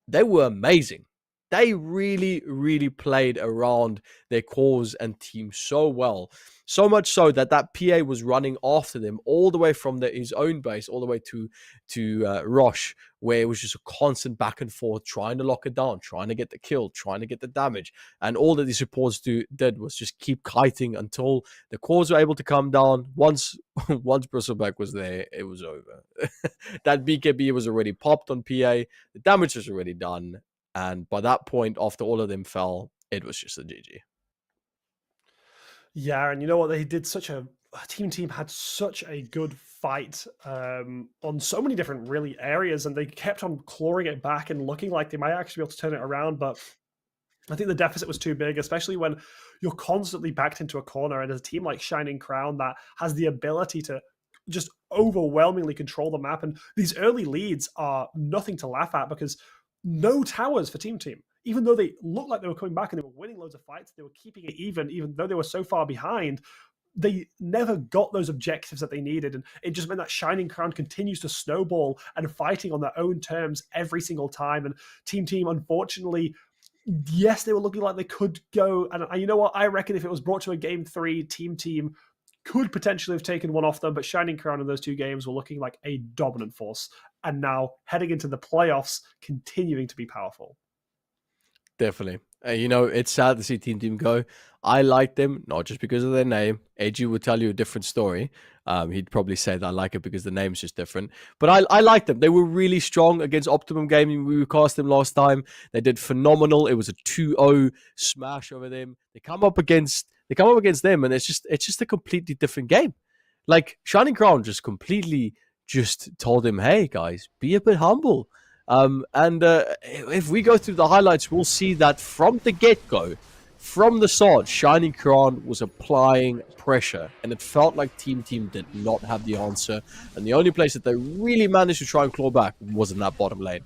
they were amazing. They really, really played around their cause and team so well. So much so that PA was running after them all the way from his own base, all the way to Roche, where it was just a constant back and forth, trying to lock it down, trying to get the kill, trying to get the damage. And all that the supports did was just keep kiting until the cores were able to come down. Once Bristleback was there, it was over. That BKB was already popped on PA. The damage was already done. And by that point, after all of them fell, it was just a GG. Yeah, and you know what? They did team had such a good fight on so many different really areas, and they kept on clawing it back and looking like they might actually be able to turn it around. But I think the deficit was too big, especially when you're constantly backed into a corner, and as a team like Shining Crown that has the ability to just overwhelmingly control the map. And these early leads are nothing to laugh at, because no towers for Team. Even though they looked like they were coming back and they were winning loads of fights, they were keeping it even though they were so far behind. They never got those objectives that they needed. And it just meant that Shining Crown continues to snowball and fighting on their own terms every single time. And Team, unfortunately, yes, they were looking like they could go. And you know what? I reckon if it was brought to a game 3, Team could potentially have taken one off them, but Shining Crown in those 2 games were looking like a dominant force. And now heading into the playoffs, continuing to be powerful. Definitely. It's sad to see Team go. I like them, not just because of their name. AG would tell you a different story. He'd probably say that I like it because the name's just different. But I like them. They were really strong against Optimum Gaming. We cast them last time. They did phenomenal. It was a 2-0 smash over them. They come up against them, and it's just a completely different game. Like, Shining Crown just completely told him, hey guys, be a bit humble. And if we go through the highlights, we'll see that from the get-go, from the start, Shining Crown was applying pressure, and it felt like Team did not have the answer, and the only place that they really managed to try and claw back was in that bottom lane.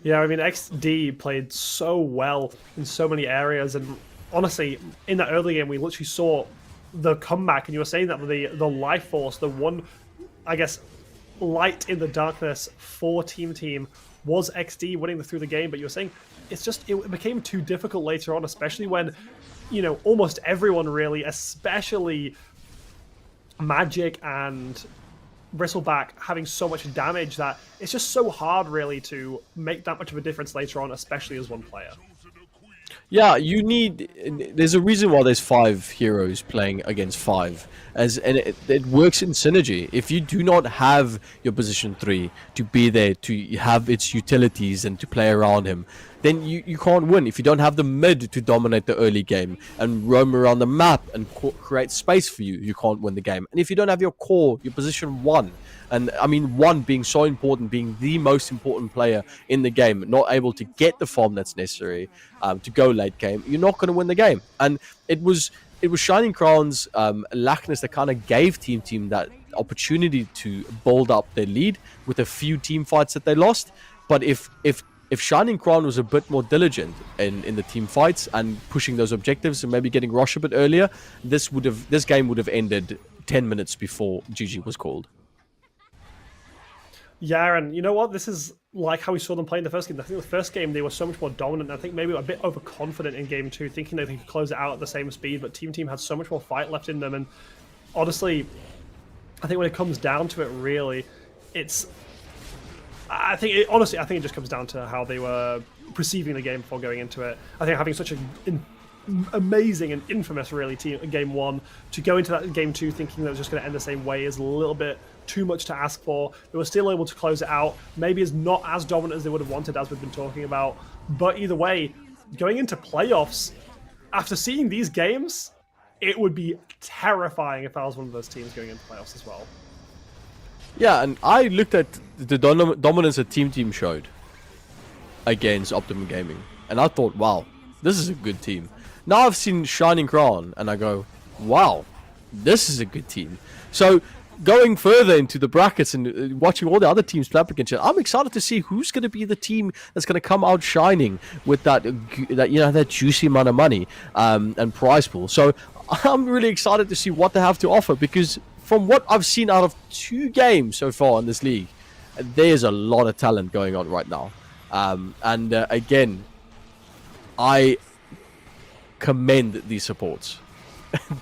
Yeah, I mean, XD played so well in so many areas, and honestly, in that early game, we literally saw the comeback, and you were saying that the life force, the one, I guess, light in the darkness for Team was XD winning through the game, but you were saying it became too difficult later on, especially when, almost everyone really, especially Magic and Bristleback, having so much damage that it's just so hard really to make that much of a difference later on, especially as one player. Yeah, there's a reason why there's 5 heroes playing against 5, and it works in synergy. If you do not have your position 3 to be there, to have its utilities and to play around him, then you can't win. If you don't have the mid to dominate the early game and roam around the map and create space for you, you can't win the game. And if you don't have your core, your position 1, and I mean 1 being so important, being the most important player in the game, not able to get the farm that's necessary to go late game, you're not going to win the game. And it was Shining Crown's lackness that kind of gave Team that opportunity to build up their lead with a few team fights that they lost. But if Shining Crown was a bit more diligent in the team fights and pushing those objectives and maybe getting Rosh a bit earlier, this game would have ended 10 minutes before GG was called. Yeah, and you know what? This is like how we saw them play in the first game. I think the first game they were so much more dominant. I think maybe a bit overconfident in game 2, thinking that they could close it out at the same speed, but Team had so much more fight left in them. And honestly, I think when it comes down to it, really, I think it just comes down to how they were perceiving the game before going into it. I think having such an amazing and infamous, really, game 1 to go into that game 2 thinking that it was just going to end the same way is a little bit too much to ask for. They were still able to close it out. Maybe it's not as dominant as they would have wanted, as we've been talking about. But either way, going into playoffs, after seeing these games, it would be terrifying if I was one of those teams going into playoffs as well. Yeah, and I looked at the dominance that Team showed against Optimum Gaming, and I thought, wow, this is a good team. Now I've seen Shining Crown, and I go, wow, this is a good team. So going further into the brackets and watching all the other teams play up against it, I'm excited to see who's going to be the team that's going to come out shining with that juicy amount of money and prize pool. So I'm really excited to see what they have to offer, because from what I've seen out of 2 games so far in this league, there's a lot of talent going on right now. Again, I commend these supports.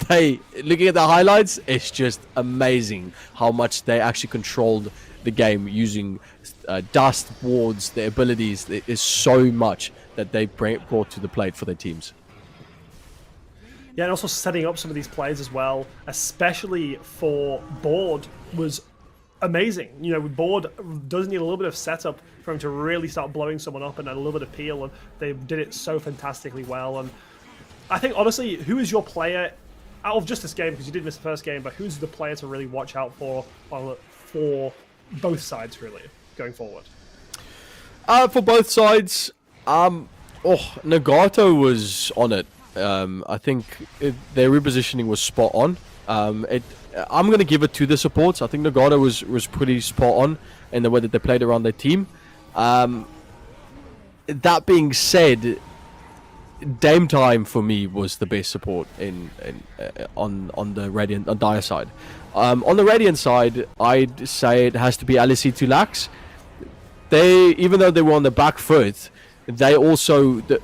Looking at the highlights, it's just amazing how much they actually controlled the game using dust, wards, their abilities. There is so much that they brought to the plate for their teams. Yeah, and also setting up some of these plays as well, especially for Board, was amazing. Board does need a little bit of setup for him to really start blowing someone up and a little bit of peel, and they did it so fantastically well. And I think, honestly, who is your player out of just this game, because you did miss the first game, but who's the player to really watch out for both sides, really, going forward? For both sides, Nagato was on it. I think their repositioning was spot on. I'm going to give it to the supports. I think Nagato was pretty spot on in the way that they played around their team. That being said, Dame Time for me was the best support on the Radiant, on Dire side. On the Radiant side, I'd say it has to be LSE2 Lax. Even though they were on the back foot, they also the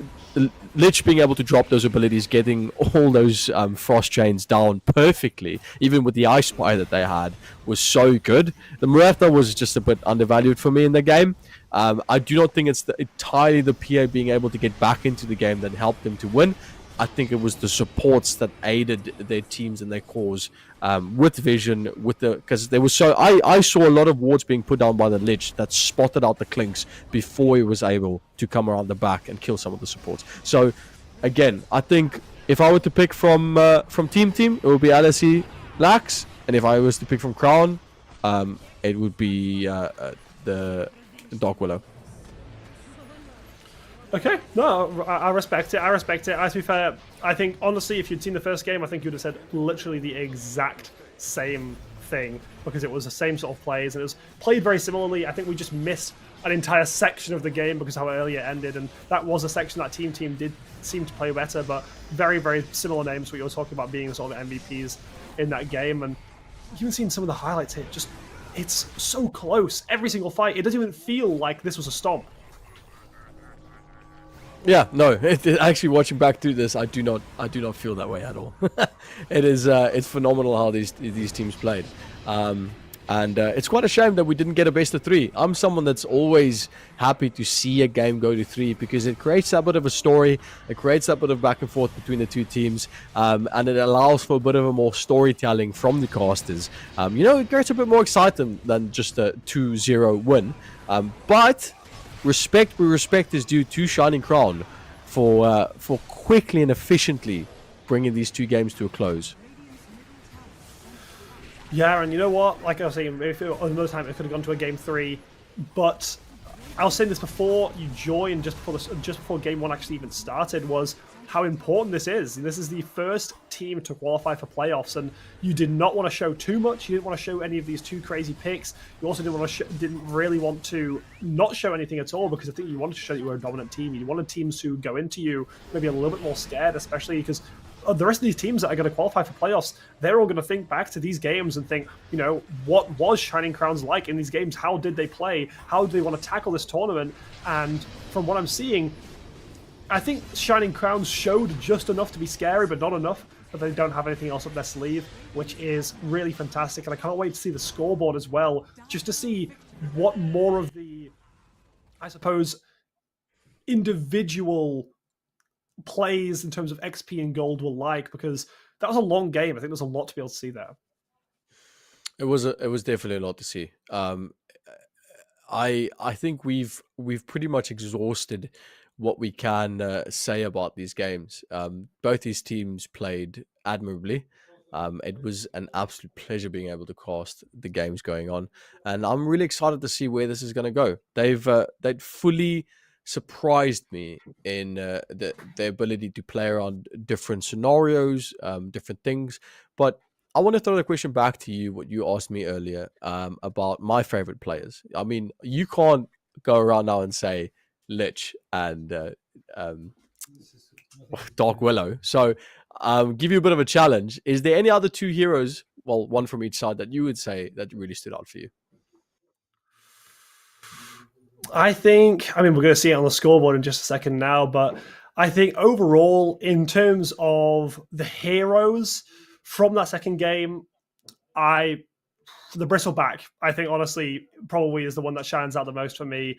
Lich being able to drop those abilities, getting all those frost chains down perfectly, even with the Ice Spire that they had, was so good. The Muerta was just a bit undervalued for me in the game. I do not think it's entirely the PA being able to get back into the game that helped them to win. I think it was the supports that aided their teams and their cause with vision, because there was I saw a lot of wards being put down by the Lich that spotted out the Clinks before he was able to come around the back and kill some of the supports. So again, I think if I were to pick from Team, it would be LSE Lax, and if I was to pick from Crown, it would be the Dark Willow. Okay, no, I respect it. I respect it. To be fair, I think honestly, if you'd seen the first game, I think you'd have said literally the exact same thing because it was the same sort of plays and it was played very similarly. I think we just missed an entire section of the game because how early it ended, and that was a section that Team did seem to play better, but very, very similar names. What you were talking about being sort of MVPs in that game, and even seeing some of the highlights here, just it's so close. Every single fight, it doesn't even feel like this was a stomp. Yeah, no. Actually, watching back through this, I do not feel that way at all. It's phenomenal how these teams played, and it's quite a shame that we didn't get a best of 3. I'm someone that's always happy to see a game go to 3 because it creates that bit of a story, it creates that bit of back and forth between the two teams, and it allows for a bit of a more storytelling from the casters. It creates a bit more excitement than just a 2-0 win, but. Respect is due to Shining Crown for quickly and efficiently bringing these 2 games to a close. Yeah, and you know what? Like I was saying, if it, another time it could have gone to a game 3, but I was saying this before you joined, just before game 1 actually even started, was how important this is. This is the first team to qualify for playoffs, and you did not want to show too much. You didn't want to show any of these too crazy picks. You also didn't really want to not show anything at all, because I think you wanted to show that you were a dominant team. You wanted teams to go into you maybe a little bit more scared, especially because the rest of these teams that are going to qualify for playoffs, they're all going to think back to these games and think, what was Shining Crowns like in these games? How did they play? How do they want to tackle this tournament? And from what I'm seeing, I think Shining Crowns showed just enough to be scary, but not enough that they don't have anything else up their sleeve, which is really fantastic. And I can't wait to see the scoreboard as well, just to see what more of the, I suppose, individual plays in terms of XP and gold were like, because that was a long game. I think there's a lot to be able to see there. It was definitely a lot to see. I think we've pretty much exhausted what we can say about these games. Both these teams played admirably. It was an absolute pleasure being able to cast the games going on, and I'm really excited to see where this is going to go. They'd fully surprised me in their ability to play around different scenarios, different things. But I want to throw the question back to you, what you asked me earlier, about my favorite players. I mean, you can't go around now and say Lich and Dark Willow. So give you a bit of a challenge. Is there any other 2 heroes, well, one from each side, that you would say that really stood out for you? I mean, we're going to see it on the scoreboard in just a second now, but I think overall, in terms of the heroes from that second game, the Bristleback, I think, honestly, probably is the one that shines out the most for me.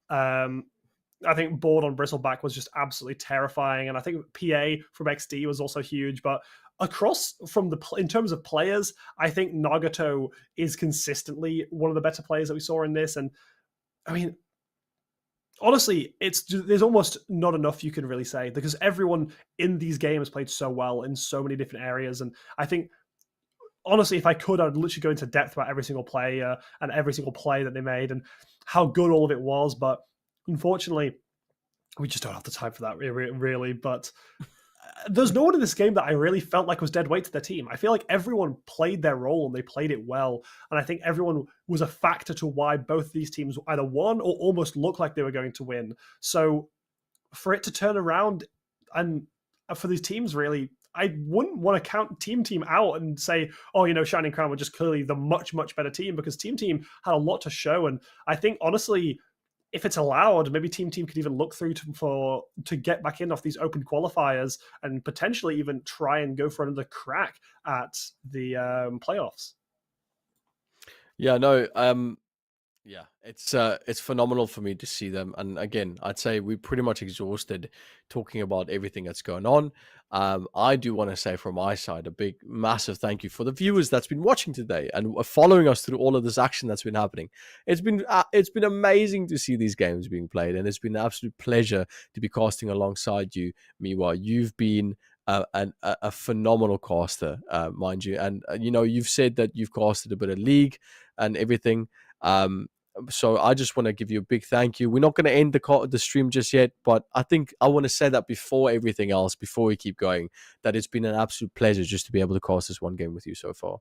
I think board on Bristleback was just absolutely terrifying, and I think PA from XD was also huge. But across in terms of players, I think Nagato is consistently one of the better players that we saw in this. And I mean, honestly, there's almost not enough you can really say, because everyone in these games played so well in so many different areas. And I think, honestly, if I could, I'd literally go into depth about every single player and every single play that they made and how good all of it was. But unfortunately, we just don't have the time for that, really. But there's no one in this game that I really felt like was dead weight to their team. I feel like everyone played their role and they played it well. And I think everyone was a factor to why both these teams either won or almost looked like they were going to win. So for it to turn around, and for these teams, really, I wouldn't want to count Team out and say, oh, Shining Crown were just clearly the much, much better team, because Team had a lot to show. And I think, honestly, if it's allowed, maybe Team could even look through to get back in off these open qualifiers and potentially even try and go for another crack at the playoffs. Yeah, no, yeah, it's phenomenal for me to see them. And again, I'd say we pretty much exhausted talking about everything that's going on. I do want to say from my side a big, massive thank you for the viewers that's been watching today and following us through all of this action that's been happening. It's been amazing to see these games being played, and it's been an absolute pleasure to be casting alongside you, Miwa. You've been a phenomenal caster, mind you, and you've said that you've casted a bit of League and everything. So I just want to give you a big thank you. We're not going to end the stream just yet, but I think I want to say that before everything else, before we keep going, that it's been an absolute pleasure just to be able to cast this one game with you so far.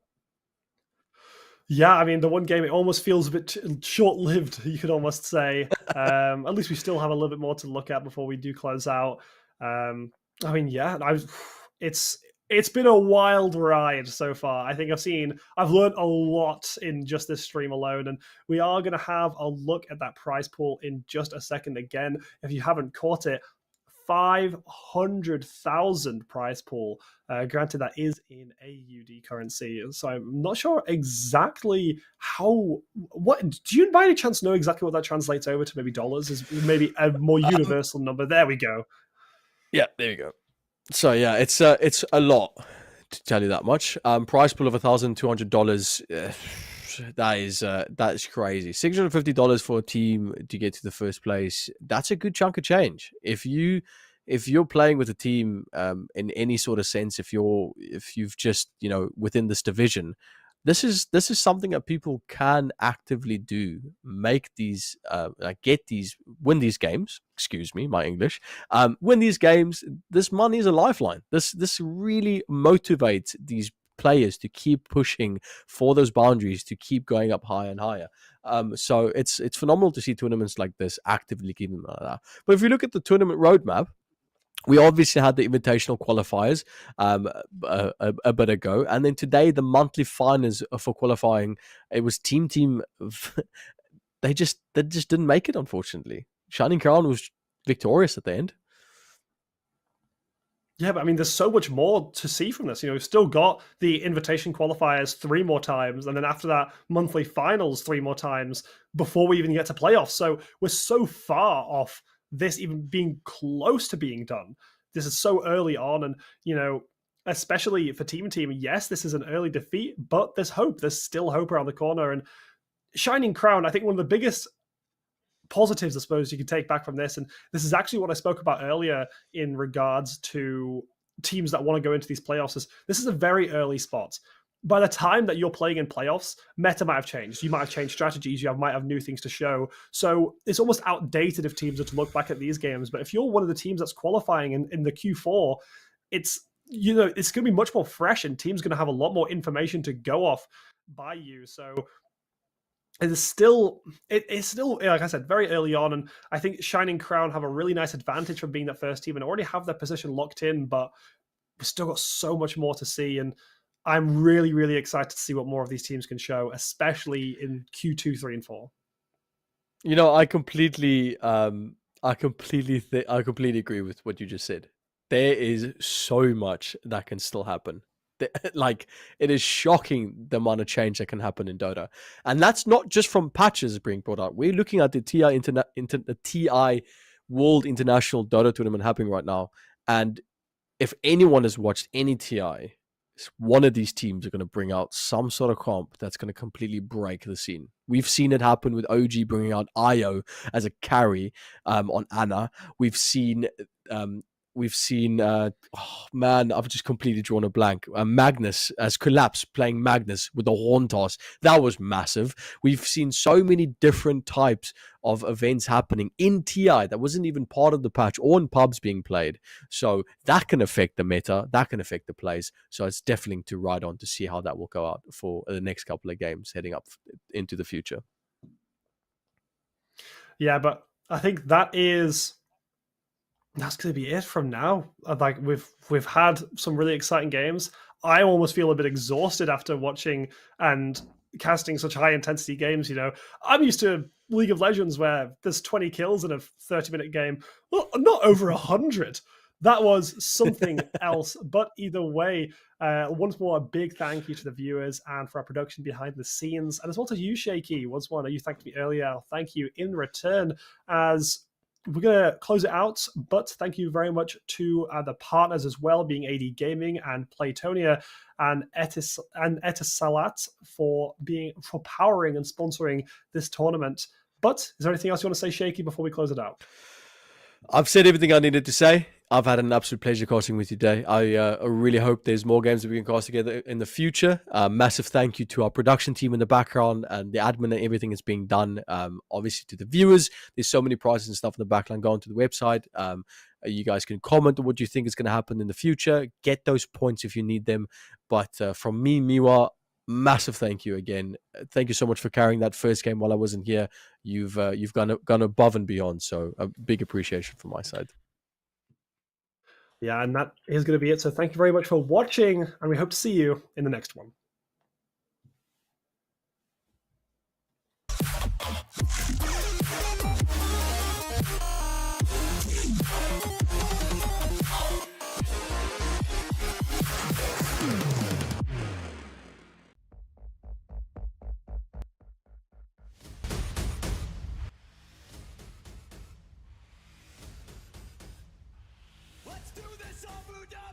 Yeah, I mean, the one game, it almost feels a bit short-lived, you could almost say. At least we still have a little bit more to look at before we do close out. I mean, yeah, it's been a wild ride so far. I think I've learned a lot in just this stream alone, and we are going to have a look at that prize pool in just a second. Again, if you haven't caught it, 500,000 prize pool. Granted, that is in AUD currency, so I'm not sure exactly what. Do you by any chance know exactly what that translates over to? Maybe dollars is maybe a more universal number. There we go. Yeah, there you go. So yeah, it's a lot, to tell you that much. Prize pool of $1,200. That is crazy. $650 for a team to get to the first place. That's a good chunk of change. If you're playing with a team in any sort of sense, if you've just within this division, this is something that people can actively do. Make these win these games. Excuse me, my English. Win these games. This money is a lifeline. This really motivates these players to keep pushing for those boundaries, to keep going up higher and higher. So it's phenomenal to see tournaments like this actively keeping like that. But if you look at the tournament roadmap, we obviously had the invitational qualifiers a bit ago, and then today the monthly finals for qualifying. It was team. They just didn't make it, unfortunately. Shining Crown was victorious at the end. Yeah, but I mean, there's so much more to see from this. We've still got the invitation qualifiers 3 more times, and then after that, monthly finals 3 more times before we even get to playoffs. So we're so far off this even being close to being done. This is so early on, and especially for team, yes, this is an early defeat, but there's hope. There's still hope around the corner. And Shining Crown, I think one of the biggest positives, I suppose, you can take back from this, and this is actually what I spoke about earlier in regards to teams that want to go into these playoffs, is this is a very early spot. By the time that you're playing in playoffs, meta might have changed. You might have changed strategies. Might have new things to show. So it's almost outdated if teams are to look back at these games. But if you're one of the teams that's qualifying in the Q4, it's going to be much more fresh, and teams going to have a lot more information to go off by you. So it's still, like I said, very early on, and I think Shining Crown have a really nice advantage from being that first team and already have their position locked in. But we've still got so much more to see, and I'm really, really excited to see what more of these teams can show, especially in Q2, 3, and 4. I completely agree with what you just said. There is so much that can still happen. Like, it is shocking the amount of change that can happen in Dota, and that's not just from patches being brought up. We're looking at the TI World International Dota Tournament happening right now, and if anyone has watched any TI, one of these teams are going to bring out some sort of comp that's going to completely break the scene. We've seen it happen with OG bringing out Io as a carry on Ana. We've seen I've just completely drawn a blank. Magnus as Collapse playing Magnus with the horn toss. That was massive. We've seen so many different types of events happening in TI that wasn't even part of the patch or in pubs being played. So that can affect the meta. That can affect the plays. So it's definitely to ride on to see how that will go out for the next couple of games heading up into the future. Yeah, but I think that's going to be it from now. Like, we've had some really exciting games. I almost feel a bit exhausted after watching and casting such high intensity games. I'm used to League of Legends where there's 20 kills in a 30-minute game. Well, not over 100. That was something else. But either way, once more, a big thank you to the viewers and for our production behind the scenes, and as well to you, Shaky. Once more, you thanked me earlier. I'll thank you in return, as we're going to close it out, but thank you very much to the partners as well, being AD Gaming and Playtonia and Etisalat for powering and sponsoring this tournament. But is there anything else you want to say, Shaky, before we close it out? I've said everything I needed to say. I've had an absolute pleasure casting with you today. I really hope there's more games that we can cast together in the future. Massive thank you to our production team in the background and the admin and everything that's being done. Obviously to the viewers, there's so many prizes and stuff in the backline. Go onto the website. You guys can comment on what you think is going to happen in the future. Get those points if you need them. But from me, Miwa, massive thank you again. Thank you so much for carrying that first game while I wasn't here. You've gone above and beyond. So a big appreciation from my side. Yeah, and that is going to be it. So thank you very much for watching, and we hope to see you in the next one. Let's do this, Abu Dhabi!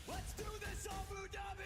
Let's do this, Abu Dhabi!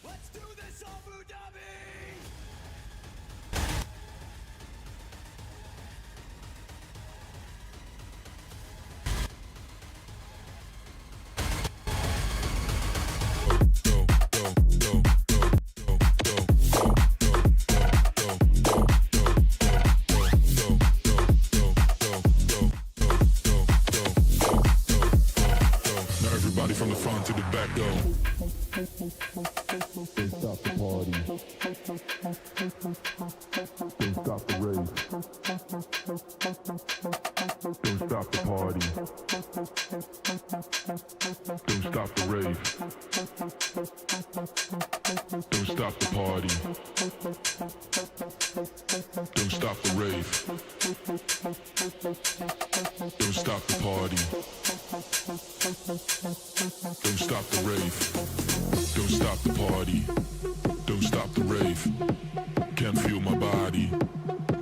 Let's do this, Abu Dhabi! Now everybody from the front to the back go. Don't stop the party. Don't stop the rave. Don't stop the party. Don't stop the rave. Don't stop the party. Don't stop the rave. Don't stop the party. Don't stop the rave. Don't stop the party. Don't stop the rave. Can't feel my body,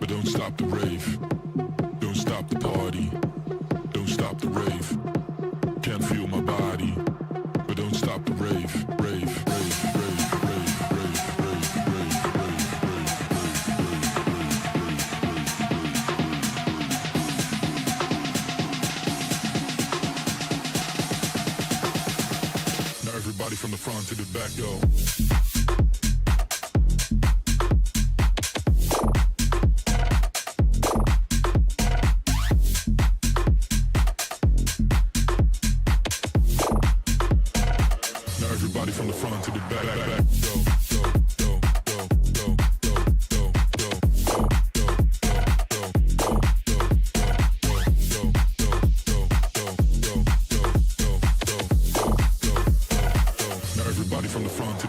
but don't stop the rave. Don't stop the party. Don't stop the rave. Can't feel my body, but don't stop the rave. Rave, rave, rave, rave, rave, rave, rave, rave, Now everybody from the front to the back go. Everybody from the front to the back, Now everybody from the front to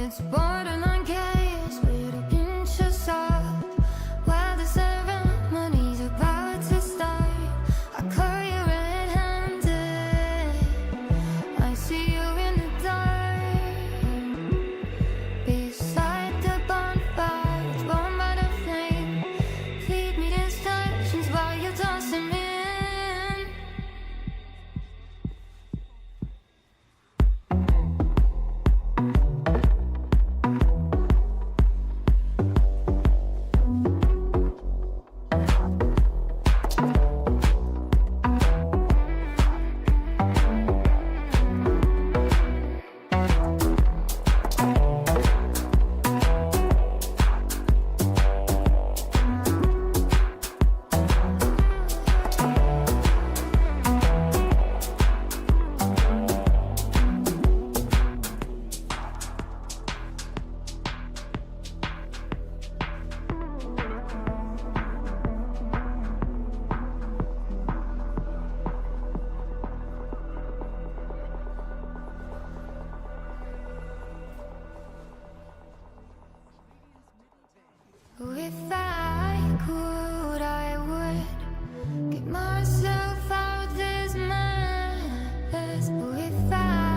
It's borderline.